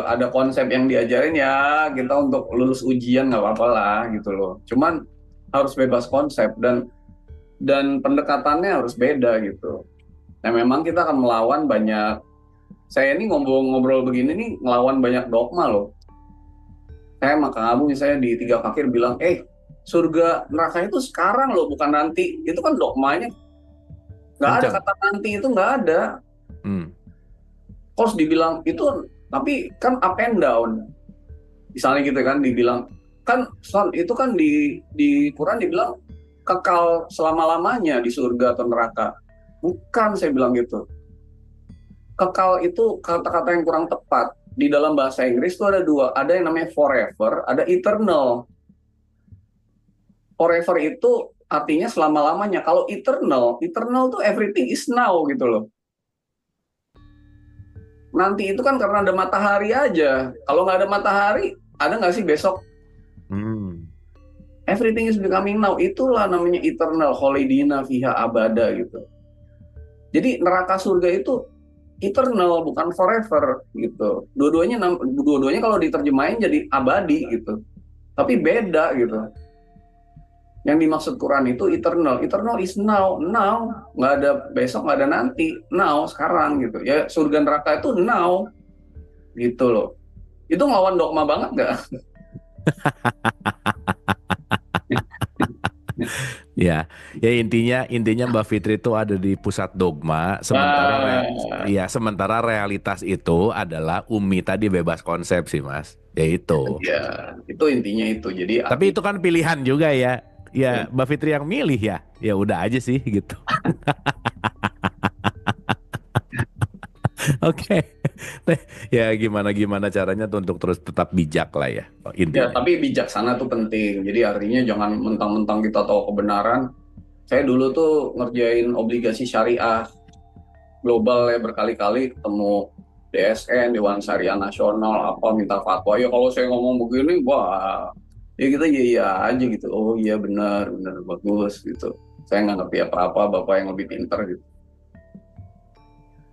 [SPEAKER 3] ada konsep yang diajarin ya kita untuk lulus ujian nggak apa-apa lah gitu loh. Cuman harus bebas konsep dan pendekatannya harus beda gitu. Nah memang kita akan melawan banyak. Saya ini ngobrol begini nih ngelawan banyak dogma loh. Saya sama Kang Abu misalnya di 3 Fakir bilang, surga neraka itu sekarang loh, bukan nanti. Itu kan dogmanya. Nggak ada kata nanti, itu nggak ada. Terus dibilang itu, tapi kan up and down. Misalnya gitu kan dibilang, kan itu kan di Quran dibilang kekal selama-lamanya di surga atau neraka. Bukan, saya bilang gitu. Kekal itu kata-kata yang kurang tepat. Di dalam bahasa Inggris itu ada dua, ada yang namanya forever, ada eternal. Forever itu artinya selama-lamanya. Kalau eternal tuh everything is now gitu loh. Nanti itu kan karena ada matahari aja. Kalau nggak ada matahari, ada nggak sih besok? Everything is becoming now. Itulah namanya eternal, kholidina fiha abada gitu. Jadi neraka surga itu eternal, bukan forever gitu. Dua-duanya kalau diterjemahin jadi abadi gitu. Tapi beda gitu. Yang dimaksud Quran itu eternal. Eternal is now. Now. Nggak ada besok, nggak ada nanti. Now, sekarang gitu. Ya surga neraka itu now. Gitu loh. Itu ngelawan dogma banget nggak?
[SPEAKER 4] Ya intinya Mbak Fitri itu ada di pusat dogma, sementara realitas itu adalah Umi tadi bebas konsep sih Mas, ya itu.
[SPEAKER 3] Ya, itu intinya itu. Jadi
[SPEAKER 4] tapi itu kan pilihan juga ya. Ya Mbak Fitri yang milih ya udah aja sih gitu. Oke. Ya gimana caranya tuh untuk terus tetap bijak lah ya intinya.
[SPEAKER 3] Ya, tapi bijaksana tuh penting. Jadi artinya jangan mentang-mentang kita tahu kebenaran. Saya dulu tuh ngerjain obligasi syariah global ya, berkali-kali ketemu DSN, Dewan Syariah Nasional, minta fatwa. Ya kalau saya ngomong begini, wah, ya kita iya aja gitu. Oh iya benar bagus gitu. Saya nggak ngerti apa-apa, Bapak yang lebih pintar gitu.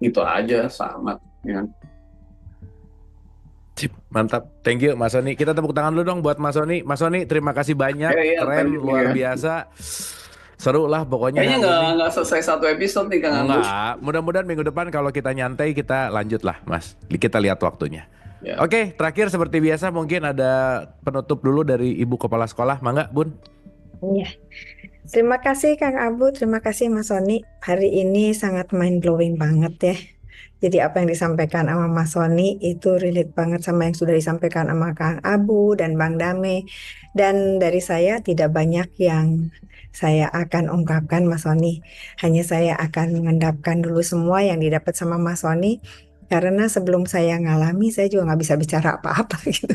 [SPEAKER 3] Gitu aja, sama. Ya.
[SPEAKER 4] Mantap, thank you Mas Sony. Kita tepuk tangan dulu dong buat Mas Sony. Mas Sony, terima kasih banyak, keren, luar biasa. Seru lah pokoknya.
[SPEAKER 3] Kayaknya nggak selesai satu episode nih Kang Agus.
[SPEAKER 4] Mudah-mudahan minggu depan kalau kita nyantai kita lanjut lah Mas. Kita lihat waktunya.
[SPEAKER 3] Ya.
[SPEAKER 4] Oke, terakhir seperti biasa mungkin ada penutup dulu dari Ibu Kepala Sekolah. Mangga Bun.
[SPEAKER 11] Iya. Terima kasih Kang Abu, terima kasih Mas Sony. Hari ini sangat mind blowing banget ya. Jadi apa yang disampaikan sama Mas Sony itu relate banget sama yang sudah disampaikan sama Kang Abu dan Bang Dame. Dan dari saya tidak banyak yang saya akan ungkapkan Mas Sony. Hanya saya akan mengendapkan dulu semua yang didapat sama Mas Sony. Karena sebelum saya ngalami saya juga nggak bisa bicara apa-apa gitu.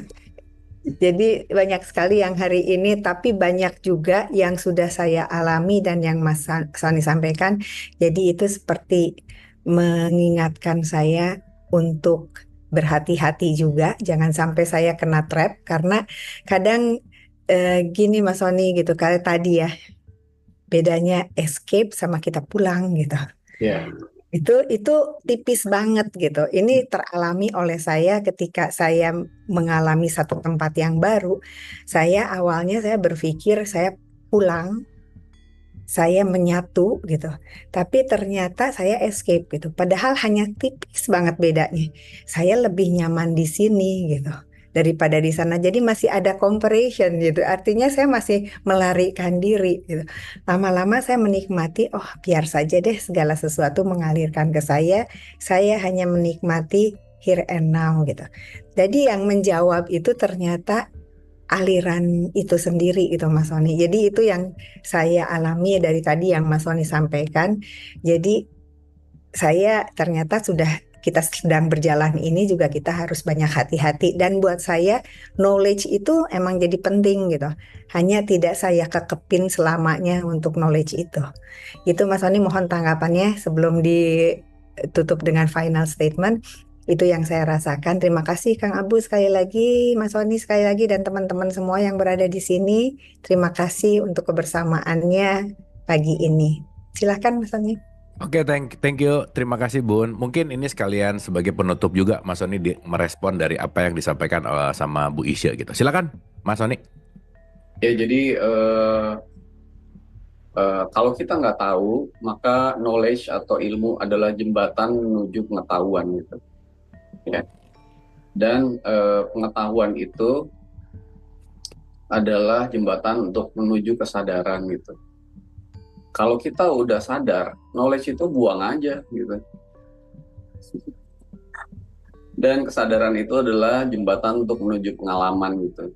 [SPEAKER 11] Jadi banyak sekali yang hari ini, tapi banyak juga yang sudah saya alami dan yang Mas Sony sampaikan. Jadi itu seperti mengingatkan saya untuk berhati-hati juga, jangan sampai saya kena trap. Karena kadang gini Mas Sony gitu, kayak tadi ya, bedanya escape sama kita pulang gitu.
[SPEAKER 3] Yeah.
[SPEAKER 11] Itu tipis banget gitu. Ini teralami oleh saya ketika saya mengalami satu tempat yang baru. Awalnya saya berpikir saya pulang, saya menyatu gitu. Tapi ternyata saya escape gitu. Padahal hanya tipis banget bedanya. Saya lebih nyaman di sini gitu daripada di sana. Jadi masih ada comparison gitu. Artinya saya masih melarikan diri gitu. Lama-lama saya menikmati, oh biar saja deh segala sesuatu mengalirkan ke saya. Saya hanya menikmati here and now gitu. Jadi yang menjawab itu ternyata aliran itu sendiri gitu Mas Sony. Jadi itu yang saya alami dari tadi yang Mas Sony sampaikan. Jadi saya ternyata kita sedang berjalan ini juga kita harus banyak hati-hati. Dan buat saya knowledge itu emang jadi penting gitu. Hanya tidak saya kekepin selamanya untuk knowledge itu. Gitu Mas Sony, mohon tanggapannya sebelum ditutup dengan final statement. Itu yang saya rasakan. Terima kasih Kang Abu sekali lagi, Mas Sony sekali lagi, dan teman-teman semua yang berada di sini. Terima kasih untuk kebersamaannya pagi ini. Silakan Mas Sony.
[SPEAKER 4] Oke, thank you. Terima kasih Bun. Mungkin ini sekalian sebagai penutup juga Mas Sony merespon dari apa yang disampaikan sama Bu Isya gitu. Silakan Mas Sony.
[SPEAKER 3] Ya jadi kalau kita nggak tahu, maka knowledge atau ilmu adalah jembatan menuju pengetahuan gitu. Ya. Dan pengetahuan itu adalah jembatan untuk menuju kesadaran gitu. Kalau kita udah sadar, knowledge itu buang aja gitu. Dan kesadaran itu adalah jembatan untuk menuju pengalaman gitu.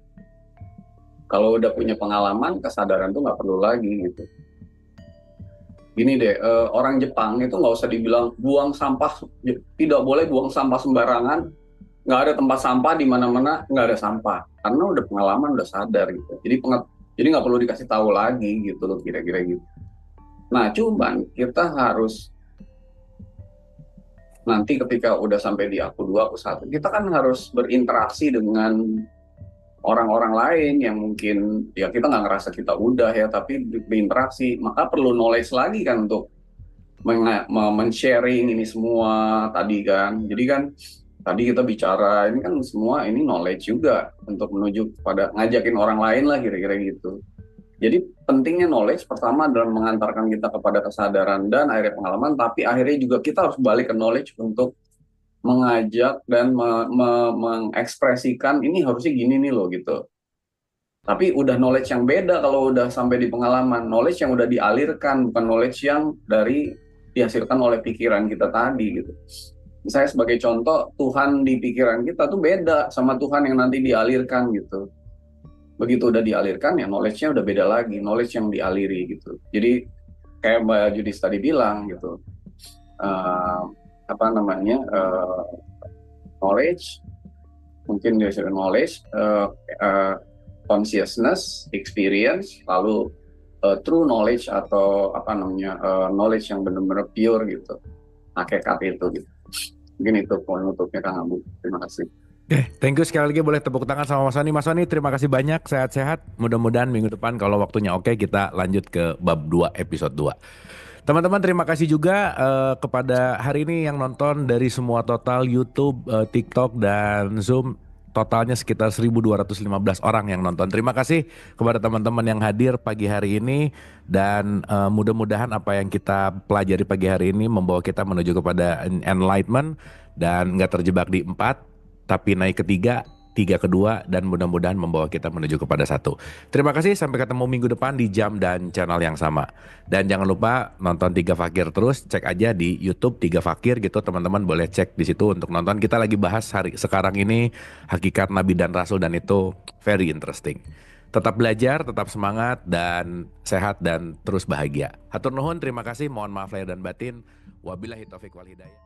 [SPEAKER 3] Kalau udah punya pengalaman, kesadaran tuh nggak perlu lagi gitu. Gini deh, orang Jepang itu nggak usah dibilang buang sampah, tidak boleh buang sampah sembarangan, nggak ada tempat sampah di mana-mana, nggak ada sampah, karena udah pengalaman, udah sadar gitu. Jadi nggak perlu dikasih tahu lagi gitu loh, kira-kira gitu. Nah, cuman kita harus nanti ketika udah sampai di aku 2, aku 1, kita kan harus berinteraksi dengan orang-orang lain yang mungkin ya kita nggak ngerasa kita udah ya, tapi berinteraksi, maka perlu knowledge lagi kan untuk men-sharing ini semua tadi kan. Jadi kan tadi kita bicara ini kan semua ini knowledge juga untuk menuju pada ngajakin orang lain lah, kira-kira gitu. Jadi pentingnya knowledge pertama adalah mengantarkan kita kepada kesadaran dan akhirnya pengalaman, tapi akhirnya juga kita harus balik ke knowledge untuk mengajak dan mengekspresikan ini harusnya gini nih loh gitu. Tapi udah knowledge yang beda kalau udah sampai di pengalaman, knowledge yang udah dialirkan, bukan knowledge yang dihasilkan oleh pikiran kita tadi gitu. Misalnya sebagai contoh, Tuhan di pikiran kita tuh beda sama Tuhan yang nanti dialirkan gitu. Begitu udah dialirkan ya knowledge-nya udah beda lagi, knowledge yang dialiri gitu. Jadi kayak Mbak Judis tadi bilang gitu, knowledge, mungkin dihasilkan knowledge, consciousness, experience, lalu true knowledge atau knowledge yang benar-benar pure gitu, hakikat itu gitu. Mungkin itu penutupnya Kang Abu. Terima kasih.
[SPEAKER 4] Oke, thank you sekali lagi, boleh tepuk tangan sama Mas Soni. Mas Soni, terima kasih banyak, sehat-sehat. Mudah-mudahan minggu depan kalau waktunya oke, kita lanjut ke bab 2 episode 2. Teman-teman, terima kasih juga kepada hari ini yang nonton dari semua total YouTube, TikTok, dan Zoom. Totalnya sekitar 1.215 orang yang nonton. Terima kasih kepada teman-teman yang hadir pagi hari ini. Dan mudah-mudahan apa yang kita pelajari pagi hari ini membawa kita menuju kepada enlightenment. Dan gak terjebak di 4, tapi naik ke 3 ke 2, dan mudah-mudahan membawa kita menuju kepada 1. Terima kasih, sampai ketemu minggu depan di jam dan channel yang sama. Dan jangan lupa nonton 3 Fakir terus, cek aja di YouTube 3 Fakir gitu, teman-teman boleh cek di situ untuk nonton. Kita lagi bahas sekarang ini hakikat Nabi dan Rasul, dan itu very interesting. Tetap belajar, tetap semangat, dan sehat, dan terus bahagia. Hatur nuhun, terima kasih, mohon maaf lahir dan batin. Wabillahi taufiq wal hidayah.